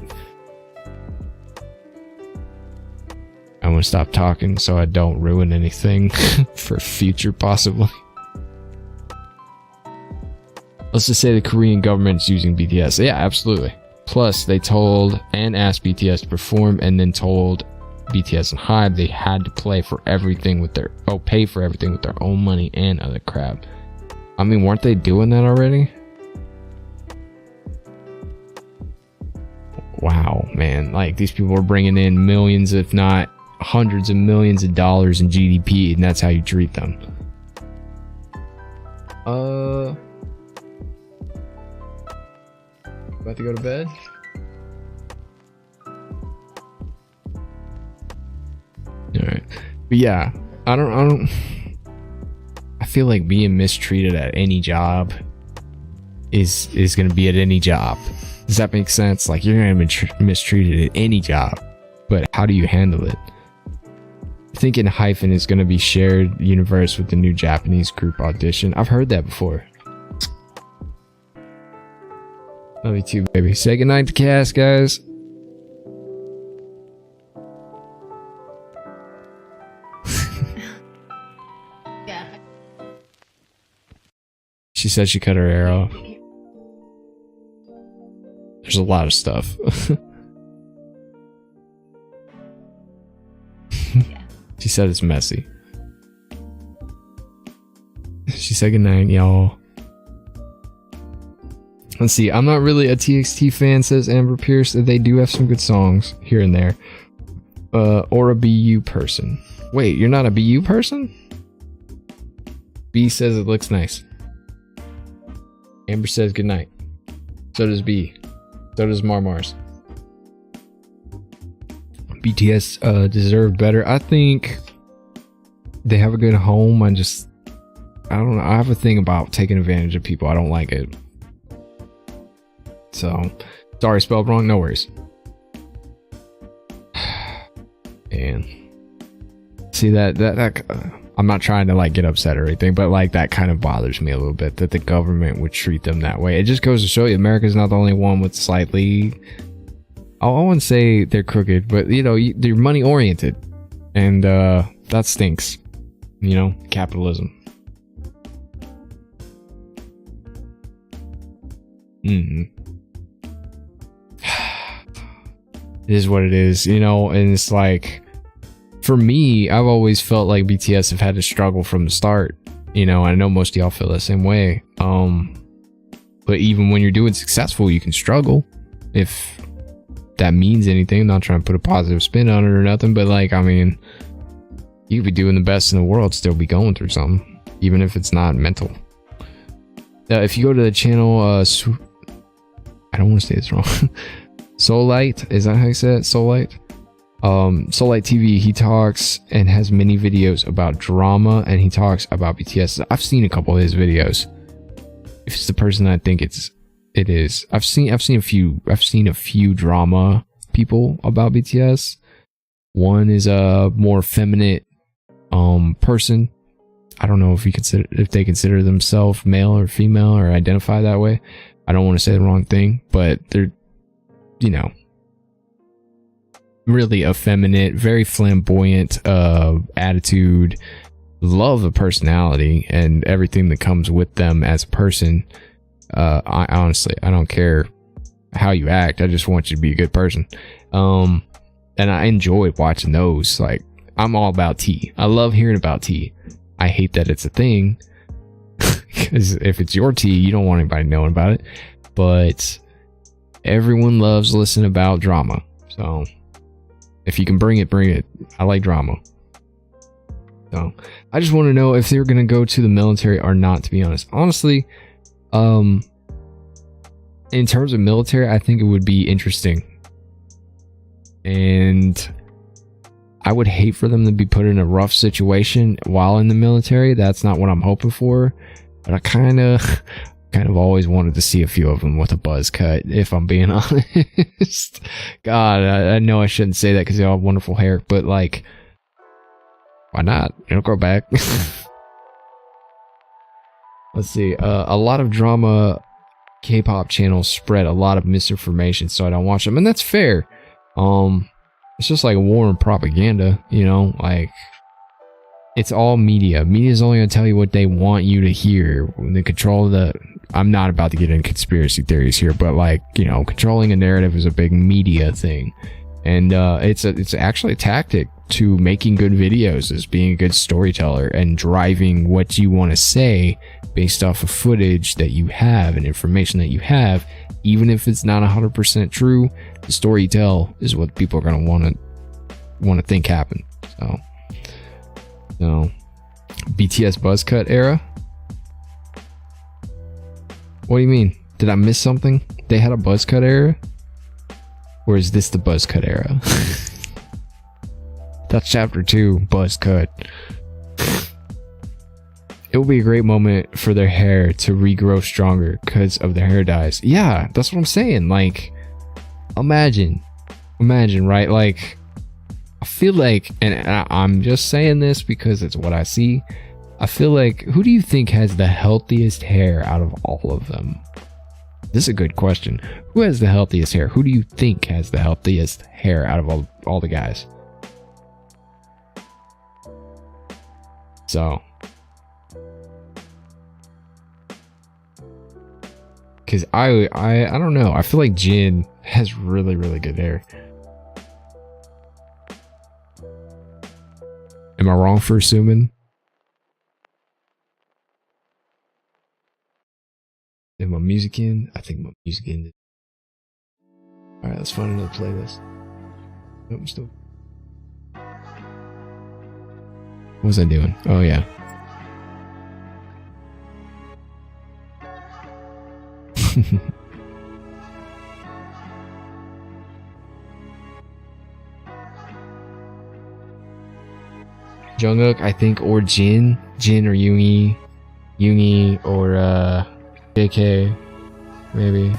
Speaker 1: I'm gonna stop talking so I don't ruin anything for future possibly. Let's just say the Korean government's using BTS. Yeah, absolutely. Plus, they told and asked BTS to perform, and then told BTS and HYBE they had to pay for everything with their own money and other crap. I mean, weren't they doing that already? Wow, man. Like, these people are bringing in millions, if not hundreds of millions of dollars in GDP, and that's how you treat them. About to go to bed? Alright. But yeah, I feel like being mistreated at any job is gonna be at any job. Does that make sense? Like, you're gonna be mistreated at any job, but how do you handle it? I think Hyphen is gonna be shared universe with the new Japanese group Audition. I've heard that before. Love you too, baby. Say goodnight to Cass, guys.
Speaker 5: Yeah.
Speaker 1: She said she cut her hair off. There's a lot of stuff.
Speaker 5: Yeah.
Speaker 1: She said it's messy. She said goodnight, y'all. Let's see. I'm not really a TXT fan, says Amber Pierce. They do have some good songs here and there. Or a BU person. Wait, you're not a BU person? B says it looks nice. Amber says goodnight. So does B. So does Marmars. BTS deserve better. I think they have a good home. I don't know. I have a thing about taking advantage of people. I don't like it. So, sorry, spelled wrong. No worries. And see that I'm not trying to like get upset or anything, but like that kind of bothers me a little bit that the government would treat them that way. It just goes to show you America's not the only one with slightly, I wouldn't say they're crooked, but you know, they're money oriented, and that stinks. You know, capitalism. It is what it is, you know, and it's like, for me, I've always felt like BTS have had to struggle from the start, you know. I know most of y'all feel the same way. But even when you're doing successful, you can struggle, if that means anything. I'm not trying to put a positive spin on it or nothing, but like, I mean, you could be doing the best in the world, still be going through something, even if it's not mental. If you go to the channel, I don't want to say this wrong. Soulite, is that how you say it? Soulite? Soulite TV, he talks and has many videos about drama, and he talks about BTS. I've seen a couple of his videos. If it's the person I think it is. I've seen a few drama people about BTS. One is a more feminine person. I don't know if they consider themselves male or female or identify that way. I don't want to say the wrong thing, but they're, you know, really effeminate, very flamboyant attitude, love the personality and everything that comes with them as a person. I honestly, I don't care how you act. I just want you to be a good person. And I enjoy watching those. Like, I'm all about tea. I love hearing about tea. I hate that it's a thing, because if it's your tea, you don't want anybody knowing about it. But everyone loves listening about drama. So if you can bring it, bring it. I like drama. So I just want to know if they're going to go to the military or not, to be honest. Honestly, in terms of military, I think it would be interesting. And I would hate for them to be put in a rough situation while in the military. That's not what I'm hoping for. But I kind of always wanted to see a few of them with a buzz cut, if I'm being honest. God, I know I shouldn't say that because they all have wonderful hair, but like, why not? It'll grow back. Let's see. A lot of drama K-pop channels spread a lot of misinformation, so I don't watch them, and that's fair. It's just like war and propaganda, you know, like it's all media. Media is only going to tell you what they want you to hear. When they control the, I'm not about to get into conspiracy theories here, but like, you know, controlling a narrative is a big media thing. And it's actually a tactic to making good videos, is being a good storyteller and driving what you want to say based off of footage that you have and information that you have. Even if it's not 100% true, the story you tell is what people are going to want to think happened. So, no. BTS buzz cut era? What do you mean? Did I miss something? They had a buzz cut era? Or is this the buzz cut era? That's chapter 2, buzz cut. It will be a great moment for their hair to regrow stronger because of the hair dyes. Yeah, that's what I'm saying. Like, imagine, right? Like, I feel like, and I'm just saying this because it's what I see. I feel like, who do you think has the healthiest hair out of all of them? This is a good question. Who has the healthiest hair? Who do you think has the healthiest hair out of all the guys? So, because I don't know. I feel like Jin has really, really good hair. Am I wrong for assuming? Is my music in? I think my music ended. Alright, let's find another playlist. Nope, I'm still. What was I doing? Oh, yeah. Jungkook, I think, or Jin or Yoongi or JK, maybe.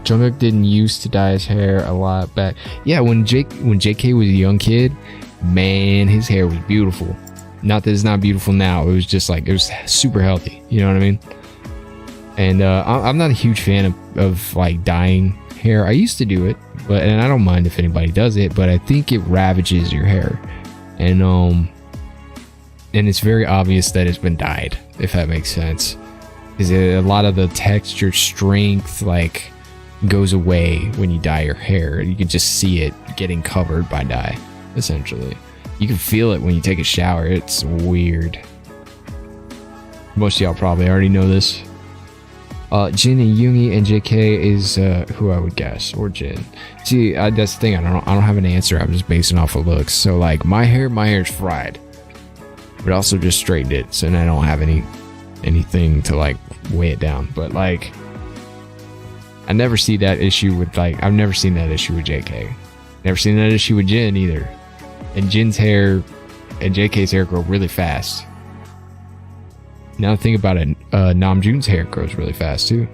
Speaker 1: Jungkook didn't used to dye his hair a lot back. Yeah, when JK was a young kid, man, his hair was beautiful. Not that it's not beautiful now. It was just like, it was super healthy. You know what I mean? And I'm not a huge fan of like dyeing hair. I used to do it, and I don't mind if anybody does it, but I think it ravages your hair. And it's very obvious that it's been dyed, if that makes sense. Because a lot of the texture, strength, like, goes away when you dye your hair. You can just see it getting covered by dye, essentially. You can feel it when you take a shower. It's weird. Most of y'all probably already know this. Jin and Yoongi and JK is who I would guess, or Jin. See, that's the thing. I don't have an answer. I'm just basing off of looks. So like my hair's fried, but also just straightened it, so I don't have anything to like weigh it down. But like, I never see that issue with like, I've never seen that issue with JK. Never seen that issue with Jin either. And Jin's hair and JK's hair grow really fast. Now think about it, Namjoon's hair grows really fast too.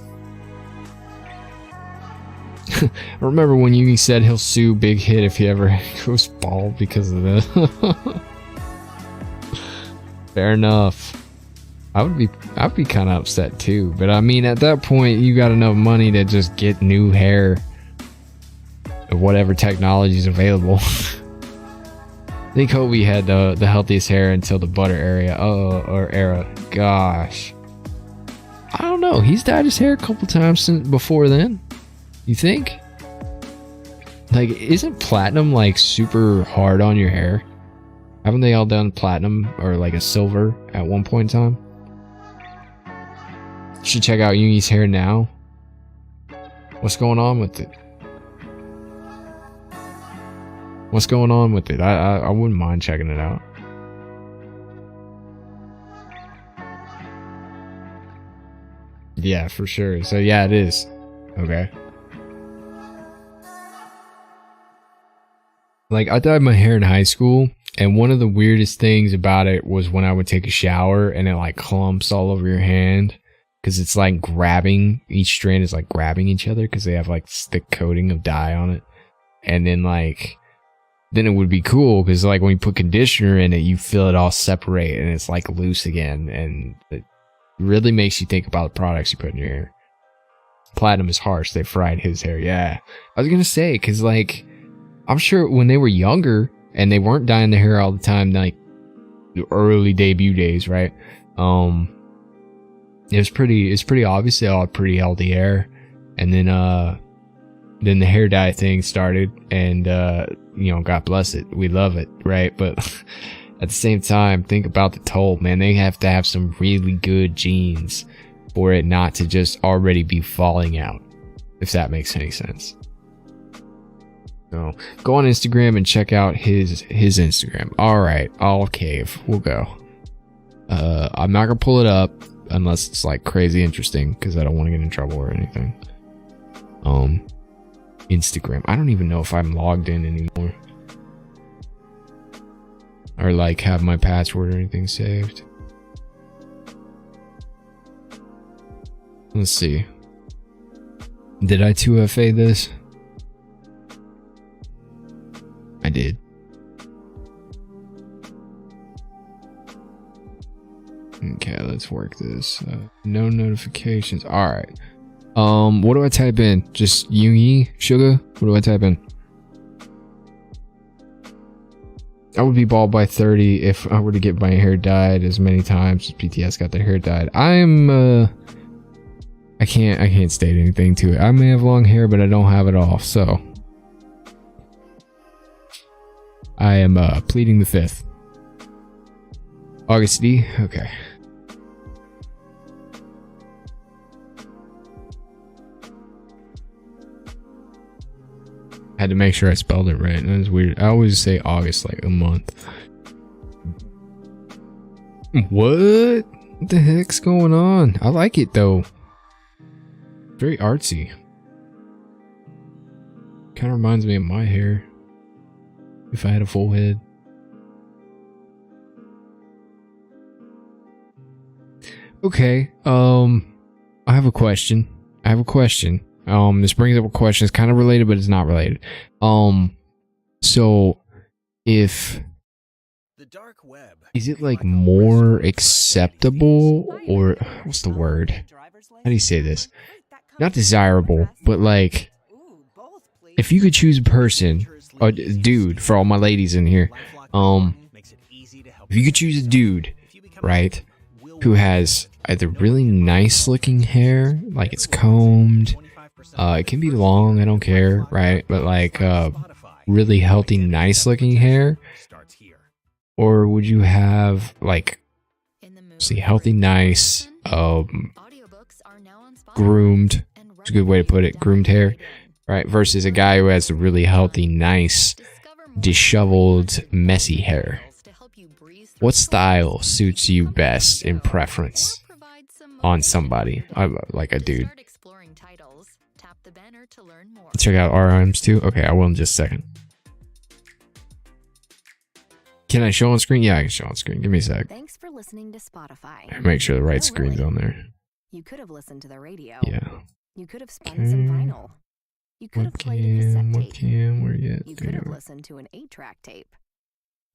Speaker 1: I remember when Yoongi said he'll sue Big Hit if he ever goes bald because of this. Fair enough. I would be kind of upset too, but I mean, at that point, you got enough money to just get new hair of whatever technology is available. I think Kobe had the healthiest hair until the butter era. Gosh, I don't know. He's dyed his hair a couple times since before then. You think? Like, isn't platinum like super hard on your hair? Haven't they all done platinum or like a silver at one point in time? Should check out Yoongi's hair now. What's going on with it? What's going on with it? I wouldn't mind checking it out. Yeah, for sure. So yeah, it is. Okay. Like, I dyed my hair in high school, and one of the weirdest things about it was when I would take a shower and it like clumps all over your hand. Because it's like grabbing, each strand is like grabbing each other because they have like thick coating of dye on it. And then like, then it would be cool because like when you put conditioner in it, you feel it all separate and it's like loose again. And it really makes you think about the products you put in your hair. Platinum is harsh. They fried his hair. Yeah. I was going to say, because like, I'm sure when they were younger and they weren't dyeing their hair all the time, like the early debut days, right? It's pretty obvious they all had pretty healthy hair. And then the hair dye thing started, and you know, God bless it, we love it, right? But at the same time, think about the toll, man. They have to have some really good genes for it not to just already be falling out, if that makes any sense. So go on Instagram and check out his Instagram. All right, All Cave, we'll go. I'm not gonna pull it up unless it's like crazy interesting, because I don't want to get in trouble or anything. Instagram, I don't even know if I'm logged in anymore, or like have my password or anything saved. Let's see. Did I 2FA this? I did. Okay, let's work this. No notifications. All right. What do I type in? Just Yoongi Sugar? What do I type in? I would be bald by 30 if I were to get my hair dyed as many times as BTS got their hair dyed. I can't state anything to it. I may have long hair, but I don't have it all, so I am pleading the fifth. August D. Okay. Had to make sure I spelled it right. That was weird. I always say August like a month. What the heck's going on? I like it though. Very artsy. Kind of reminds me of my hair if I had a full head. Okay, I have a question. This brings up a question. It's kind of related, but it's not related. So if is it like more acceptable, or what's the word? How do you say this? Not desirable, but like, if you could choose a person, a dude, for all my ladies in here, if you could choose a dude, right, who has either really nice looking hair, like it's combed, it can be long, I don't care, right, but like really healthy, nice looking hair, or would you have like, see, healthy, nice, groomed, it's a good way to put it, groomed hair, right, versus a guy who has a really healthy, nice, disheveled, messy hair? What style suits you best in preference on somebody, like a dude? Check out RMs too. Okay, I will in just a second. Can I show on screen? Yeah, I can show on screen. Give me a sec.
Speaker 5: Thanks for listening to Spotify.
Speaker 1: Make sure the right screen's on there.
Speaker 5: You could have listened to the radio.
Speaker 1: Yeah.
Speaker 5: You could have spun some vinyl. You could have played a cassette tape.
Speaker 1: Where you at?
Speaker 5: You could have listened to an 8-track tape.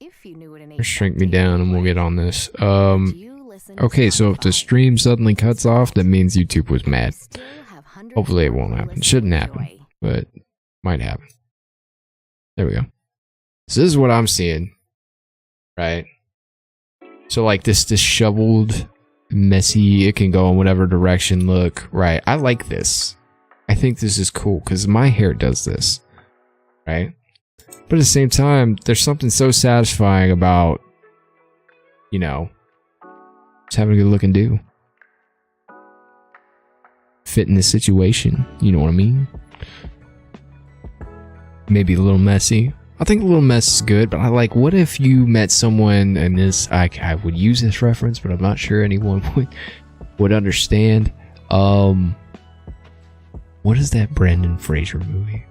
Speaker 5: If you knew what an 8-track
Speaker 1: Shrink me
Speaker 5: tape
Speaker 1: down and we'll get on this. Okay, so if the stream suddenly cuts off, that means YouTube was mad. Hopefully it won't happen. Shouldn't happen, but might happen. There we go. So this is what I'm seeing, right? So like this disheveled, messy, it can go in whatever direction look, right? I like this. I think this is cool because my hair does this, right? But at the same time, there's something so satisfying about, you know, just having a good looking do. Fit in the situation, you know what I mean? Maybe a little messy. I think a little mess is good, but I like, what if you met someone, and this, I would use this reference, but I'm not sure anyone would understand. What is that Brendan Fraser movie?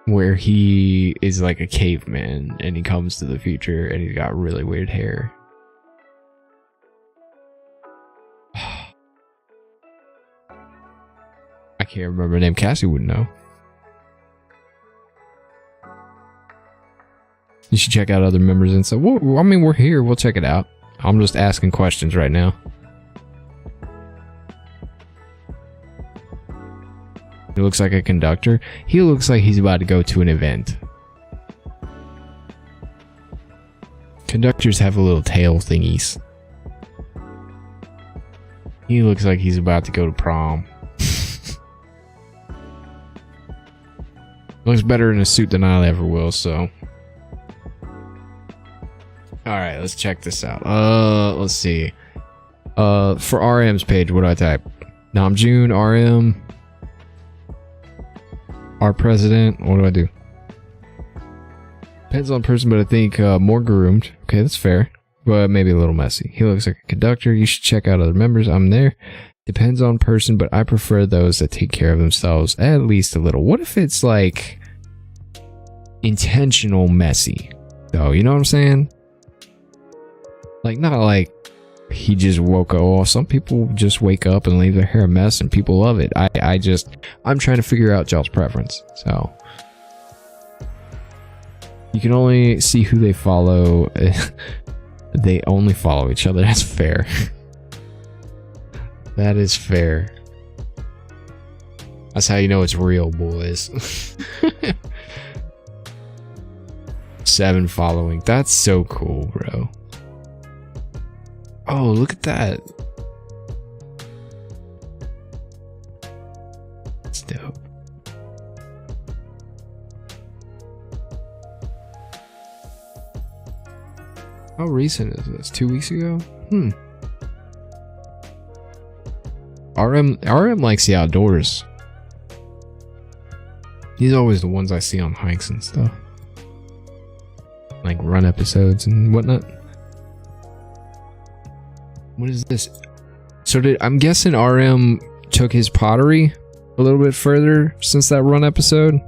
Speaker 1: Where he is like a caveman and he comes to the future and he's got really weird hair. I can't remember her name. Cassie would know. You should check out other members and stuff. Well, I mean, we're here. We'll check it out. I'm just asking questions right now. He looks like a conductor. He looks like he's about to go to an event. Conductors have a little tail thingies. He looks like he's about to go to prom. Looks better in a suit than I ever will, so. Alright, let's check this out. Let's see. For RM's page, what do I type? Namjoon, RM. Our president. What do I do? Depends on person, but I think more groomed. Okay, that's fair. But maybe a little messy. He looks like a conductor. You should check out other members. I'm there. Depends on person, but I prefer those that take care of themselves at least a little. What if it's like intentional messy? Though, you know what I'm saying? Like, not like he just woke up. Well, some people just wake up and leave their hair a mess and people love it. I'm trying to figure out y'all's preference. So you can only see who they follow. They only follow each other. That's fair. That is fair. That's how you know it's real, boys. 7 following. That's so cool, bro. Oh, look at that. That's dope. How recent is this? 2 weeks ago? RM likes the outdoors. He's always the ones I see on hikes and stuff. Like run episodes and whatnot. What is this? So I'm guessing RM took his pottery a little bit further since that run episode?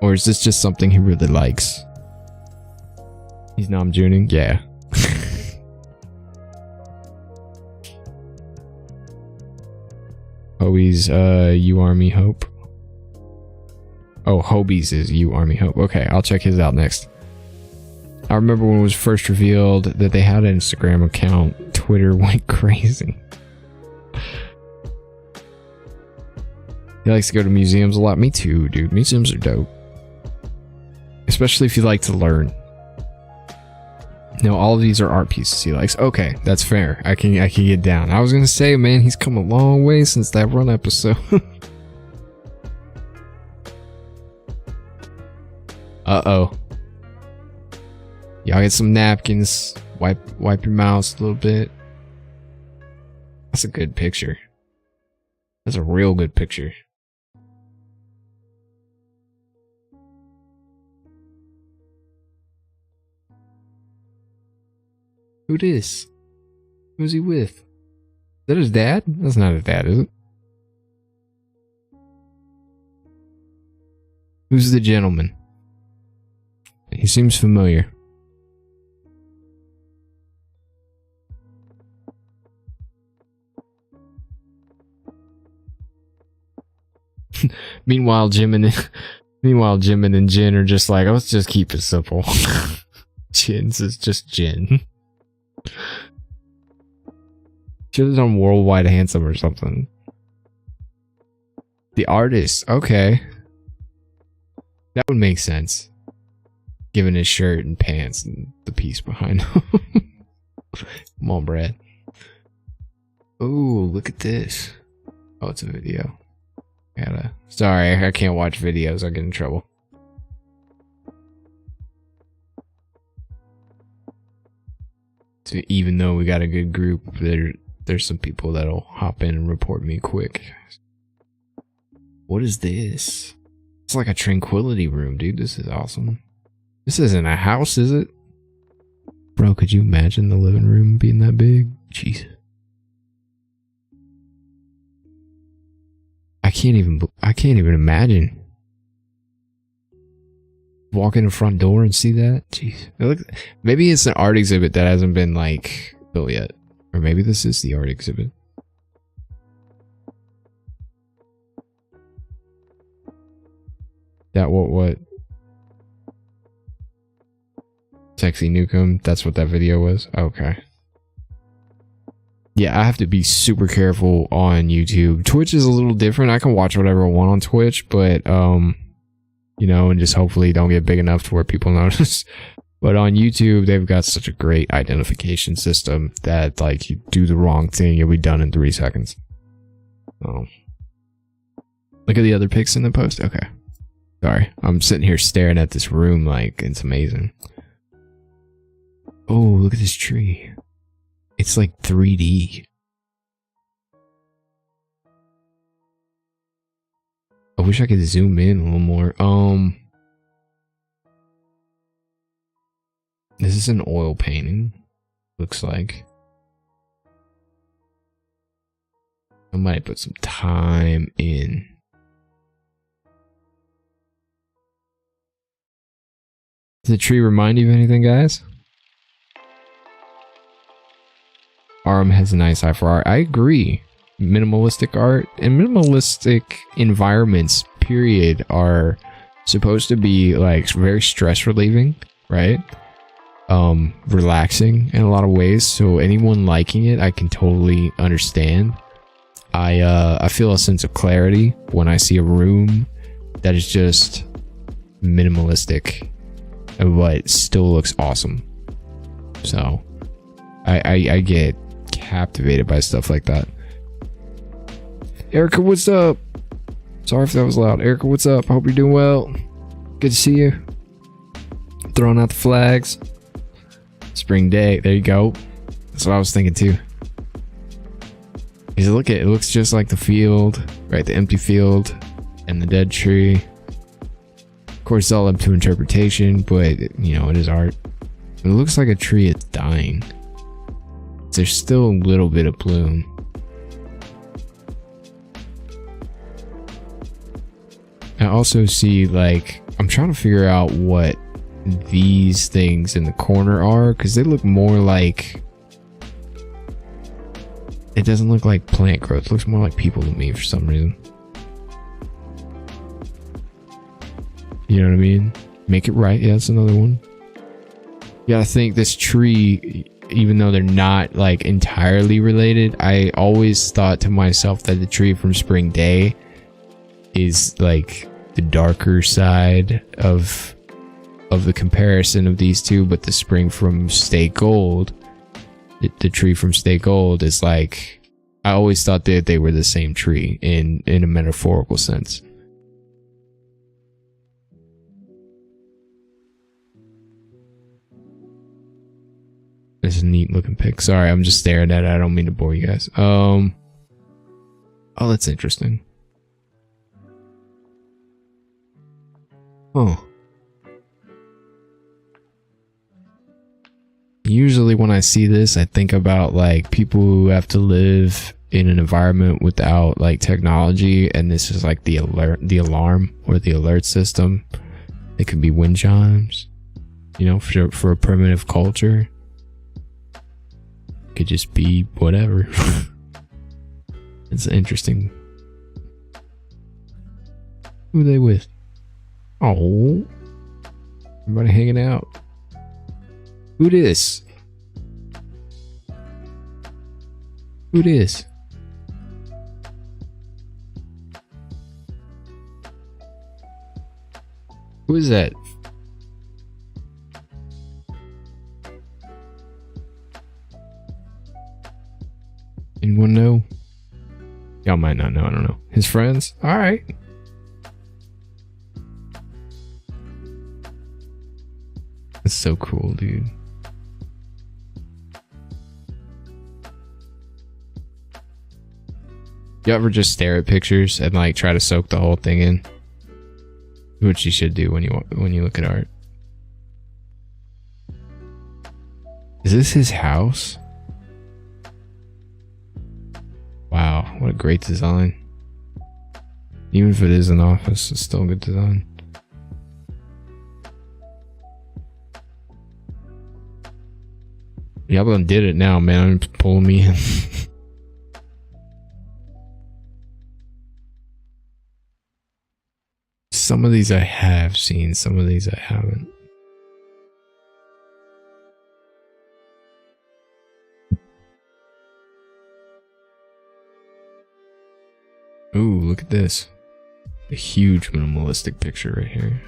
Speaker 1: Or is this just something he really likes? He's Namjooning? Yeah. Hobie's You Army Hope. Oh, Hobie's is You Army Hope. Okay, I'll check his out next. I remember when it was first revealed that they had an Instagram account, Twitter went crazy. He likes to go to museums a lot. Me too, dude. Museums are dope. Especially if you like to learn. No, all of these are art pieces he likes. Okay, that's fair. I can get down. I was gonna say, man, he's come a long way since that run episode. Uh-oh. Y'all get some napkins. Wipe your mouths a little bit. That's a good picture. That's a real good picture. Who this? Who's he with? Is that his dad? That's not his dad, is it? Who's the gentleman? He seems familiar. Meanwhile, Jimin and Jin are just like, let's just keep it simple. Jin's is just Jin. Should have done Worldwide Handsome or something. The artist, okay. That would make sense. Given his shirt and pants and the piece behind him. Come on, Brad. Oh, look at this. Oh, it's a video. Sorry, I can't watch videos. I'll get in trouble. So even though we got a good group, there's some people that'll hop in and report me quick. What is this? It's like a tranquility room, dude. This is awesome. This isn't a house, is it? Bro, could you imagine the living room being that big? Jeez. I can't even imagine. Walk in the front door and see that? Jeez. Maybe it's an art exhibit that hasn't been like built yet. Or maybe this is the art exhibit. That what? Sexy Nukem, that's what that video was? Okay. Yeah, I have to be super careful on YouTube. Twitch is a little different. I can watch whatever I want on Twitch, but you know, and just hopefully don't get big enough to where people notice. But on YouTube, they've got such a great identification system that, like, you do the wrong thing, you'll be done in 3 seconds. Oh. Look at the other pics in the post. Okay. Sorry. I'm sitting here staring at this room like it's amazing. Oh, look at this tree. It's like 3D. I wish I could zoom in a little more. This is an oil painting. Looks like. I might put some time in. Does the tree remind you of anything, guys? Aram has a nice eye for art. I agree. Minimalistic art and minimalistic environments, period, are supposed to be like very stress relieving, right? Relaxing in a lot of ways. So anyone liking it, I can totally understand. I feel a sense of clarity when I see a room that is just minimalistic, but still looks awesome. So I get captivated by stuff like that. Erica, what's up? Sorry if that was loud. Erica, what's up? I hope you're doing well. Good to see you. Throwing out the flags. Spring day. There you go. That's what I was thinking too. Is look at it looks just like the field, right? The empty field and the dead tree. Of course, it's all up to interpretation, but you know, it is art. It looks like a tree is dying. There's still a little bit of bloom. I also see, like, I'm trying to figure out what these things in the corner are, because they look more like, it doesn't look like plant growth. It looks more like people to me for some reason. You know what I mean? Make it right. Yeah, that's another one. Yeah, I think this tree, even though they're not like entirely related, I always thought to myself that the tree from Spring Day is like the darker side of the comparison of these two, but the spring from Stay Gold, the tree from Stay Gold is like, I always thought that they were the same tree in a metaphorical sense. It's a neat looking pic. Sorry, I'm just staring at it. I don't mean to bore you guys. Oh, that's interesting. Oh. Usually when I see this, I think about like people who have to live in an environment without like technology, and this is like the alarm or the alert system. It could be wind chimes, you know, for a primitive culture. It could just be whatever. It's interesting. Who are they with? Oh, everybody hanging out. Who this? Who this? Who is that? Anyone know? Y'all might not know. I don't know. His friends? All right. That's so cool, dude. You ever just stare at pictures and like try to soak the whole thing in? Which you should do when you look at art. Is this his house? Wow, what a great design. Even if it is an office, it's still a good design. Y'all done did it now, man. I'm pulling me in. Some of these I have seen, some of these I haven't. Ooh, look at this. A huge minimalistic picture right here.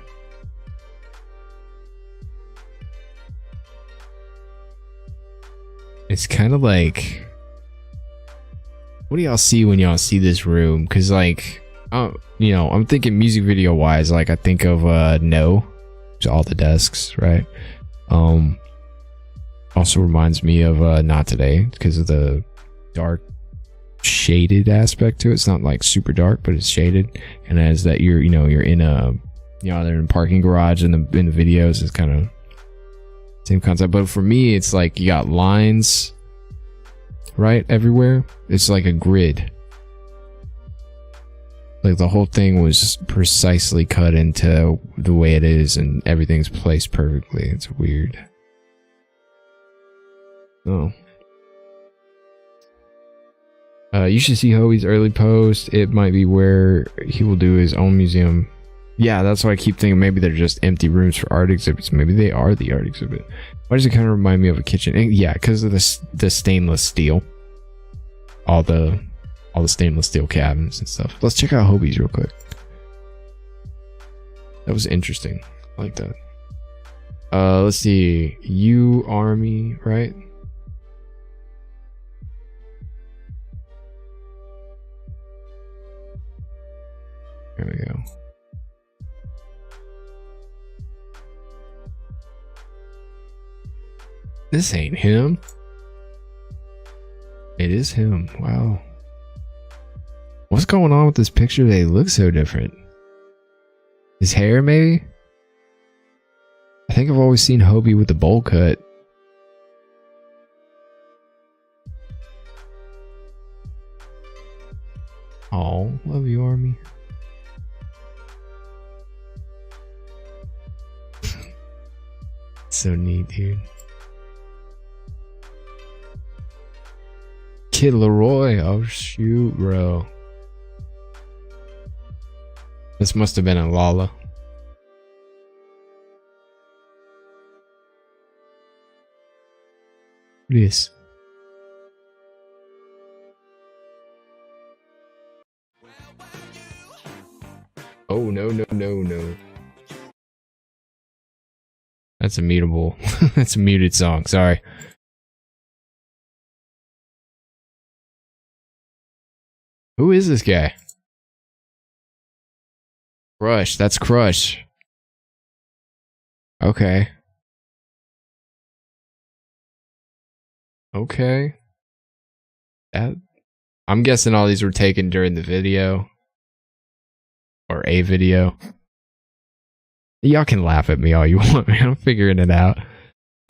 Speaker 1: It's kind of like, what do y'all see when y'all see this room? Because like, you know, I'm thinking music video wise, like I think of No, all the desks, right? Also reminds me of Not Today because of the dark shaded aspect to it. It's not like super dark, but it's shaded, and as that you're in a they're in a parking garage in the videos. It's kind of same concept, but for me it's like you got lines right everywhere. It's like a grid, like the whole thing was precisely cut into the way it is, and everything's placed perfectly. It's weird. Oh. You should see Hobie's early post. It might be where he will do his own museum. Yeah, that's why I keep thinking maybe they're just empty rooms for art exhibits. Maybe they are the art exhibit. Why does it kind of remind me of a kitchen? And yeah, because of the stainless steel. All the stainless steel cabinets and stuff. Let's check out Hobie's real quick. That was interesting. I like that. Let's see. U Army, right? There we go. This ain't him. It is him. Wow. What's going on with this picture? They look so different. His hair, maybe? I think I've always seen Hobie with the bowl cut. Oh, love you, Army. So neat, dude. Kid Leroy. Oh shoot, bro. This must have been a Lala. What is? Oh no. That's a mutable. That's a muted song. Sorry. Who is this guy? Crush. That's Crush. Okay. Okay. I'm guessing all these were taken during the video. Or a video. Y'all can laugh at me all you want, man. I'm figuring it out.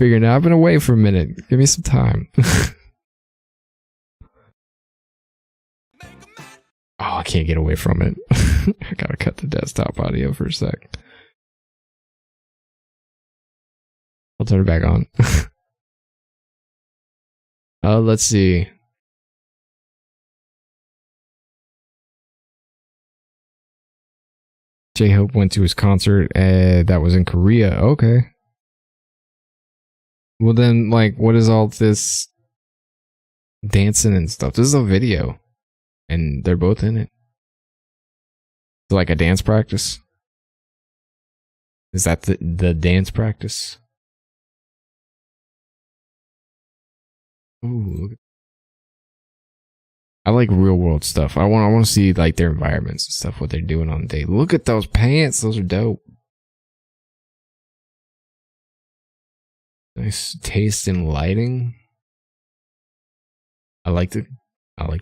Speaker 1: I've been away for a minute. Give me some time. Oh, I can't get away from it. I gotta cut the desktop audio for a sec. I'll turn it back on. Let's see. J-Hope went to his concert that was in Korea. Okay. Well then, like, what is all this dancing and stuff? This is a video. And they're both in it. So like a dance practice? Is that the dance practice? Ooh, look. I like real world stuff. I want to see like their environments and stuff, what they're doing on the day. Look at those pants. Those are dope. Nice taste in lighting. I like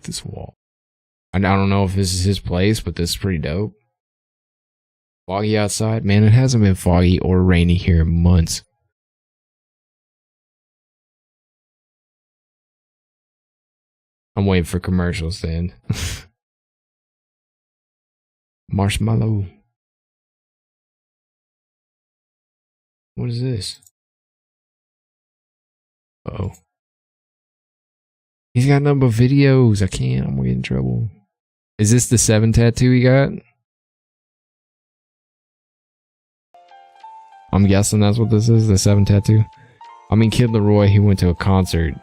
Speaker 1: this wall. I don't know if this is his place, but this is pretty dope. Foggy outside. Man, it hasn't been foggy or rainy here in months. I'm waiting for commercials to end. Marshmallow. What is this? Uh-oh. He's got nothing but videos. I can't. I'm gonna get in trouble. Is this the 7 tattoo he got? I'm guessing that's what this is, the 7 tattoo. I mean, Kid Leroy, he went to a concert.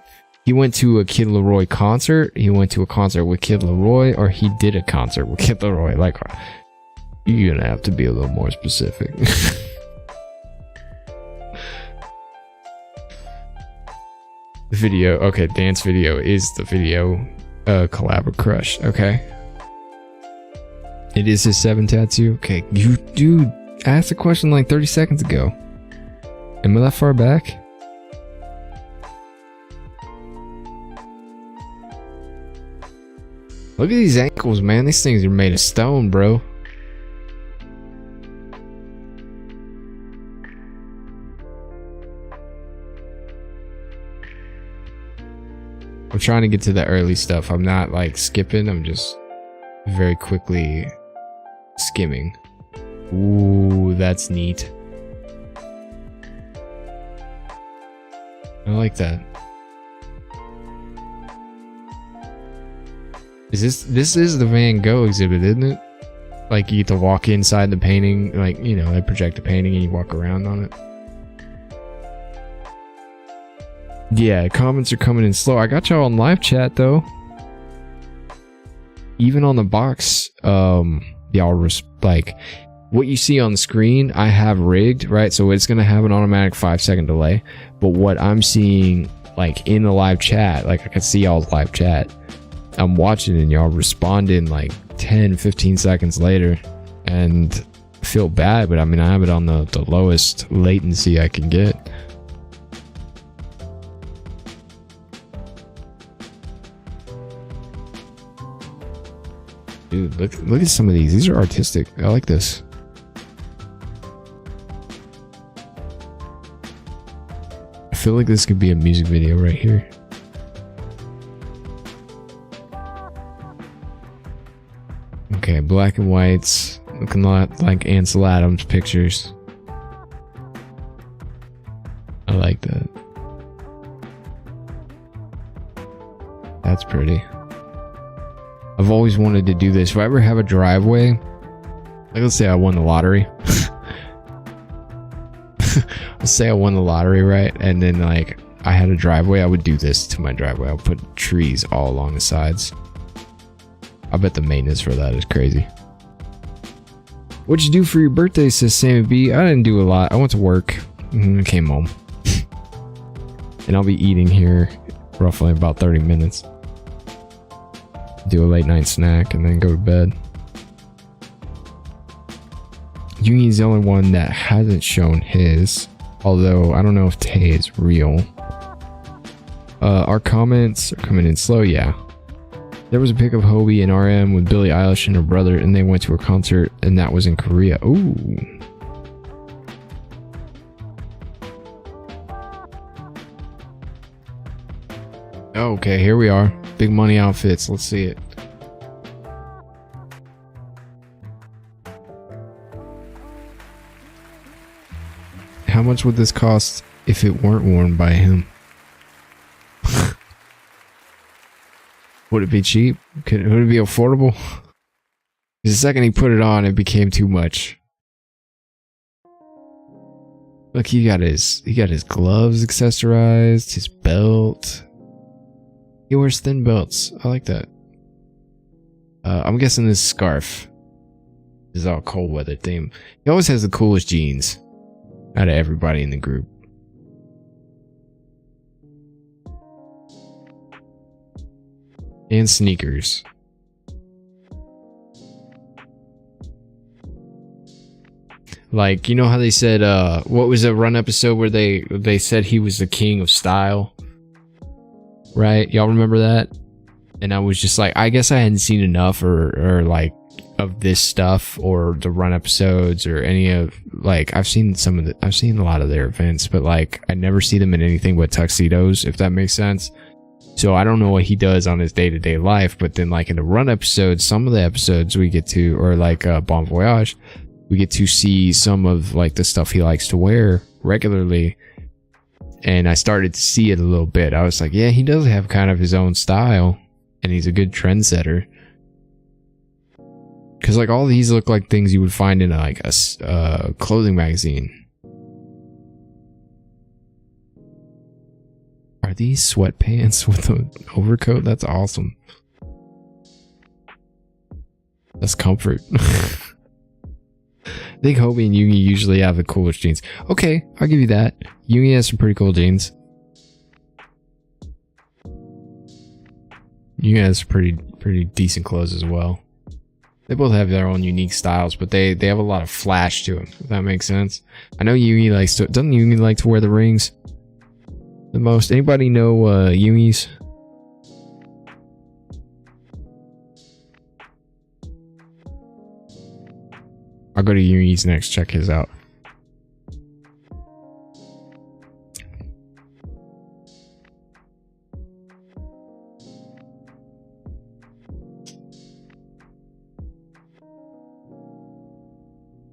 Speaker 1: He went to a Kid Laroi concert, he went to a concert with Kid Laroi, or he did a concert with Kid Laroi. Like, you're gonna have to be a little more specific. The video, okay, dance video is the video. Collab or crush, okay. It is his 7 tattoo. Okay, you dude asked the question like 30 seconds ago. Am I that far back? Look at these ankles, man. These things are made of stone, bro. I'm trying to get to the early stuff. I'm not like skipping. I'm just very quickly skimming. Ooh, that's neat. I like that. This is the Van Gogh exhibit, isn't it? Like you get to walk inside the painting, like, you know, they project a painting and you walk around on it. Yeah, comments are coming in slow. I got y'all on live chat though. Even on the box, y'all like what you see on the screen, I have rigged, right? So it's gonna have an automatic 5-second delay. But what I'm seeing, like in the live chat, like I can see y'all's live chat. I'm watching and y'all responding like 10-15 seconds later, and I feel bad, but I mean I have it on the lowest latency I can get. Dude, look at some of these. These are artistic. I like this. I feel like this could be a music video right here. Okay, black and whites. Looking a lot like Ansel Adams pictures. I like that. That's pretty. I've always wanted to do this. If I ever have a driveway, like let's say I won the lottery. Let's say I won the lottery, right? And then like I had a driveway, I would do this to my driveway. I'll put trees all along the sides. I bet the maintenance for that is crazy. What'd you do for your birthday, says Sammy B? I didn't do a lot. I went to work and came home. And I'll be eating here roughly about 30 minutes. Do a late night snack and then go to bed. Yungi's the only one that hasn't shown his, although I don't know if Tay is real. Our comments are coming in slow. Yeah, there was a pic of Hobie and RM with Billie Eilish and her brother, and they went to a concert, and that was in Korea. Ooh. Okay, here we are. Big money outfits. Let's see it. How much would this cost if it weren't worn by him? Would it be cheap? Would it be affordable? The second he put it on, it became too much. Look, he got his gloves accessorized, his belt. He wears thin belts. I like that. I'm guessing this scarf is all cold weather theme. He always has the coolest jeans out of everybody in the group. And sneakers. Like, you know how they said, what was a run episode where they said he was the king of style? Right? Y'all remember that? And I was just like, I guess I hadn't seen enough or like of this stuff or the run episodes or any of, like, I've seen a lot of their events, but like I never see them in anything but tuxedos, if that makes sense. So I don't know what he does on his day-to-day life, but then like in the run episodes, some of the episodes we get to, or like Bon Voyage, we get to see some of like the stuff he likes to wear regularly. And I started to see it a little bit. I was like, yeah, he does have kind of his own style, and he's a good trendsetter. Because like all these look like things you would find in like a clothing magazine. Are these sweatpants with an overcoat? That's awesome. That's comfort. I think Hobie and Yugi usually have the coolest jeans. Okay, I'll give you that. Yugi has some pretty cool jeans. Yugi has pretty decent clothes as well. They both have their own unique styles, but they have a lot of flash to them, if that makes sense. I know Yugi likes to... Doesn't Yugi like to wear the rings the most? Anybody know Yugi's? I'll go to Yugi's next, check his out.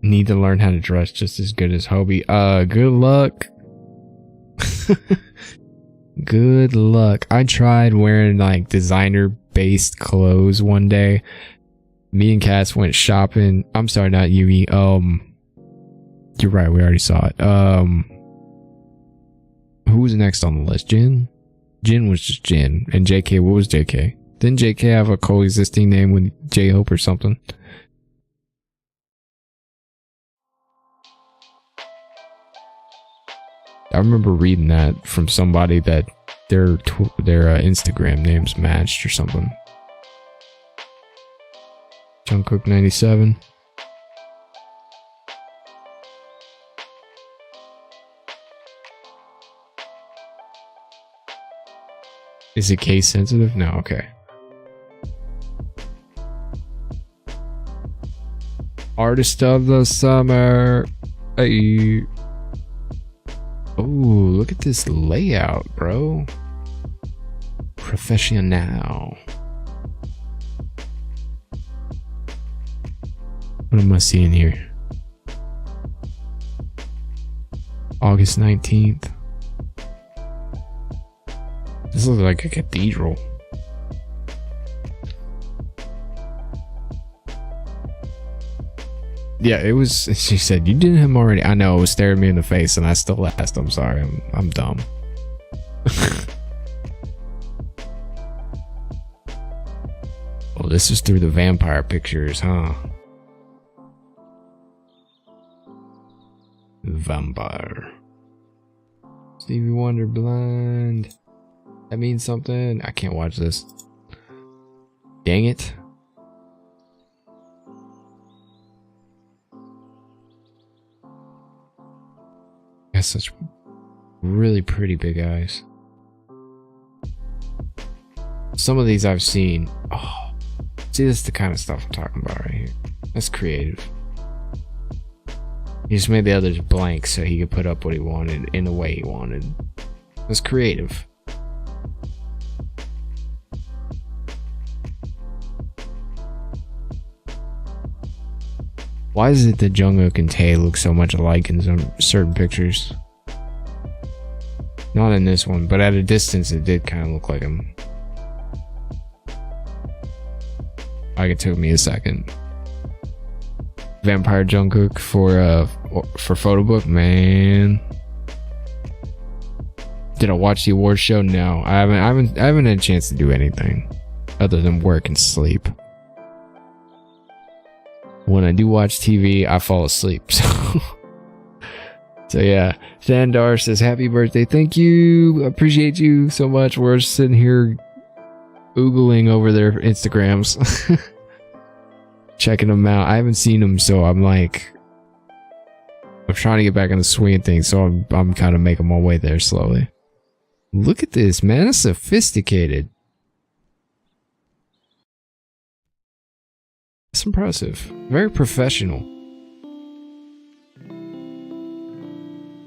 Speaker 1: Need to learn how to dress just as good as Hobie. Good luck. Good luck. I tried wearing like designer based clothes one day. Me and Cass went shopping. I'm sorry, not Yugi. You're right, we already saw it. Who was next on the list? Jin? Jin was just Jin. And JK, what was JK? Didn't JK have a coexisting name with J-Hope or something? I remember reading that from somebody that their Instagram names matched or something. Jungkook 97. Is it case sensitive? No, okay. Artist of the summer. Hey. Oh, look at this layout, bro. Professional. What am I seeing here? August 19th. This looks like a cathedral. Yeah, it was. She said, "You did him already." I know, it was staring me in the face, and I still asked. I'm sorry. I'm dumb. Oh, this is through the vampire pictures, huh? Vampire. Stevie Wonder blind. That means something. I can't watch this. Dang it. Has such really pretty big eyes. Some of these I've seen. Oh, see, this is the kind of stuff I'm talking about right here. That's creative. He just made the others blank so he could put up what he wanted in the way he wanted. That's creative. Why is it that Jungkook and Tae look so much alike in some certain pictures? Not in this one, but at a distance it did kind of look like him. Like, it took me a second. Vampire Jungkook for photo book, man. Did I watch the awards show? No, I haven't had a chance to do anything other than work and sleep. When I do watch TV, I fall asleep. So yeah, Sandar says happy birthday. Thank you. Appreciate you so much. We're sitting here oogling over their Instagrams. Checking them out. I haven't seen them, so I'm trying to get back in the swing of things, so I'm kind of making my way there slowly. Look at this, man. It's sophisticated. It's impressive. Very professional.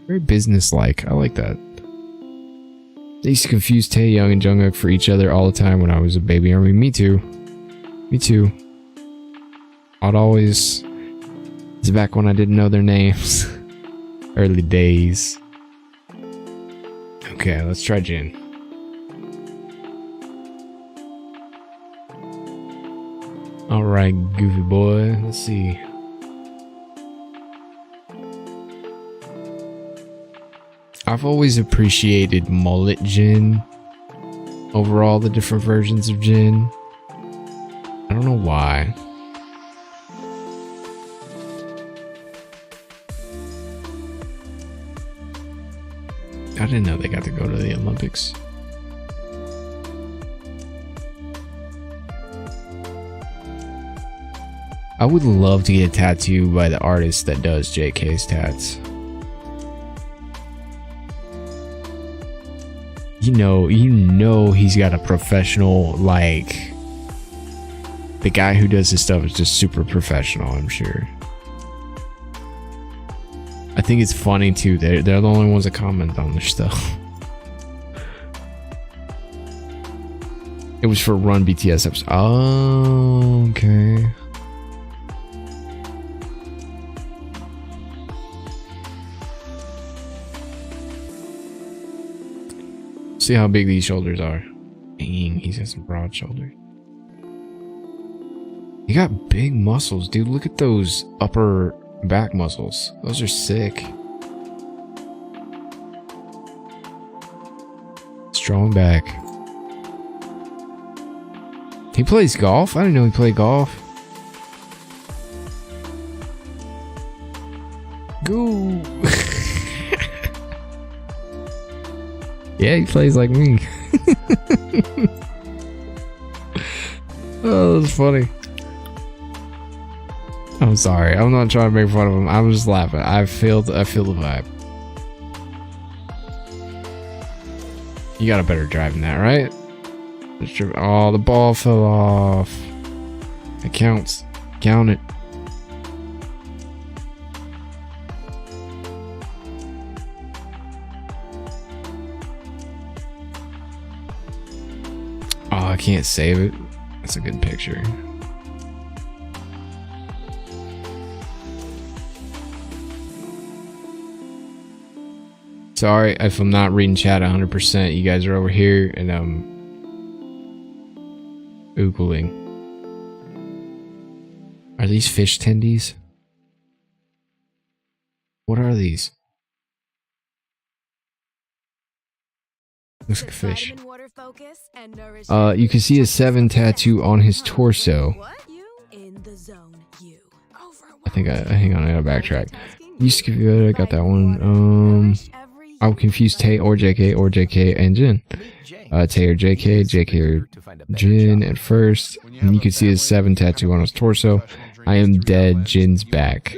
Speaker 1: Very business-like. I like that. They used to confuse Taehyung and Jungkook for each other all the time when I was a baby army. Me too. Me too. I'd always... It's back when I didn't know their names. Early days. Okay, let's try Jin. Alright, goofy boy. Let's see. I've always appreciated mullet Jin over all the different versions of Jin. I don't know why. I didn't know they got to go to the Olympics. I would love to get a tattoo by the artist that does JK's tats. You know he's got a professional, like, the guy who does this stuff is just super professional, I'm sure. I think it's funny too. They're the only ones that comment on their stuff. It was for Run BTS episode. Oh, okay. See how big these shoulders are. Dang, he's got some broad shoulders. You got big muscles, dude. Look at those upper back muscles. Those are sick. Strong back. He plays golf? I didn't know he played golf. Go. Yeah, he plays like me. Oh, that's funny. I'm sorry. I'm not trying to make fun of him. I'm just laughing. I feel the vibe. You got a better drive than that, right? Oh, the ball fell off. It counts. Count it. Oh, I can't save it. That's a good picture. Sorry if I'm not reading chat 100%. You guys are over here and oogling. Are these fish tendies? What are these? Looks like a fish. You can see a 7 tattoo on his torso. I think hang on, I gotta backtrack. Used to give you, I got that one. I would confuse Tay or JK and Jin. Tay or JK or Jin at first. And you can see his 7 tattoo on his torso. I am dead, Jin's back.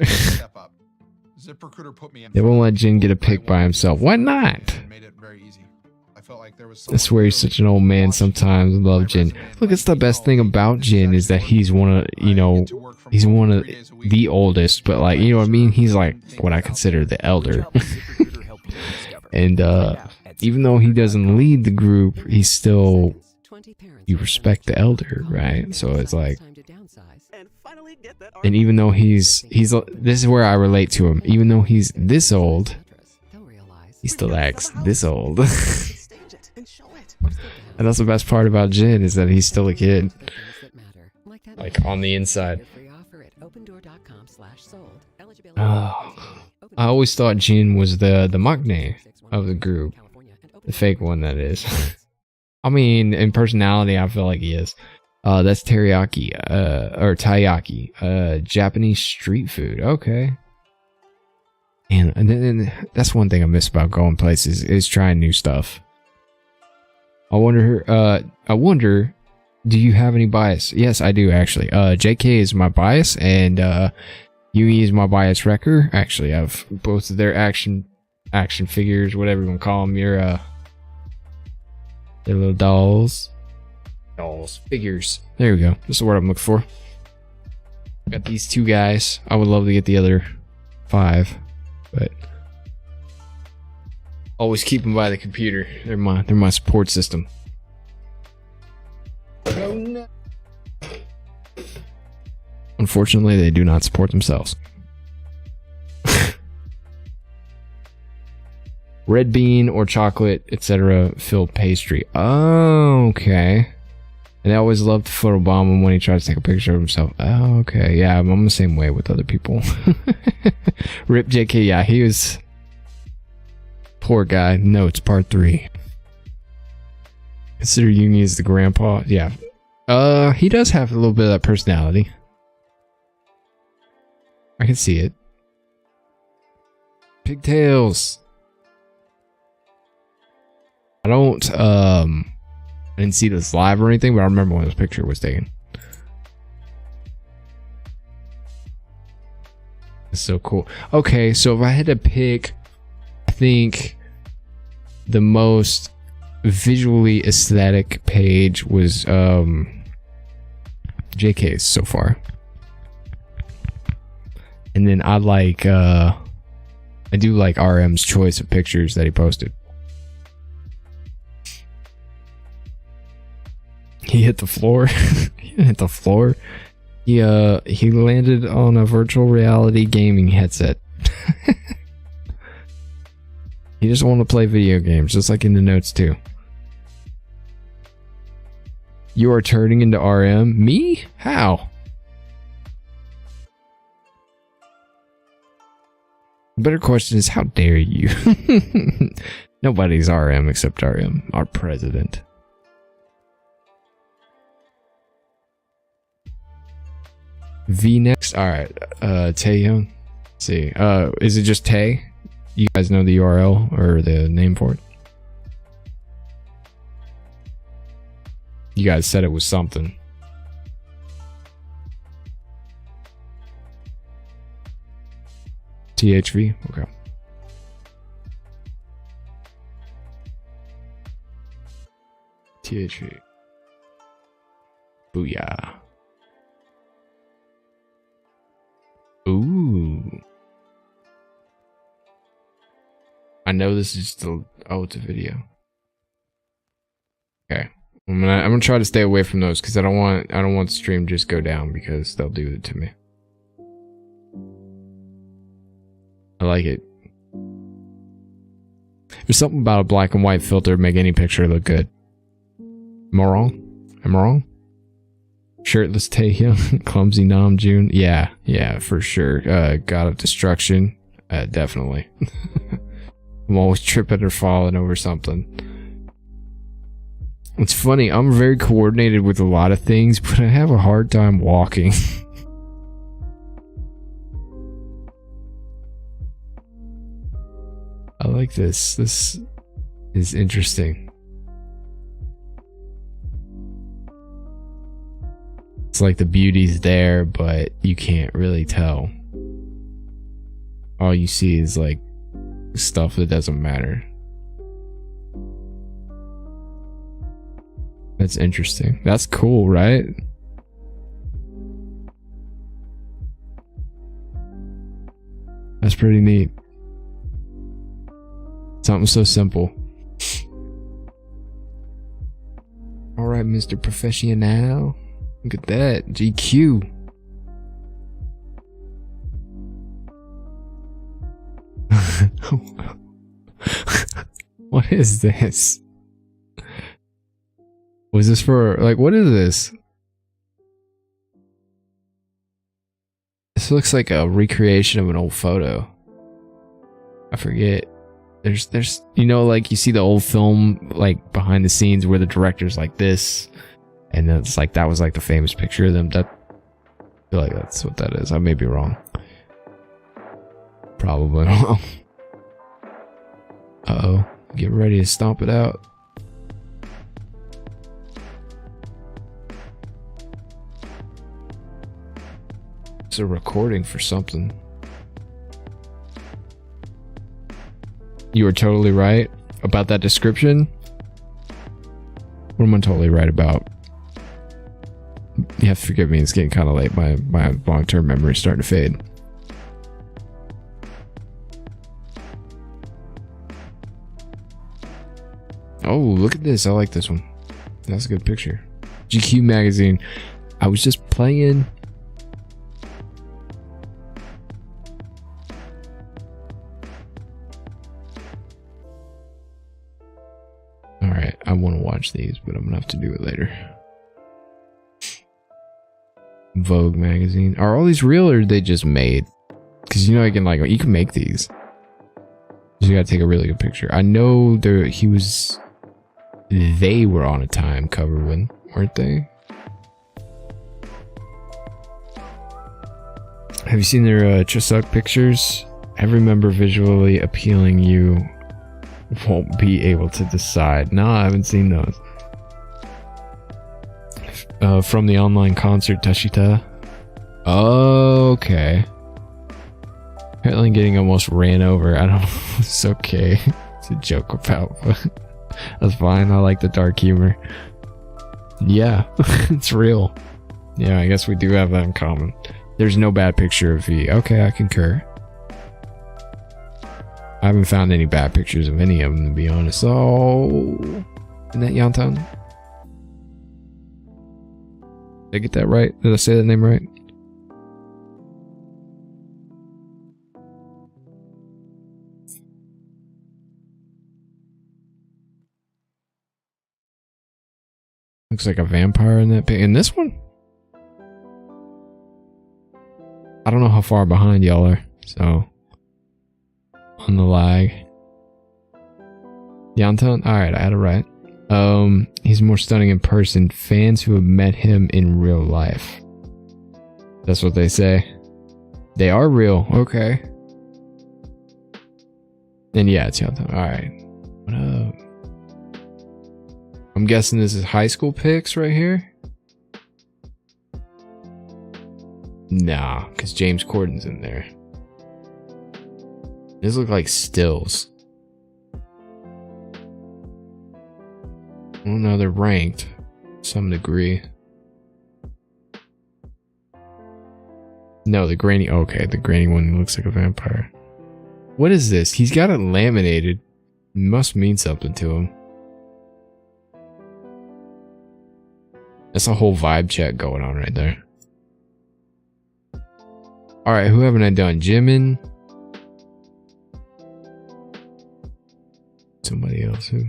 Speaker 1: They won't let Jin get a pic by himself. Why not? I swear he's such an old man sometimes. I love Jin. Look, it's the best thing about Jin is that he's one of, he's one of the oldest, but like, you know what I mean? He's like what I consider the elder. And even though he doesn't lead the group, he's still, you respect the elder, right? So it's like, and even though he's this is where I relate to him. Even though he's this old, he still acts this old. And that's the best part about Jin, is that he's still a kid, like on the inside. I always thought Jin was the maknae of the group, the fake one, that is. I mean, in personality, I feel like he is. That's teriyaki, or taiyaki, Japanese street food. Okay. And then that's one thing I miss about going places, is trying new stuff. I wonder, do you have any bias? Yes, I do actually. JK is my bias, and Yui is my bias wrecker. Actually, I have both of their action figures, whatever you want to call them. Their little dolls. Figures. There we go. That's the word I'm looking for. Got these 2 guys. I would love to get the other 5, but always keep them by the computer. They're my support system. Oh no. Unfortunately, they do not support themselves. Red bean or chocolate, etc. filled pastry. Oh, okay. And I always love to photobomb him when he tries to take a picture of himself. Oh, okay. Yeah, I'm the same way with other people. Rip JK, yeah, he was Poor guy. No, it's part 3. Consider Uni as the grandpa. Yeah. He does have a little bit of that personality. I can see it. Pigtails. I didn't see this live or anything, but I remember when this picture was taken. It's so cool. Okay, so if I had to pick, I think the most visually aesthetic page was JK's so far. And then I do like RM's choice of pictures that he posted. He hit the floor. He hit the floor. He landed on a virtual reality gaming headset. He just wanted to play video games, just like in the notes too. You are turning into RM? Me? How? The better question is, how dare you? Nobody's RM except RM, our president. V next. Alright. Taehyung. Let's see. Is it just Tae? You guys know the URL or the name for it? You guys said it was something. THV? Okay. THV. Booyah. Ooh. I know this is still. Oh, it's a video. Okay. I'm gonna try to stay away from those because I don't want the stream to just go down because they'll do it to me. I like it. There's something about a black and white filter make any picture look good. Am I wrong? Am I wrong? Shirtless Taehyung, clumsy Namjoon. Yeah, for sure. God of Destruction. Definitely. I'm always tripping or falling over something. It's funny, I'm very coordinated with a lot of things, but I have a hard time walking. I like this. This is interesting. It's like the beauty's there, but you can't really tell. All you see is like stuff that doesn't matter. That's interesting. That's cool, right? That's pretty neat. Something so simple. Alright, Mr. Professional. Look at that. GQ. What is this? Was this for, like, what is this? This looks like a recreation of an old photo. I forget. There's, you know, like you see the old film, like behind the scenes where the director's like this, and it's like that was like the famous picture of them. That, I feel like that's what that is. I may be wrong. Probably wrong. Uh-oh. Get ready to stomp it out. It's a recording for something. You were totally right about that description. What am I totally right about? You have to forgive me, it's getting kind of late. My long-term memory is starting to fade. Oh, look at this. I like this one. That's a good picture. GQ magazine. I was just playing. Alright, I want to watch these, but I'm gonna have to do it later. Vogue magazine. Are all these real or are they just made? Because you know, you can make these. You gotta take a really good picture. I know they were on a time cover when, weren't they? Have you seen their Chuseok pictures? Every member visually appealing, you won't be able to decide. No, I haven't seen those. From the online concert, Tashita. Okay. Apparently getting almost ran over. I don't know. It's okay. It's a joke about, but that's fine. I like the dark humor. Yeah, it's real. Yeah, I guess we do have that in common. There's no bad picture of V. Okay, I concur. I haven't found any bad pictures of any of them, to be honest. Oh, isn't that Yantan? Did I get that right? Did I say that name right? Looks like a vampire in that pic. In this one? I don't know how far behind y'all are, so on the lag. Yantan? Alright, I had it right. He's more stunning in person. Fans who have met him in real life. That's what they say. They are real. Okay. And yeah, it's Yantan. Alright. What up? I'm guessing this is high school pics right here? Nah, because James Corden's in there. These look like stills. Oh no, they're ranked to some degree. No, the grainy. Okay, the grainy one looks like a vampire. What is this? He's got it laminated. Must mean something to him. That's a whole vibe check going on right there. Alright, who haven't I done? Jimin? Somebody else who?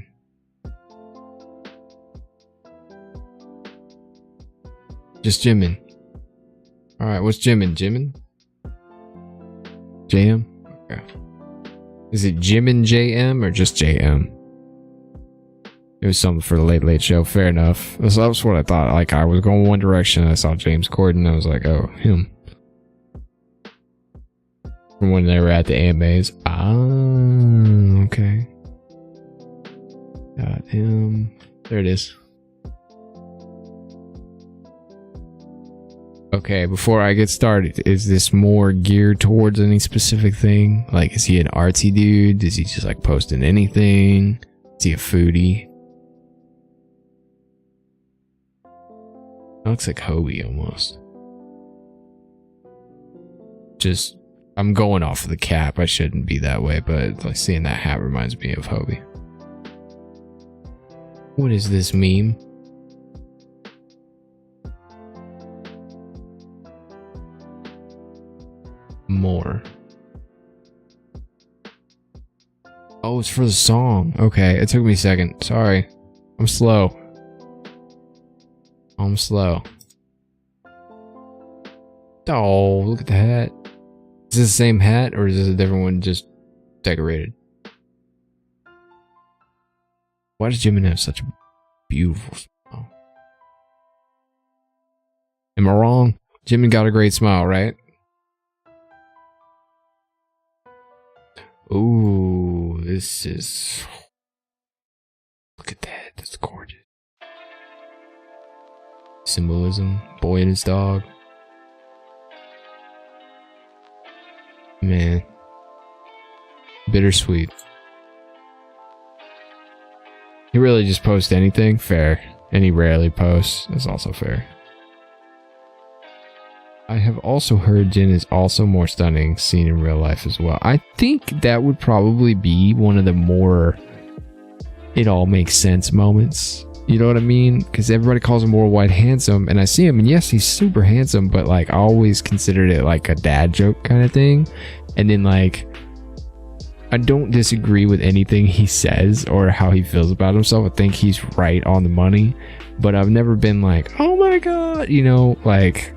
Speaker 1: Just Jimin. Alright, what's Jimin? Jimin? JM? Okay. Is it Jimin JM or just JM? It was something for the Late Late Show. Fair enough. That was what I thought. Like, I was going one direction. I saw James Corden. I was like, oh, him. From when they were at the AMAs. Ah, okay. Got him. There it is. Okay, before I get started, is this more geared towards any specific thing? Like, is he an artsy dude? Is he just like posting anything? Is he a foodie? That looks like Hobie almost. Just, I'm going off of the cap. I shouldn't be that way, but like seeing that hat reminds me of Hobie. What is this meme? More. Oh, it's for the song. Okay, it took me a second. Sorry. I'm slow. I'm slow. Oh, look at the hat. Is this the same hat or is this a different one just decorated? Why does Jimin have such a beautiful smile? Am I wrong? Jimin got a great smile, right? Ooh, this is... Look at that. That's gorgeous. Symbolism. Boy and his dog. Man. Bittersweet. He really just posts anything? Fair. And he rarely posts. That's also fair. I have also heard Jin is also more stunning seen in real life as well. I think that would probably be one of the more it all makes sense moments. You know what I mean? Because everybody calls him worldwide handsome, and I see him, and yes, he's super handsome, but like I always considered it like a dad joke kind of thing. And then like I don't disagree with anything he says or how he feels about himself. I think he's right on the money, but I've never been like, oh my god, you know, like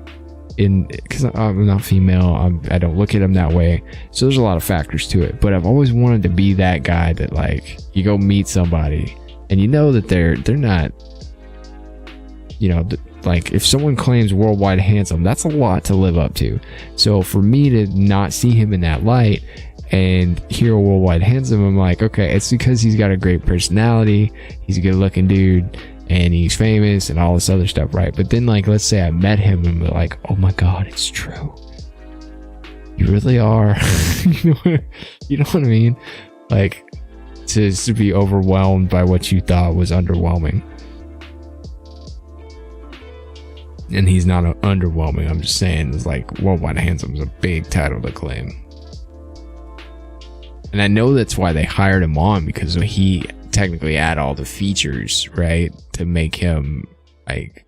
Speaker 1: because I'm not female, I don't look at him that way, so there's a lot of factors to it. But I've always wanted to be that guy that, like, you go meet somebody and you know that they're not, you know, like, if someone claims worldwide handsome, that's a lot to live up to. So for me to not see him in that light and hear worldwide handsome, I'm like, okay, it's because he's got a great personality, he's a good looking dude, and he's famous and all this other stuff, right? But then, like, let's say I met him and we're like, oh my god, it's true, you really are. You know what I mean? Like, to be overwhelmed by what you thought was underwhelming. And he's not underwhelming. I'm just saying, it's like, worldwide handsome is a big title to claim. And I know that's why they hired him on, because he technically had all the features, right, to make him, like,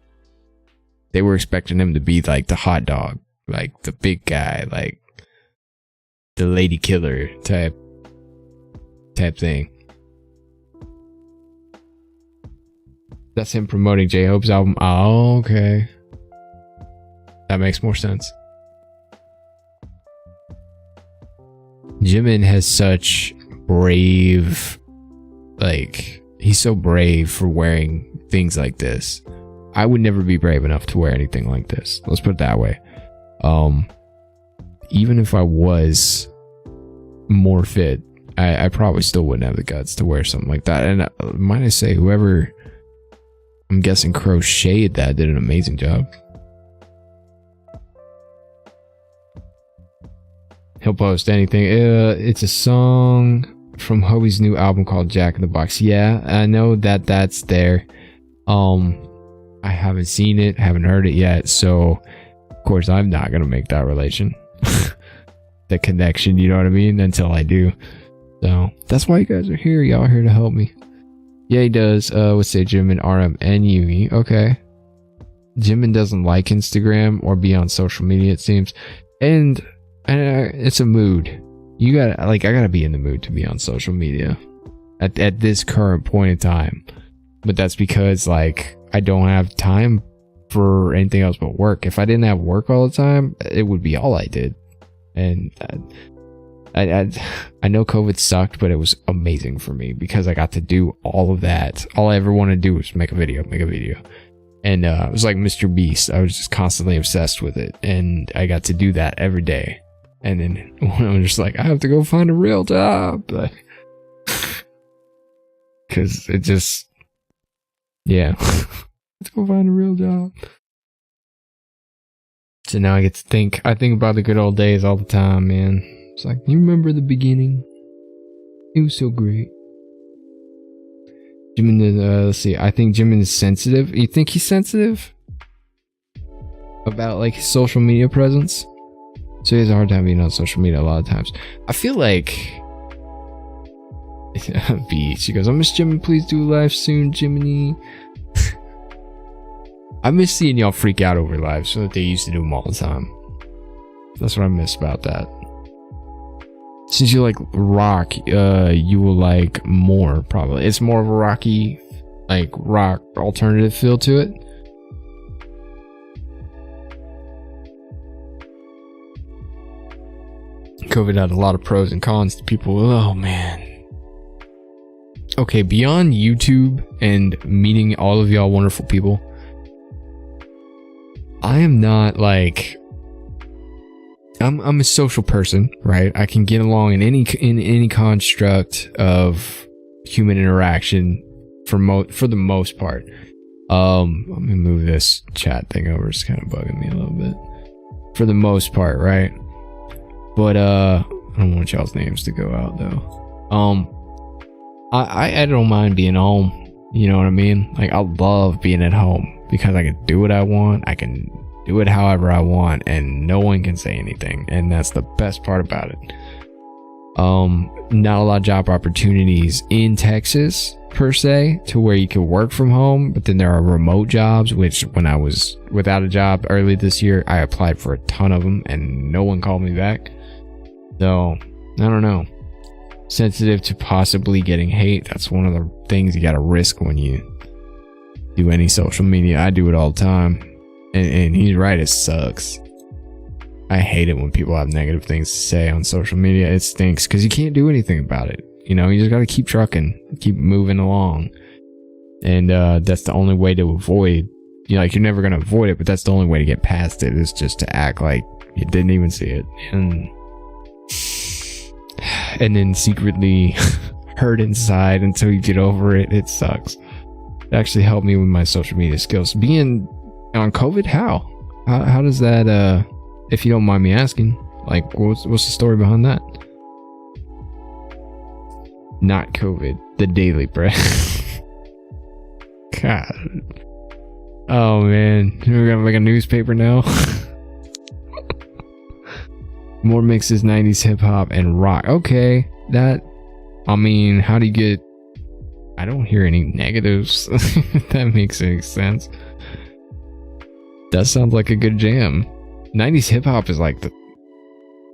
Speaker 1: they were expecting him to be like the hot dog, like the big guy, like the lady killer type thing. That's him promoting J-Hope's album. Oh, okay, that makes more sense. Jimin has such brave, like, he's so brave for wearing things like this. I would never be brave enough to wear anything like this. Let's put it that way. Even if I was more fit, I probably still wouldn't have the guts to wear something like that. And might I say, whoever, I'm guessing, crocheted that did an amazing job. He'll post anything. It's a song from Hobie's new album called Jack in the Box. Yeah, I know that that's there. I haven't seen it, haven't heard it yet, so of course I'm not gonna make that relation. The connection, you know what I mean, until I do. So that's why you guys are here. Y'all are here to help me. Yeah, he does. Let's say Jimin, RM, and Yui. Okay. Jimin doesn't like Instagram or be on social media, it seems. And it's a mood. You gotta, like, I gotta be in the mood to be on social media at this current point in time. But that's because, like, I don't have time for anything else but work. If I didn't have work all the time, it would be all I did. And I know COVID sucked, but it was amazing for me because I got to do all of that. All I ever wanted to do was make a video. And it was like Mr. Beast. I was just constantly obsessed with it. And I got to do that every day. And then when I'm just like, I have to go find a real job. Because it just, yeah. Let's go find a real job. So now I get to think. I think about the good old days all the time, man. It's like, you remember the beginning? It was so great. Jimin, let's see. I think Jimin is sensitive. You think he's sensitive about, like, his social media presence? So he has a hard time being on social media a lot of times. I feel like B, she goes, I miss Jimin, please do a live soon, Jiminy. I miss seeing y'all freak out over lives so that they used to do them all the time. That's what I miss about that. Since you like rock, you will like more, probably. It's more of a rocky, like, rock alternative feel to it. COVID had a lot of pros and cons to people. Oh man. Okay, beyond YouTube and meeting all of y'all wonderful people, I am not, like, I'm a social person, right? I can get along in any construct of human interaction for the most part. Let me move this chat thing over. It's kind of bugging me a little bit. For the most part, right? But I don't want y'all's names to go out though. I don't mind being home. You know what I mean? Like, I love being at home because I can do what I want. I can do it however I want, and no one can say anything. And that's the best part about it. Not a lot of job opportunities in Texas per se to where you can work from home, but then there are remote jobs, which when I was without a job early this year, I applied for a ton of them and no one called me back. So I don't know. Sensitive to possibly getting hate. That's one of the things you gotta risk when you do any social media. I do it all the time. And he's right, it sucks. I hate it when people have negative things to say on social media. It stinks because you can't do anything about it. You know, you just got to keep trucking, keep moving along. And that's the only way to avoid, you know, like you're never going to avoid it, but that's the only way to get past it is just to act like you didn't even see it. And then secretly hurt inside until you get over it. It sucks. It actually helped me with my social media skills. Being on COVID, how does that, if you don't mind me asking, like, what's the story behind that? Not COVID, the daily bread. God. Oh man, we're gonna make a newspaper now. More mixes 90s hip hop and rock. Okay, that, I mean, how do you get, I don't hear any negatives. If that makes any sense. That sounds like a good jam. 90s hip hop is like the,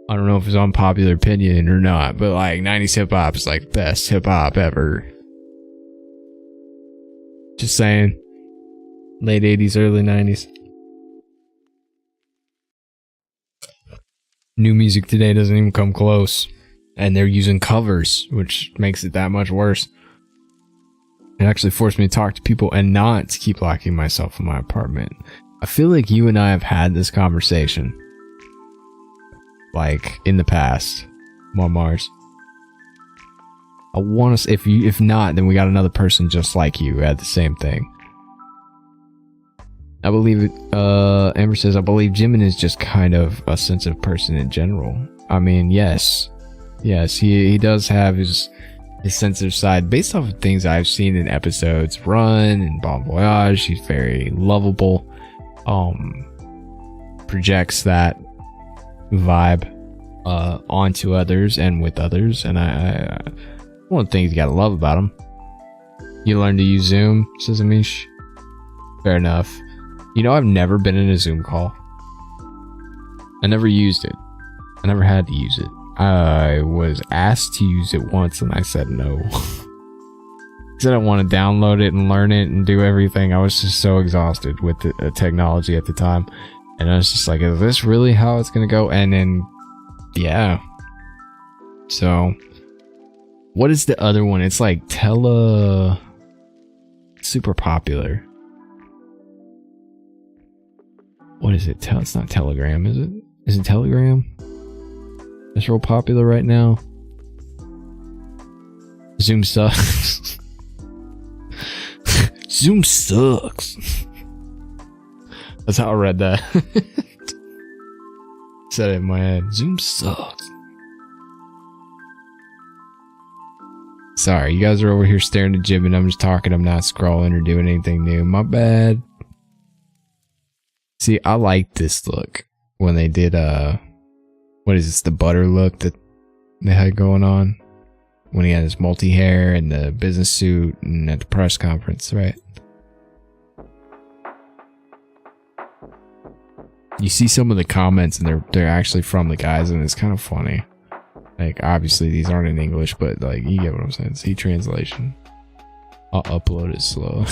Speaker 1: I don't know if it's unpopular opinion or not, but like 90s hip hop is like best hip hop ever. Just saying. Late 80s, early 90s. New music today doesn't even come close. And they're using covers, which makes it that much worse. It actually forced me to talk to people and not to keep locking myself in my apartment. I feel like you and I have had this conversation. Like, in the past. Mars. I want to, if not, then we got another person just like you who had the same thing. I believe it, Amber says, I believe Jimin is just kind of a sensitive person in general. I mean, yes. Yes, he does have his sensitive side. Based off of things I've seen in episodes, Run and Bon Voyage, he's very lovable. Projects that vibe onto others and with others. And I one of the things you gotta love about him. You learn to use Zoom, says Amish. Fair enough. You know, I've never been in a Zoom call. I never used it. I never had to use it. I was asked to use it once and I said no. I said I want to download it and learn it and do everything. I was just so exhausted with the technology at the time. And I was just like, is this really how it's going to go? And then, yeah. So, what is the other one? It's like super popular. What is it? It's not Telegram, is it? Is it Telegram? It's real popular right now. Zoom sucks. Zoom sucks. That's how I read that. Said it in my head. Zoom sucks. Sorry, you guys are over here staring at Jim and I'm just talking. I'm not scrolling or doing anything new. My bad. See, I like this look when they did what is this, the butter look that they had going on when he had his multi-hair and the business suit and at the press conference, right? You see some of the comments and they're actually from the guys and it's kind of funny. Like, obviously these aren't in English, but like, you get what I'm saying. See translation. I'll upload it slow.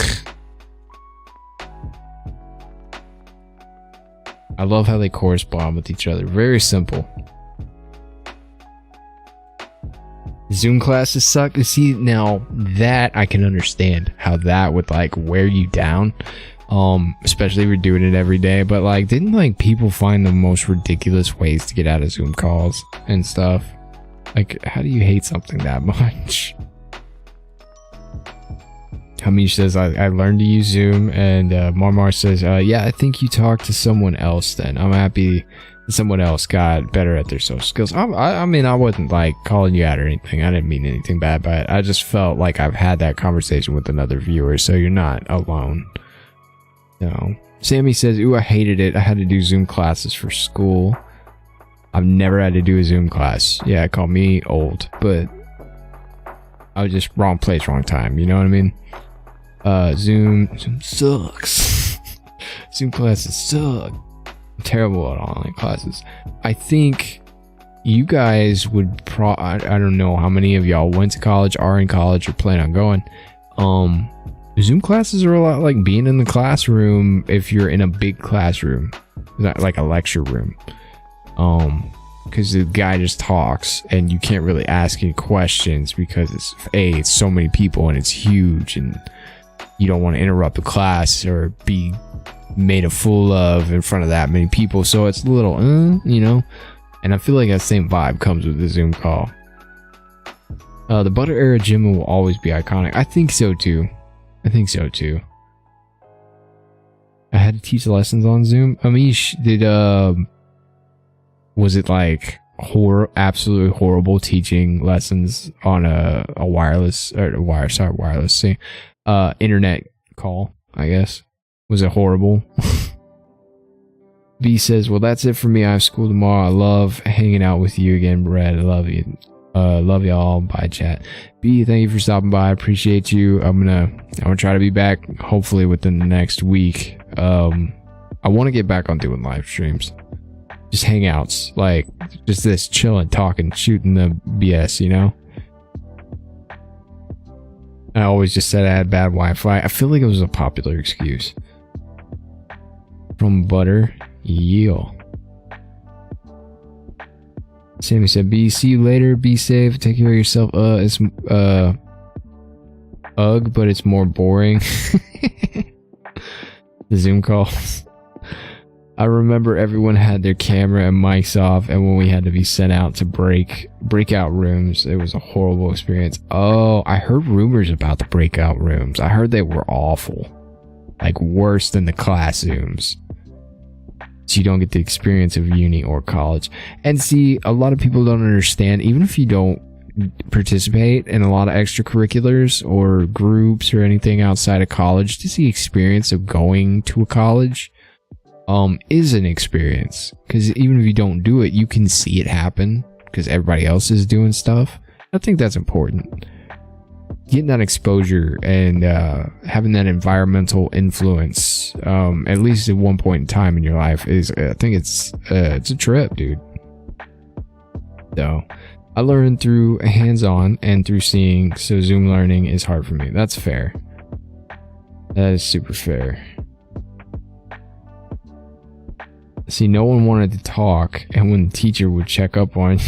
Speaker 1: I love how they correspond with each other. Very simple. Zoom classes suck. See, now that I can understand how that would like wear you down. Especially if you're doing it every day. But like, didn't like people find the most ridiculous ways to get out of Zoom calls and stuff? Like, how do you hate something that much? Hamish says, I learned to use Zoom, and Marmar says, yeah, I think you talked to someone else then. I'm happy that someone else got better at their social skills. I mean, I wasn't like calling you out or anything. I didn't mean anything bad by it. I just felt like I've had that conversation with another viewer, so you're not alone. No. Sammy says, ooh, I hated it. I had to do Zoom classes for school. I've never had to do a Zoom class. Yeah, call me old, but I was just wrong place, wrong time. You know what I mean? Zoom sucks. Zoom classes suck. I'm terrible at online classes. I think you guys would I don't know how many of y'all went to college, are in college, or plan on going. Zoom classes are a lot like being in the classroom if you're in a big classroom, not like a lecture room. because the guy just talks and you can't really ask any questions because it's so many people and it's huge and you don't want to interrupt the class or be made a fool of in front of that many people, so it's a little you know. And I feel like that same vibe comes with the Zoom call. The Butter Era gym will always be iconic. I think so too. I had to teach lessons on Zoom. Amish, was it like absolutely horrible teaching lessons on a wireless internet call, I guess? Was it horrible? B says, well, that's it for me. I have school tomorrow. I love hanging out with you again, Brad. I love you. Love y'all. Bye, chat. B, thank you for stopping by. I appreciate you. I'm gonna try to be back hopefully within the next week. I want to get back on doing live streams, just hangouts, like just this chilling, talking, shooting the BS, you know. I always just said I had bad Wi-Fi. I feel like it was a popular excuse. From Butter, yeah. Sammy said, B, see you later. Be safe. Take care of yourself. It's ugh, but it's more boring. The Zoom calls. I remember everyone had their camera and mics off, and when we had to be sent out to breakout rooms, it was a horrible experience. Oh, I heard rumors about the breakout rooms. I heard they were awful. Like worse than the class Zooms. So you don't get the experience of uni or college. And see, a lot of people don't understand, even if you don't participate in a lot of extracurriculars or groups or anything outside of college, just the experience of going to a college is an experience. Because even if you don't do it, you can see it happen because everybody else is doing stuff. I think that's important. Getting that exposure and having that environmental influence, at least at one point in time in your life, is I think it's a trip, dude. So I learned through hands-on and through seeing, so Zoom learning is hard for me. That's fair. That is super fair. See, no one wanted to talk, and when the teacher would check up on you.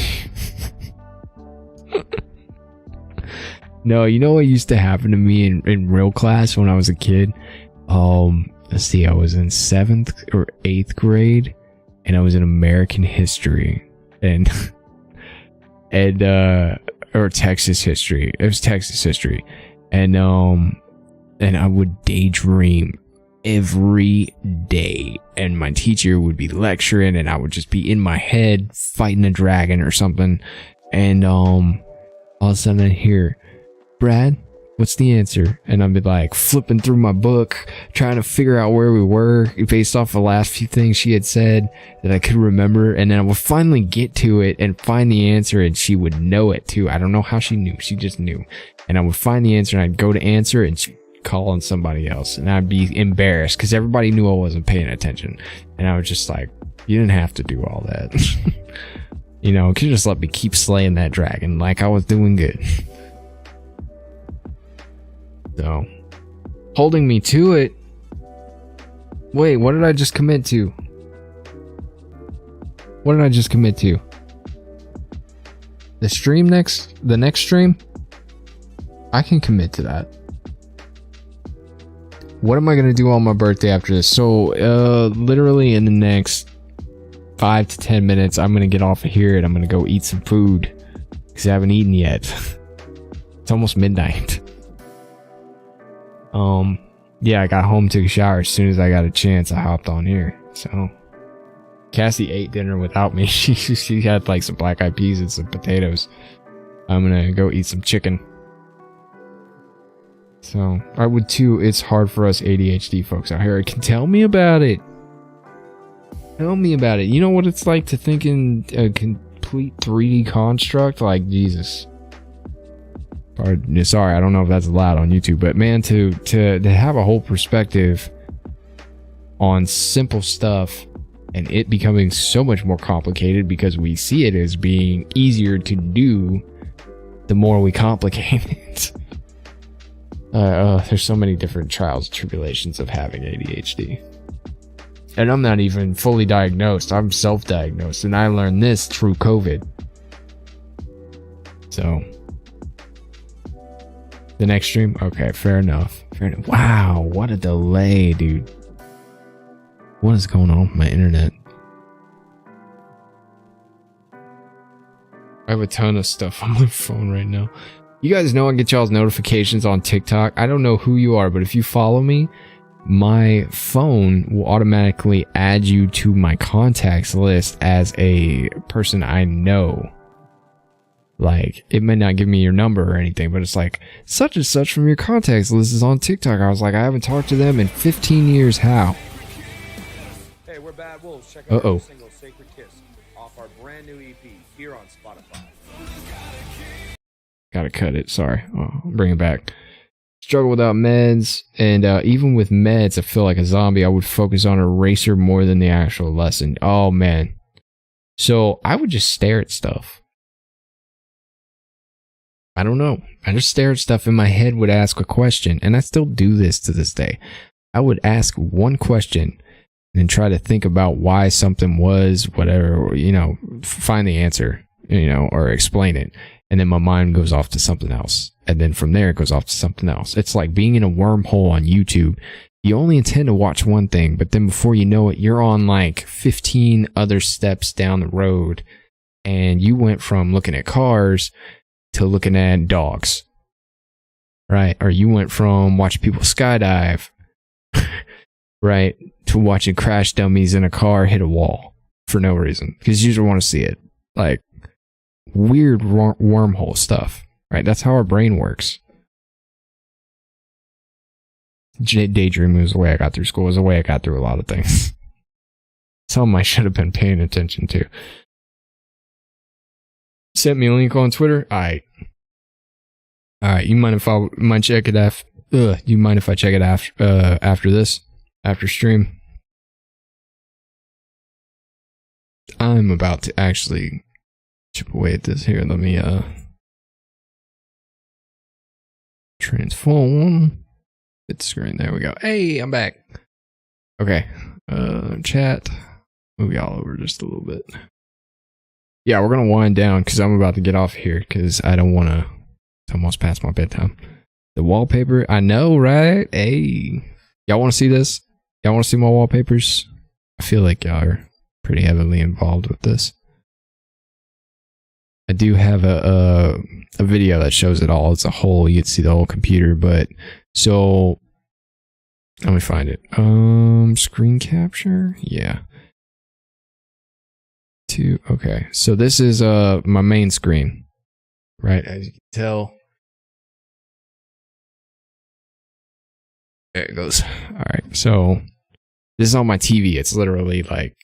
Speaker 1: No, you know what used to happen to me in real class when I was a kid? Let's see, I was in 7th or 8th grade, and I was in American history, and or Texas history. It was Texas history, and I would daydream every day, and my teacher would be lecturing, and I would just be in my head fighting a dragon or something, and all of a sudden I hear, Brad, what's the answer? And I'd be like flipping through my book, trying to figure out where we were based off the last few things she had said that I could remember. And then I would finally get to it and find the answer, and she would know it too. I don't know how she knew. She just knew. And I would find the answer, and I'd go to answer, and she'd call on somebody else. And I'd be embarrassed because everybody knew I wasn't paying attention. And I was just like, you didn't have to do all that. You know, could you just let me keep slaying that dragon like I was doing good. So, holding me to it. Wait, what did I just commit to? What did I just commit to? The next stream? I can commit to that. What am I going to do on my birthday after this? So, literally in the next 5 to 10 minutes, I'm going to get off of here and I'm going to go eat some food. Because I haven't eaten yet. It's almost midnight. Yeah, I got home, took a shower. As soon as I got a chance, I hopped on here. So, Cassie ate dinner without me. She had like some black eyed peas and some potatoes. I'm gonna go eat some chicken. So, I would too. It's hard for us ADHD folks out here. Tell me about it. Tell me about it. You know what it's like to think in a complete 3D construct? Like, Jesus. Sorry, I don't know if that's allowed on YouTube, but man, to have a whole perspective on simple stuff and it becoming so much more complicated because we see it as being easier to do the more we complicate it. There's so many different trials and tribulations of having ADHD. And I'm not even fully diagnosed. I'm self-diagnosed. And I learned this through COVID. So, the next stream? Okay, fair enough. Fair enough. Wow, what a delay, dude. What is going on with my internet? I have a ton of stuff on my phone right now. You guys know I get y'all's notifications on TikTok. I don't know who you are, but if you follow me, my phone will automatically add you to my contacts list as a person I know. Like, it may not give me your number or anything, but it's like, such and such from your contacts list is on TikTok. I was like, I haven't talked to them in 15 years. How?
Speaker 6: Hey, we're Bad Wolves. Check out our single Sacred Kiss off our brand new EP here on Spotify.
Speaker 1: Gotta cut it. Sorry. I'll bring it back. Struggle without meds, and even with meds, I feel like a zombie. I would focus on eraser more than the actual lesson. Oh, man. So I would just stare at stuff. I don't know. I just stare at stuff in my head, would ask a question, and I still do this to this day. I would ask one question and try to think about why something was, whatever, you know, find the answer, you know, or explain it. And then my mind goes off to something else. And then from there, it goes off to something else. It's like being in a wormhole on YouTube. You only intend to watch one thing, but then before you know it, you're on like 15 other steps down the road. And you went from looking at cars to looking at dogs. Right? Or you went from watching people skydive, right, to watching crash dummies in a car hit a wall for no reason. Because you just want to see it. Like, weird wormhole stuff, right? That's how our brain works. Daydreaming was the way I got through school. It was the way I got through a lot of things. Some I should have been paying attention to. Sent me a link on Twitter. Alright, you mind if I check it you mind if I check it after this? After stream? I'm about to actually chip away at this here. Let me transform. Hit the screen. There we go. Hey, I'm back. Okay. Chat. Move y'all over just a little bit. Yeah, we're gonna wind down because I'm about to get off here because I don't want to. It's almost past my bedtime. The wallpaper. I know, right? Hey, y'all want to see this? Y'all want to see my wallpapers? I feel like y'all are pretty heavily involved with this. I do have a video that shows it all. It's a whole, you can see the whole computer, but so let me find it. Screen capture? Yeah. Okay. So this is my main screen. Right, as you can tell. There it goes. Alright, so this is on my TV. It's literally like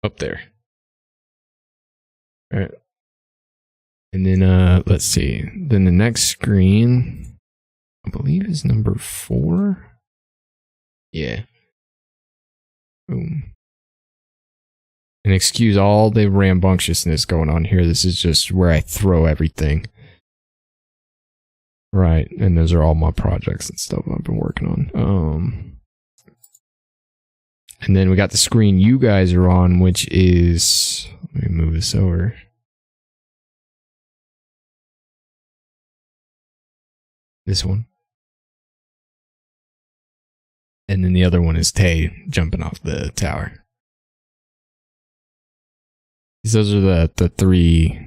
Speaker 1: up there. Alright. And then let's see. Then the next screen, I believe, is number 4. Yeah. Boom. And excuse all the rambunctiousness going on here. This is just where I throw everything. Right. And those are all my projects and stuff I've been working on. And then we got the screen you guys are on, which is, let me move this over. This one. And then the other one is Tay jumping off the tower. Those are the three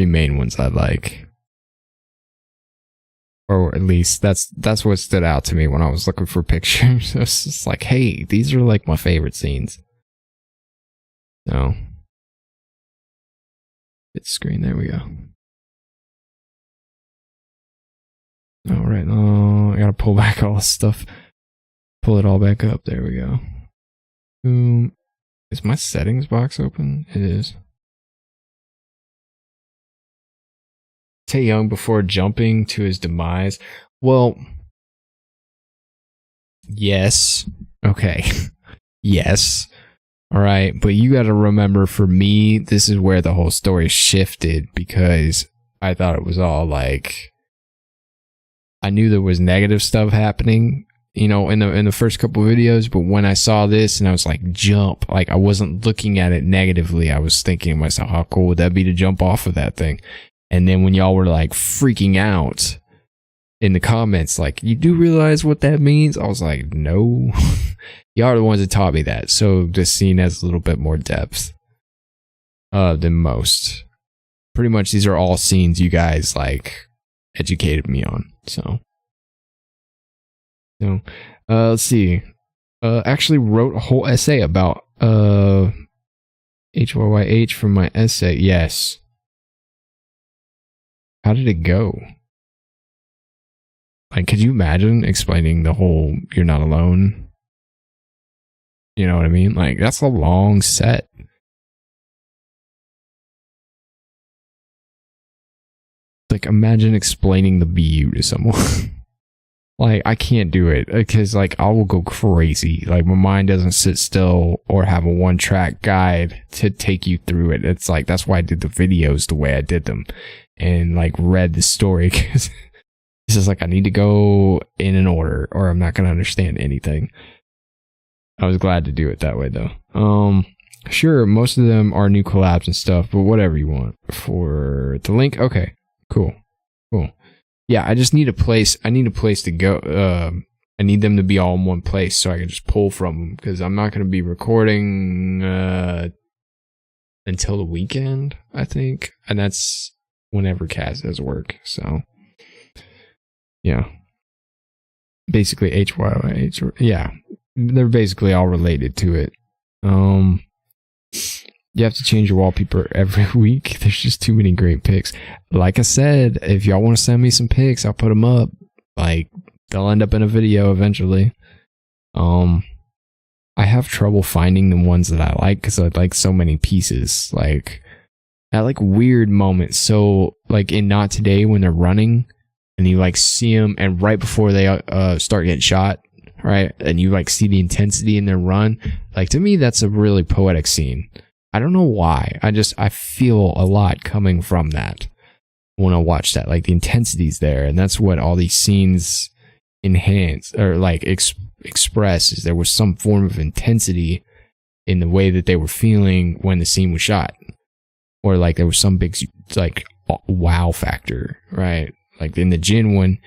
Speaker 1: main ones I like. Or at least that's what stood out to me when I was looking for pictures. It's just like, hey, these are like my favorite scenes. So, hit the screen. There we go. All right. Oh, I gotta pull back all this stuff. Pull it all back up. There we go. Boom. Is my settings box open? It is. Tae Young before jumping to his demise. Well, yes. Okay. Yes. All right. But you got to remember, for me, this is where the whole story shifted, because I thought it was all like, I knew there was negative stuff happening, you know, in the first couple videos, but when I saw this and I was like, jump, like I wasn't looking at it negatively. I was thinking to myself, how cool would that be to jump off of that thing? And then when y'all were like freaking out in the comments, like, you do realize what that means? I was like, no. Y'all are the ones that taught me that. So this scene has a little bit more depth than most. Pretty much these are all scenes you guys like educated me on. So let's see. Actually wrote a whole essay about HYYH from my essay. Yes. How did it go? Like, could you imagine explaining the whole "you're not alone"? You know what I mean? Like, that's a long set. Like, imagine explaining the BU to someone. Like, I can't do it because, like, I will go crazy. Like, my mind doesn't sit still or have a one-track guide to take you through it. It's like, that's why I did the videos the way I did them and, like, read the story, because it's just like, I need to go in an order or I'm not going to understand anything. I was glad to do it that way, though. Sure, most of them are new collabs and stuff, but whatever you want. For the link, okay, cool. Yeah, I just need a place. I need a place to go. I need them to be all in one place so I can just pull from them, because I'm not going to be recording until the weekend, I think. And that's whenever Kaz does work. So, yeah. Basically, HYYH. Yeah, they're basically all related to it. You have to change your wallpaper every week. There's just too many great pics. Like I said, if y'all want to send me some pics, I'll put them up. Like, they'll end up in a video eventually. I have trouble finding the ones that I like because I like so many pieces. Like, I like weird moments. So, like in Not Today, when they're running and you like see them, and right before they start getting shot, right, and you like see the intensity in their run. Like, to me, that's a really poetic scene. I don't know why. I feel a lot coming from that when I watch that. Like, the intensity's there, and that's what all these scenes enhance or like express, is there was some form of intensity in the way that they were feeling when the scene was shot, or like there was some big like wow factor, right? Like in the Jin one,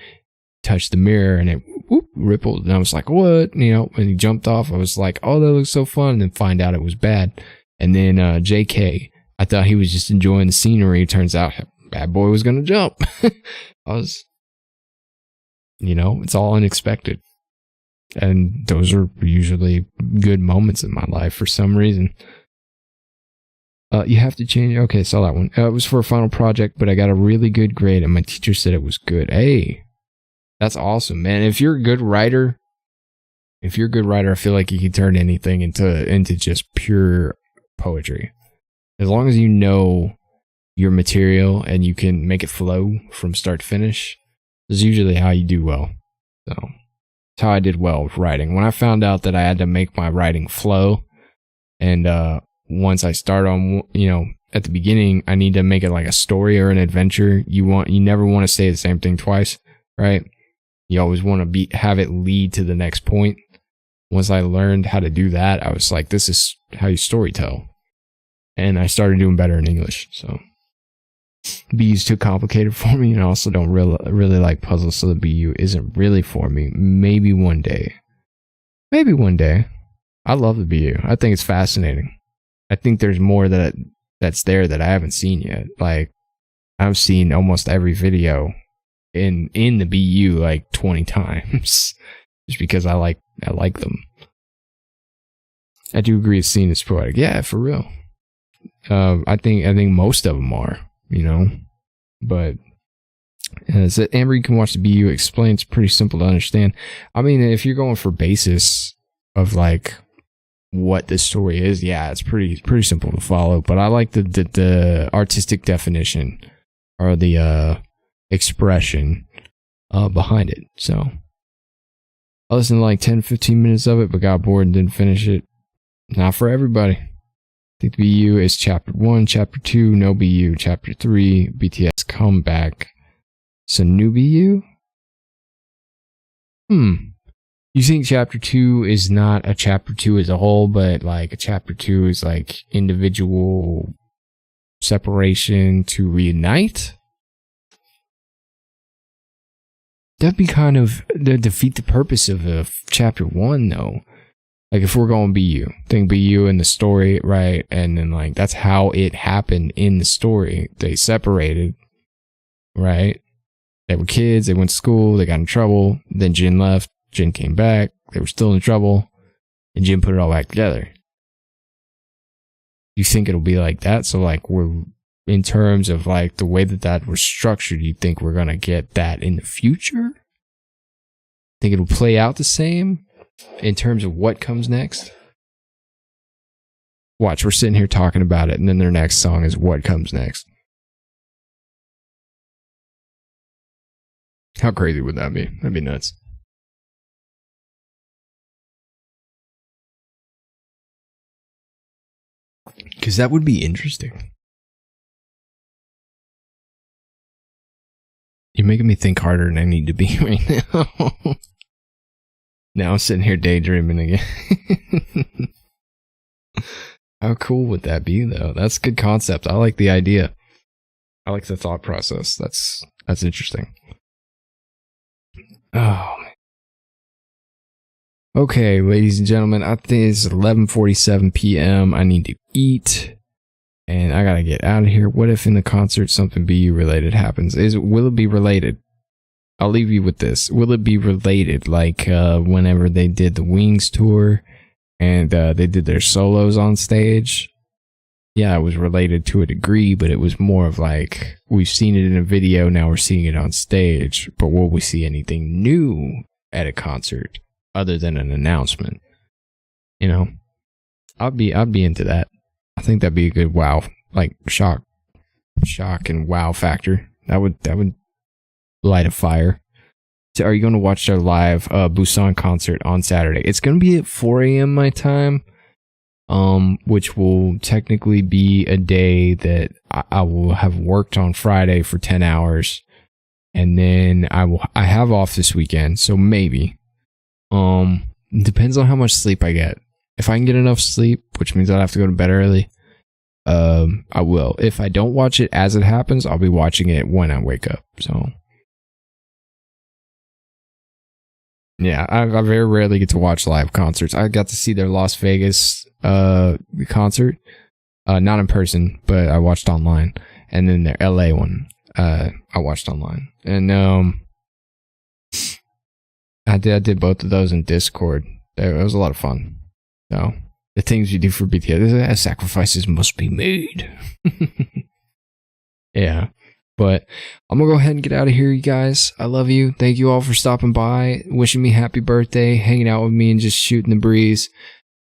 Speaker 1: touched the mirror and it whoop, rippled, and I was like, what? You know, when he jumped off, I was like, oh, that looks so fun, and then find out it was bad. And then JK, I thought he was just enjoying the scenery. Turns out bad boy was gonna jump. I was, you know, it's all unexpected, and those are usually good moments in my life for some reason. You have to change. Okay, saw that one. It was for a final project, but I got a really good grade, and my teacher said it was good. Hey, that's awesome, man. If you're a good writer, I feel like you can turn anything into just pure poetry. As long as you know your material and you can make it flow from start to finish, is usually how you do well. So that's how I did well with writing. When I found out that I had to make my writing flow, and once I start on, you know, at the beginning, I need to make it like a story or an adventure. You never want to say the same thing twice, right? You always want to have it lead to the next point. Once I learned how to do that, I was like, this is how you storytell. And I started doing better in English. So BU's too complicated for me, and I also don't really like puzzles, so the BU isn't really for me. Maybe one day. I love the BU. I think it's fascinating. I think there's more that's there that I haven't seen yet. Like, I've seen almost every video in the BU like 20 times. Just because I like them. I do agree the scene is poetic. Yeah, for real. I think most of them are, you know. But so Amber, you can watch the BU explain. It's pretty simple to understand. I mean, if you're going for basis of like what the story is, yeah, it's pretty simple to follow. But I like the artistic definition or the expression behind it. So I listened to like 10-15 minutes of it, but got bored and didn't finish it. Not for everybody. I think the BU is chapter 1, chapter 2, no BU, chapter 3, BTS comeback. So new BU? You think chapter 2 is not a chapter 2 as a whole, but like a chapter 2 is like individual separation to reunite? That'd be kind of defeat the purpose of chapter 1 though. Like if we're going BU, think BU in the story, right? And then like that's how it happened in the story. They separated, right? They were kids, they went to school, they got in trouble, then Jin left, Jin came back, they were still in trouble, and Jin put it all back together. You think it'll be like that? So like we're, in terms of like the way that was structured, you think we're gonna get that in the future? Think it'll play out the same in terms of what comes next? Watch, we're sitting here talking about it, and then their next song is What Comes Next. How crazy would that be? That'd be nuts. Because that would be interesting. You're making me think harder than I need to be right now. Now I'm sitting here daydreaming again. How cool would that be, though? That's a good concept. I like the idea. I like the thought process. That's interesting. Oh, man. Okay, ladies and gentlemen, I think it's 11:47 p.m. I need to eat, and I gotta get out of here. What if in the concert something BU related happens? Will it be related? I'll leave you with this. Will it be related? Like whenever they did the Wings tour, and they did their solos on stage. Yeah, it was related to a degree, but it was more of like, we've seen it in a video, now we're seeing it on stage. But will we see anything new at a concert other than an announcement? You know, I'd be into that. I think that'd be a good wow, like shock and wow factor. That would light a fire. So are you going to watch their live Busan concert on Saturday? It's going to be at 4 a.m. my time. Which will technically be a day that I will have worked on Friday for 10 hours, and then I have off this weekend, so maybe. Depends on how much sleep I get. If I can get enough sleep, which means I'll have to go to bed early, I will. If I don't watch it as it happens, I'll be watching it when I wake up. So yeah, I very rarely get to watch live concerts. I got to see their Las Vegas concert, not in person, but I watched online, and then their LA one, I watched online, and I did both of those in Discord. It was a lot of fun. So the things you do for BTS, sacrifices must be made. Yeah. But I'm going to go ahead and get out of here, you guys. I love you. Thank you all for stopping by, wishing me happy birthday, hanging out with me, and just shooting the breeze.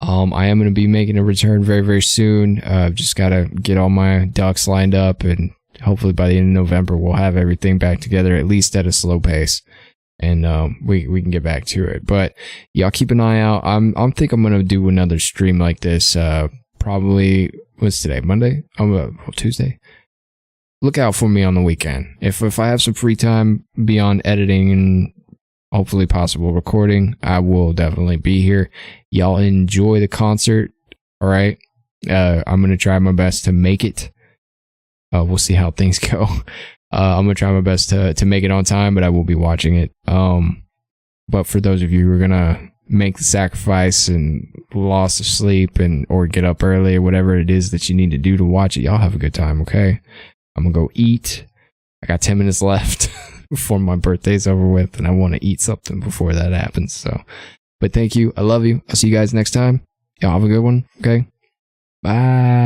Speaker 1: I am going to be making a return very, very soon. I've just got to get all my ducks lined up, and hopefully by the end of November, we'll have everything back together, at least at a slow pace. And we can get back to it. But y'all keep an eye out. I think I'm going to do another stream like this. Probably, what's today? Monday? Tuesday? Look out for me on the weekend. If I have some free time beyond editing and hopefully possible recording, I will definitely be here. Y'all enjoy the concert. All right. I'm going to try my best to make it. We'll see how things go. I'm going to try my best to make it on time, but I will be watching it. But for those of you who are going to make the sacrifice and loss of sleep or get up early or whatever it is that you need to do to watch it, y'all have a good time. Okay. I'm going to go eat. I got 10 minutes left before my birthday's over with, and I want to eat something before that happens. So, but thank you. I love you. I'll see you guys next time. Y'all have a good one. Okay. Bye.